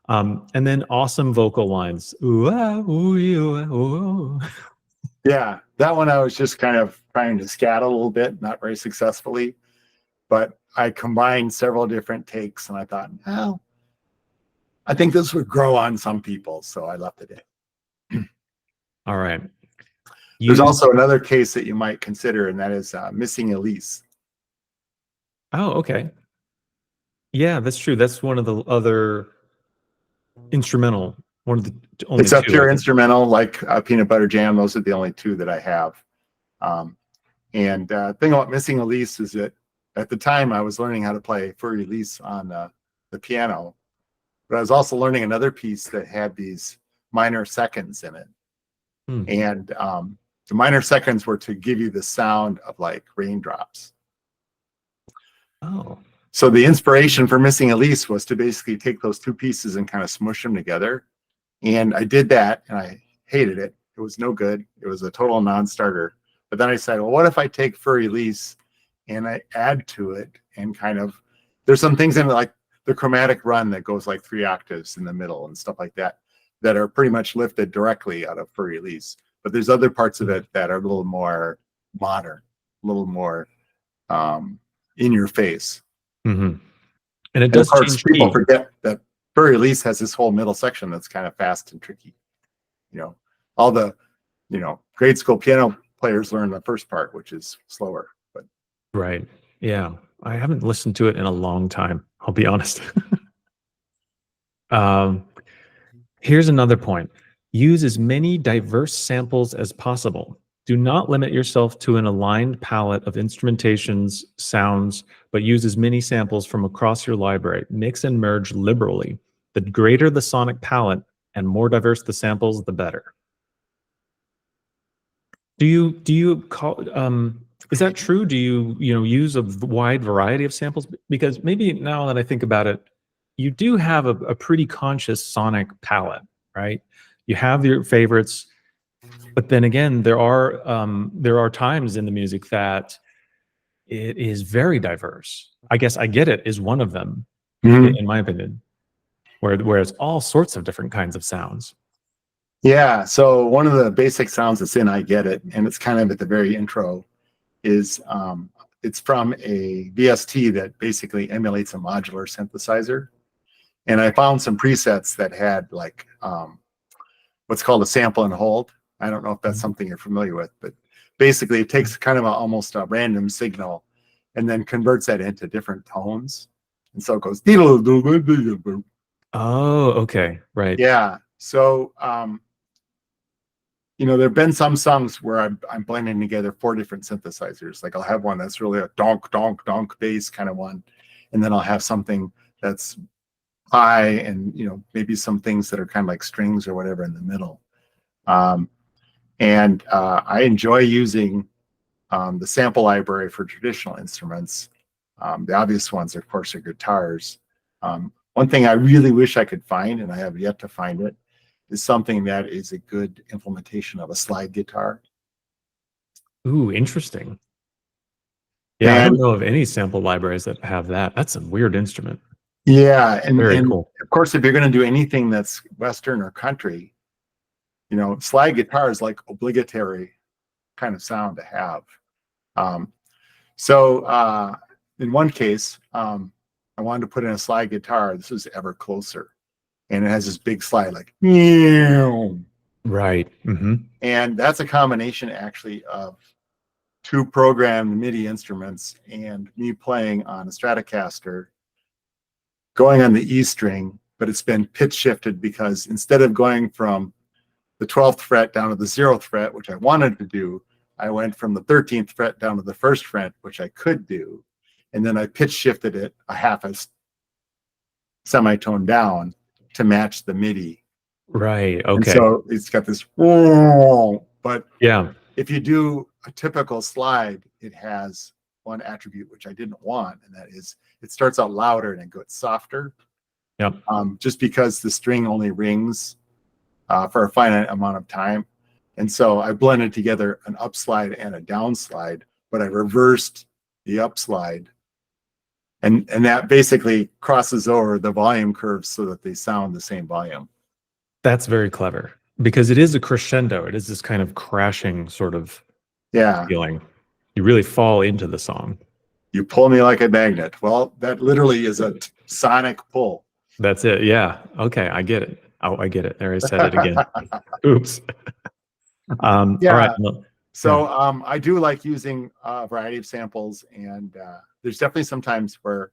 And then awesome vocal lines. Ooh, ah, ooh, ooh. Yeah, that one I was just kind of trying to scat a little bit, not very successfully. But I combined several different takes and I thought, well, I think this would grow on some people, so I left it in. All right. There's also another case that you might consider, and that is missing a lease. Oh, okay. Yeah, that's true. That's one of the other instrumental, one of the only It's a two, I pure think. instrumental, like Peanut Butter Jam. Those are the only two that I have. And thing about missing a lease is that at the time I was learning how to play Furry Lease on the piano, but I was also learning another piece that had these minor seconds in it. And the minor seconds were to give you the sound of like raindrops. Oh. So the inspiration for Missing a Lease was to basically take those two pieces and kind of smush them together. And I did that, and I hated it. It was no good. It was a total non-starter. But then I said, well, what if I take Furry Lease and I add to it and kind of, there's some things in it like the chromatic run that goes like 3 octaves in the middle and stuff like that, that are pretty much lifted directly out of Furry Lease. But there's other parts of it that are a little more modern, a little more in your face. And it does of course, change people key. forget that Furry Lease has this whole middle section that's kind of fast and tricky. You know, all the, grade school piano players learn the first part, which is slower. But Right. Yeah. I haven't listened to it in a long time, I'll be honest. Here's another point. Use as many diverse samples as possible. Do not limit yourself to an aligned palette of instrumentations, sounds, but use as many samples from across your library. Mix and merge liberally. The greater the sonic palette and more diverse the samples, the better. Do you call is that true? Do you use a wide variety of samples? Because maybe now that I think about it, you do have a pretty conscious sonic palette, right? You have your favorites, but then again, there are times in the music that it is very diverse. I guess I Get It is one of them, in my opinion, where it's all sorts of different kinds of sounds. Yeah, so one of the basic sounds that's in I Get It, and it's kind of at the very intro, is it's from a VST that basically emulates a modular synthesizer. And I found some presets that had like what's called a sample and hold. I don't know if that's something you're familiar with, but basically it takes kind of almost a random signal and then converts that into different tones. And so it goes. Oh, okay, right. Yeah. So there have been some songs where I'm blending together 4 different synthesizers. Like I'll have one that's really a donk, donk, donk bass kind of one. And then I'll have something that's high and, maybe some things that are kind of like strings or whatever in the middle. And I enjoy using the sample library for traditional instruments. The obvious ones, of course, are guitars. One thing I really wish I could find, and I have yet to find it, is something that is a good implementation of a slide guitar. Ooh, interesting. Yeah, I don't know of any sample libraries that have that. That's a weird instrument. Yeah, and Cool. Of course, if you're going to do anything that's Western or country, slide guitar is like obligatory kind of sound to have. So in one case, I wanted to put in a slide guitar. This was Ever Closer. And it has this big slide like, right. And that's a combination actually of 2 programmed MIDI instruments and me playing on a Stratocaster, going on the E string, but it's been pitch shifted because instead of going from the 12th fret down to the 0th fret, which I wanted to do, I went from the 13th fret down to the 1st fret, which I could do. And then I pitch shifted it a half a semitone down to match the MIDI. Right. Okay. And so it's got this, but yeah, if you do a typical slide, it has one attribute which I didn't want, and that is it starts out louder and it goes softer. Yep. Just because the string only rings for a finite amount of time. And so I blended together an upslide and a downslide, but I reversed the upslide. And that basically crosses over the volume curves so that they sound the same volume. That's very clever because it is a crescendo. It is this kind of crashing sort of feeling. You really fall into the song. You pull me like a magnet. Well, that literally is a sonic pull. That's it. Yeah. Okay. I get it. Oh, I get it. There, I said it again. Oops. All right. Yeah. Well, yeah. So I do like using a variety of samples, and there's definitely some times where,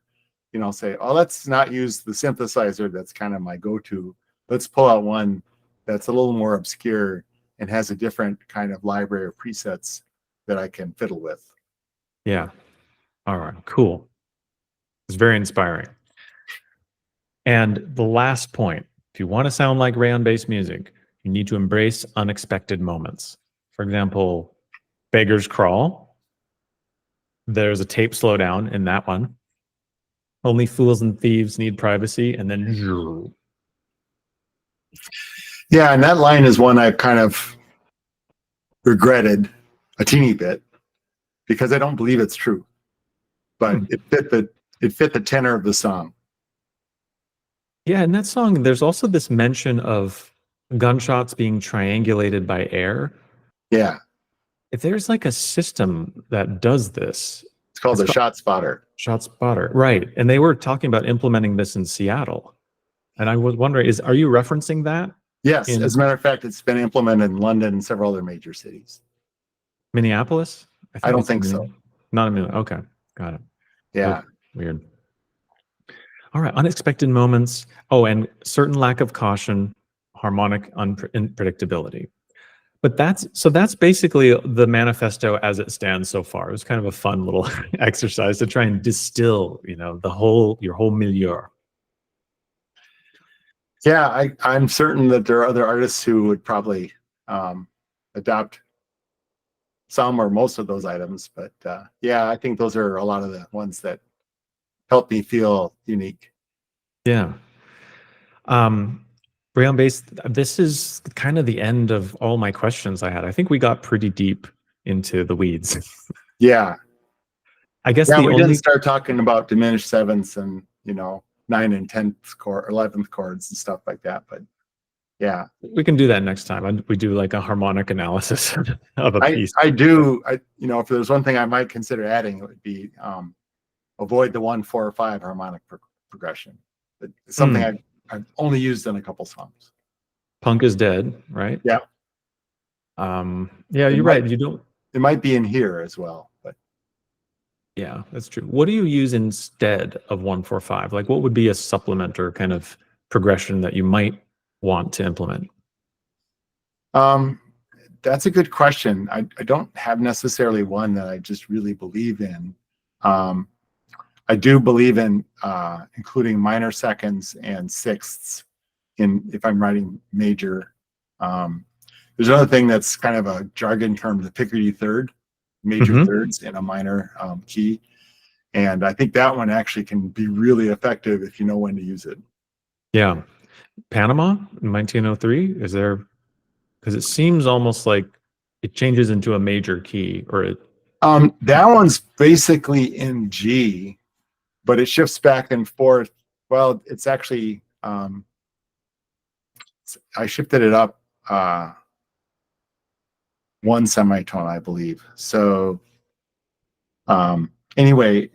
say, oh, let's not use the synthesizer. That's kind of my go-to. Let's pull out one that's a little more obscure and has a different kind of library of presets that I can fiddle with. Yeah. All right. Cool. It's very inspiring. And the last point, if you want to sound like Rayon-based music, you need to embrace unexpected moments. For example, Beggar's Crawl. There's a tape slowdown in that one. Only fools and thieves need privacy, and then Yeah, and that line is one I kind of regretted a teeny bit because I don't believe it's true, but it fit the tenor of the song. yeah, in that song, there's also this mention of gunshots being triangulated by air. Yeah, If there's like a system that does this, it's called the shot spotter. Shot spotter, right? And they were talking about implementing this in Seattle, and I was wondering, are you referencing that Yes, in as a matter of fact, it's been implemented in London and several other major cities. Minneapolis? I don't it's think so. Not in Minneapolis. Okay, got it. Yeah. Oh, weird. All right, unexpected moments. Oh, and certain lack of caution, harmonic unpredictability. But that's basically the manifesto as it stands so far. It was kind of a fun little exercise to try and distill, your whole milieu. Yeah, I'm certain that there are other artists who would probably adopt some or most of those items. But yeah, I think those are a lot of the ones that help me feel unique. Yeah. Rayonbase, this is kind of the end of all my questions I had. I think we got pretty deep into the weeds. Yeah. I guess Yeah, the we only didn't start talking about diminished sevenths and 9 and 10th chord, 11th chords and stuff like that. But yeah, we can do that next time. We do like a harmonic analysis of a piece. if there's one thing I might consider adding, it would be avoid the 1, 4, or 5 harmonic progression. It's something I've only used in a couple songs. Punk is dead, right? Yeah. Yeah, you're right. You don't. It might be in here as well, but yeah, that's true. What do you use instead of 145? Like, what would be a supplement or kind of progression that you might want to implement? That's a good question. I don't have necessarily one that I just really believe in. I do believe in including minor seconds and sixths if I'm writing major. There's another thing that's kind of a jargon term, the Picardy third, major thirds in a minor key. And I think that one actually can be really effective if you know when to use it. Yeah. Panama in 1903, is there, because it seems almost like it changes into a major key, or it. That one's basically in G, but it shifts back and forth. Well, it's actually, I shifted it up one semitone, I believe. So anyway,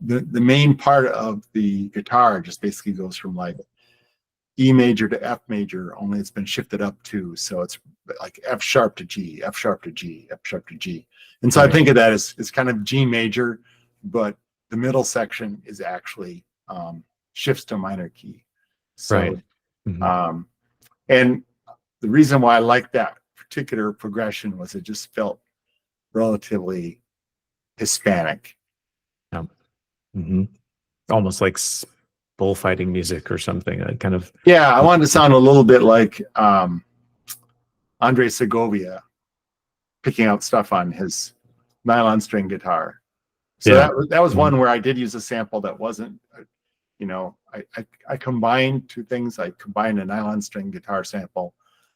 the main part of the guitar just basically goes from like E major to F major, only it's been shifted up too. So it's like F sharp to G, F sharp to G, F sharp to G. And so I think of that as kind of G major, but the middle section is actually shifts to minor key. So, and the reason why I like that particular progression was it just felt relatively Hispanic. Almost like bullfighting music or something. Kind of. Yeah, I wanted to sound a little bit like Andre Segovia picking out stuff on his nylon string guitar. So that was one where I did use a sample that wasn't, I combined two things. I combined a nylon string guitar sample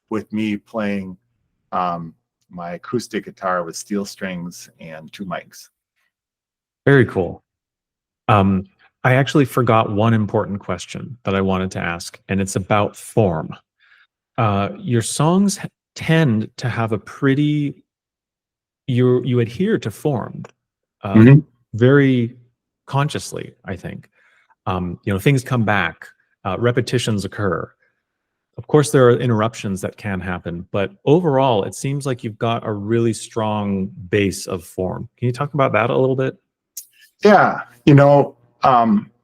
with me playing my acoustic guitar with steel strings and 2 mics. Very cool. I actually forgot one important question that I wanted to ask, and it's about form. Your songs tend to have a pretty, you adhere to form very consciously, I think. Things come back. repetitions occur. Of course, there are interruptions that can happen, but overall, it seems like you've got a really strong base of form. Can you talk about that a little bit? Yeah,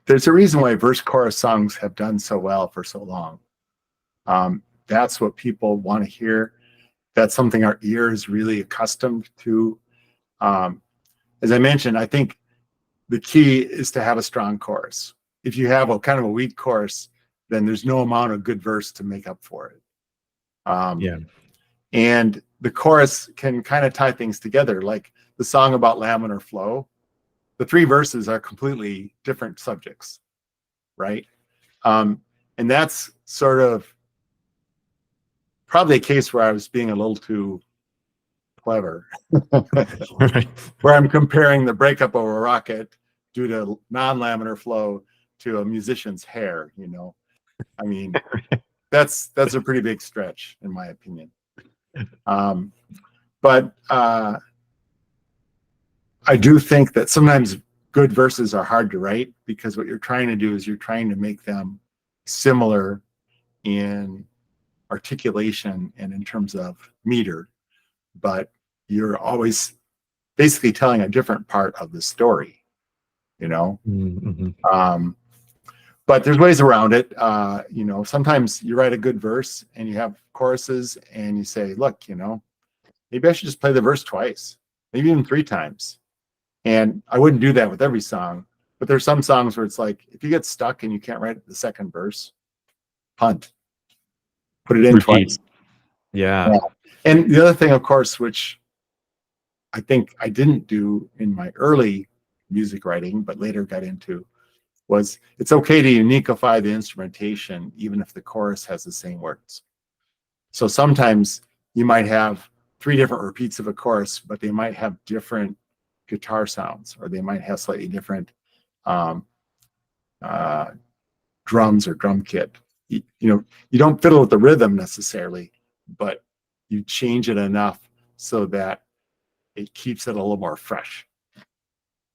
there's a reason why verse chorus songs have done so well for so long. That's what people want to hear. That's something our ear is really accustomed to. As I mentioned, I think the key is to have a strong chorus. If you have a kind of a weak chorus, then there's no amount of good verse to make up for it. Yeah. And the chorus can kind of tie things together, like the song about laminar flow. The three verses are completely different subjects, right? And that's sort of probably a case where I was being a little too clever, where I'm comparing the breakup of a rocket due to non-laminar flow to a musician's hair. I mean, that's a pretty big stretch, in my opinion. But I do think that sometimes good verses are hard to write, because what you're trying to do is you're trying to make them similar in articulation and in terms of meter, but you're always basically telling a different part of the story, Mm-hmm. But there's ways around it. Sometimes you write a good verse and you have choruses and you say, look, maybe I should just play the verse twice, maybe even 3 times. And I wouldn't do that with every song, but there's some songs where it's like, if you get stuck and you can't write the second verse, punt, put it in twice. Yeah. And the other thing, of course, which I think I didn't do in my early music writing, but later got into, was it's okay to uniquify the instrumentation, even if the chorus has the same words. So sometimes you might have 3 different repeats of a chorus, but they might have different guitar sounds, or they might have slightly different drums or drum kit. You don't fiddle with the rhythm necessarily, but you change it enough so that it keeps it a little more fresh.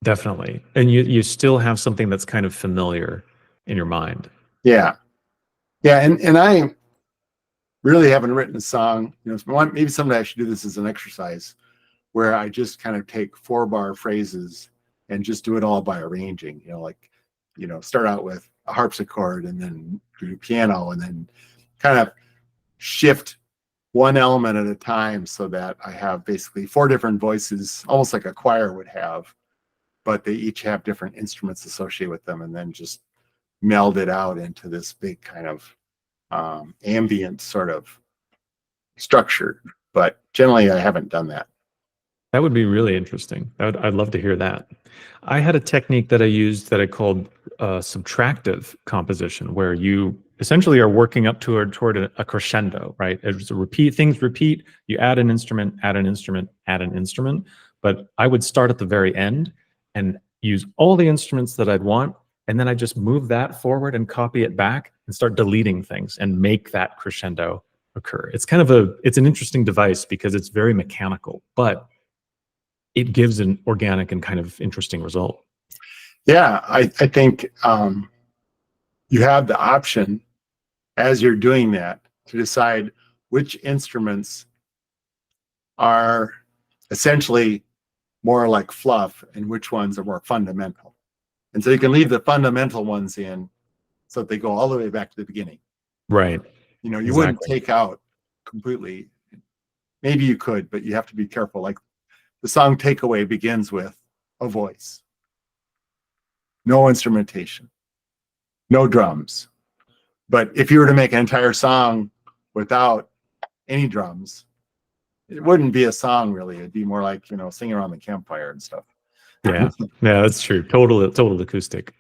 Definitely. And you still have something that's kind of familiar in your mind. Yeah. And I really haven't written a song, maybe someday I should do this as an exercise, where I just kind of take 4-bar phrases and just do it all by arranging, start out with a harpsichord and then do piano, and then kind of shift one element at a time, so that I have basically 4 different voices, almost like a choir would have, but they each have different instruments associated with them, and then just meld it out into this big kind of ambient sort of structure. But generally, I haven't done that. That would be really interesting. I'd love to hear that. I had a technique that I used that I called subtractive composition, where you essentially are working up toward a crescendo, right? It's things repeat, you add an instrument, add an instrument, add an instrument. But I would start at the very end and use all the instruments that I'd want, and then I just move that forward and copy it back and start deleting things and make that crescendo occur. It's an interesting device because it's very mechanical, but it gives an organic and kind of interesting result. Yeah, I think you have the option, as you're doing that, to decide which instruments are essentially more like fluff and which ones are more fundamental. And so you can leave the fundamental ones in so that they go all the way back to the beginning. Right. You Exactly. wouldn't take out completely. Maybe you could, but you have to be careful. Like the song Takeaway begins with a voice, no instrumentation, no drums. But if you were to make an entire song without any drums, it wouldn't be a song really. It'd be more like, singing around the campfire and stuff. Yeah, that's true. Total acoustic.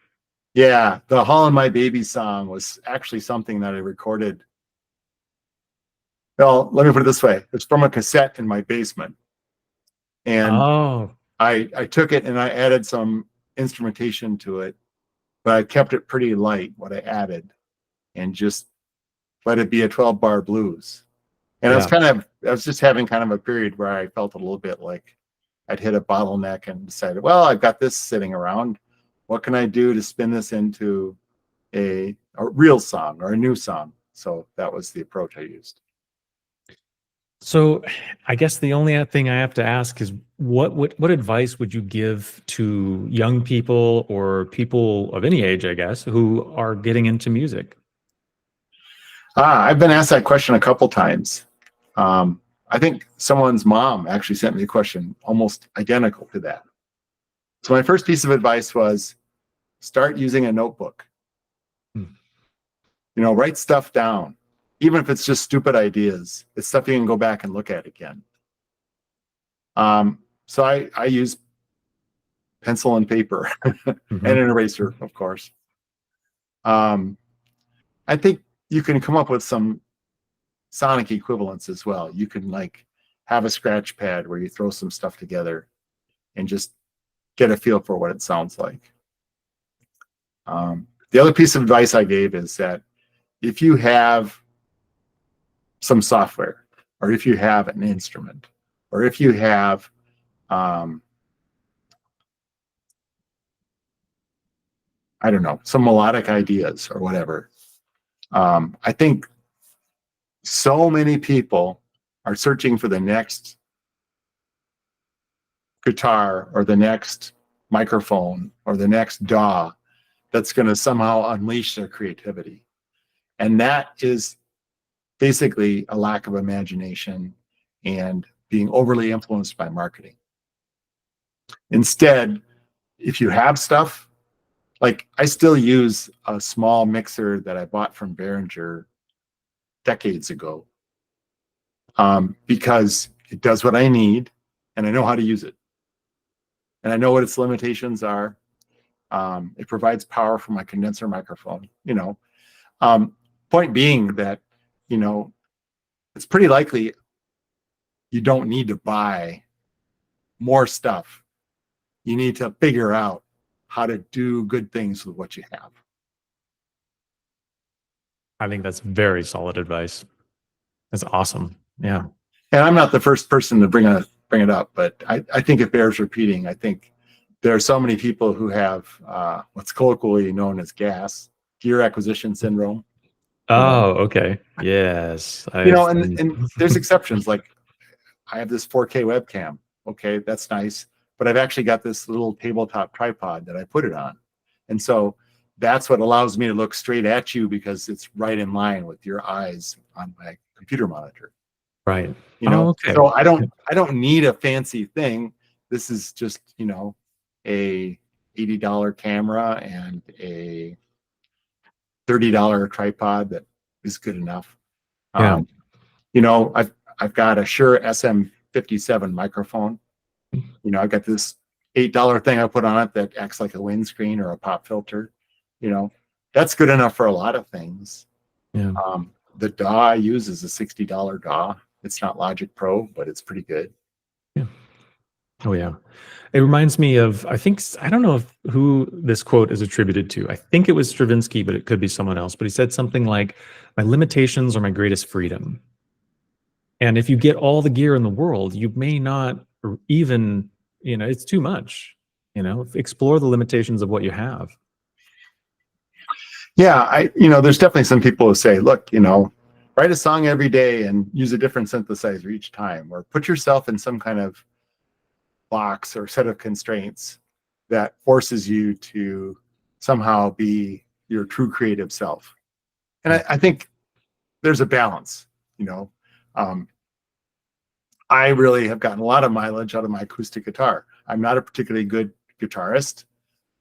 Yeah, the Hauling My Baby song was actually something that I recorded. Well, let me put it this way. It's from a cassette in my basement. And I took it and I added some instrumentation to it, but I kept it pretty light, what I added, and just let it be a 12-bar blues. And I was just having kind of a period where I felt a little bit like I'd hit a bottleneck and decided, well, I've got this sitting around. What can I do to spin this into a a real song or a new song. So that was the approach I used. So I guess the only thing I have to ask is what advice would you give to young people or people of any age, I guess, who are getting into music? I've been asked that question a couple times. I think someone's mom actually sent me a question almost identical to that. So my first piece of advice was start using a notebook. Hmm. Write stuff down. Even if it's just stupid ideas, it's stuff you can go back and look at again. So I use pencil and paper and an eraser, of course. I think you can come up with some sonic equivalents as well. You can like have a scratch pad where you throw some stuff together and just get a feel for what it sounds like. The other piece of advice I gave is that if you have some software, or if you have an instrument, or if you have I don't know, some melodic ideas or whatever. I think so many people are searching for the next guitar or the next microphone or the next DAW that's going to somehow unleash their creativity. And that is basically a lack of imagination and being overly influenced by marketing. Instead, if you have stuff, like I still use a small mixer that I bought from Behringer decades ago, because it does what I need and I know how to use it. And I know what its limitations are. It provides power for my condenser microphone, point being that, it's pretty likely you don't need to buy more stuff. You need to figure out how to do good things with what you have. I think that's very solid advice. That's awesome. Yeah. And I'm not the first person to bring it up, but I think it bears repeating. I think there are so many people who have what's colloquially known as GAS, gear acquisition syndrome. Oh, okay. Yes. And there's exceptions. Like I have this 4K webcam. Okay, that's nice. But I've actually got this little tabletop tripod that I put it on. And so that's what allows me to look straight at you because it's right in line with your eyes on my computer monitor. Right. Okay. So I don't need a fancy thing. This is just, a $80 camera and a $30 tripod that is good enough. Yeah. I've got a Shure SM57 microphone. I've got this $8 thing I put on it that acts like a windscreen or a pop filter. That's good enough for a lot of things. Yeah. The DAW I use is a $60 DAW. It's not Logic Pro, but it's pretty good. Yeah. Oh yeah. It reminds me of, I don't know who this quote is attributed to. I think it was Stravinsky, but it could be someone else. But he said something like, "My limitations are my greatest freedom." And if you get all the gear in the world, you may not even, it's too much. Explore the limitations of what you have. Yeah, there's definitely some people who say, look, write a song every day and use a different synthesizer each time, or put yourself in some kind of box or set of constraints that forces you to somehow be your true creative self. And I think there's a balance. I really have gotten a lot of mileage out of my acoustic guitar. I'm not a particularly good guitarist,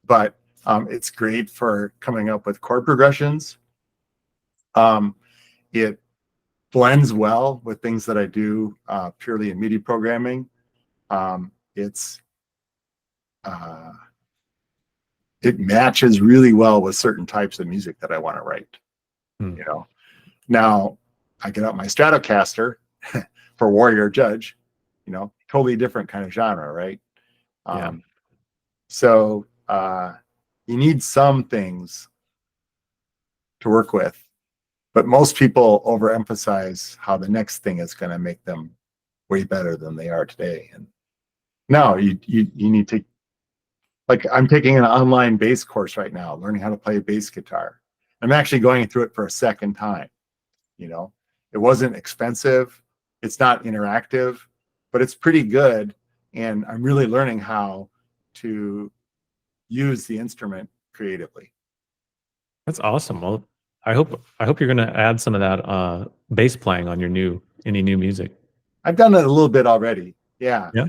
but it's great for coming up with chord progressions. It blends well with things that I do purely in MIDI programming. It matches really well with certain types of music that I want to write. Now I get out my Stratocaster for Warrior Judge, totally different kind of genre, right? Yeah. So you need some things to work with, but most people overemphasize how the next thing is going to make them way better than they are today. And no, you need to, like, I'm taking an online bass course right now, learning how to play bass guitar. I'm actually going through it for a second time. It wasn't expensive. It's not interactive, but it's pretty good. And I'm really learning how to use the instrument creatively. That's awesome. Well, I hope you're going to add some of that bass playing on your any new music. I've done it a little bit already. Yeah. Yeah.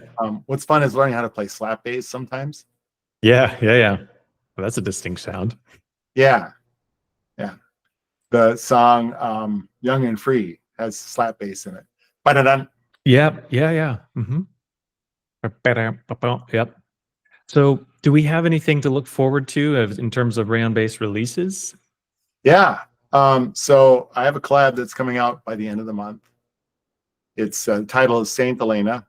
What's fun is learning how to play slap bass sometimes. Yeah. Well, that's a distinct sound. Yeah. The song Young and Free has slap bass in it. Ba-da-dun. Yeah. Mm-hmm. Yep. So do we have anything to look forward to in terms of Rayonbase releases? Yeah. So I have a collab that's coming out by the end of the month. Its title is Saint Elena.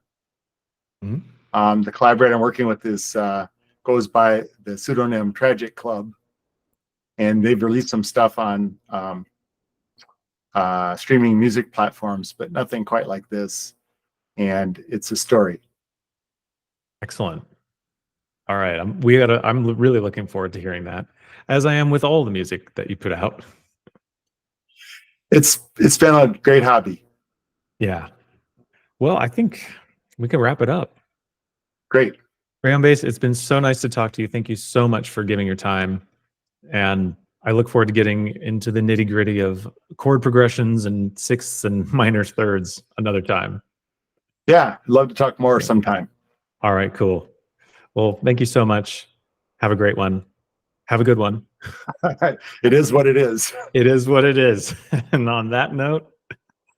Mm-hmm. The collaborator I'm working with is goes by the pseudonym Tragic Club, and they've released some stuff on streaming music platforms, but nothing quite like this. And it's a story. Excellent. All right. I'm really looking forward to hearing that, as I am with all the music that you put out. It's been a great hobby. Yeah. Well, I think we can wrap it up. Great. Rayonbase, it's been so nice to talk to you. Thank you so much for giving your time. And I look forward to getting into the nitty-gritty of chord progressions and sixths and minor thirds another time. Yeah, I'd love to talk more sometime. All right, cool. Well, thank you so much. Have a great one. Have a good one. It is what it is. It is what it is. And on that note,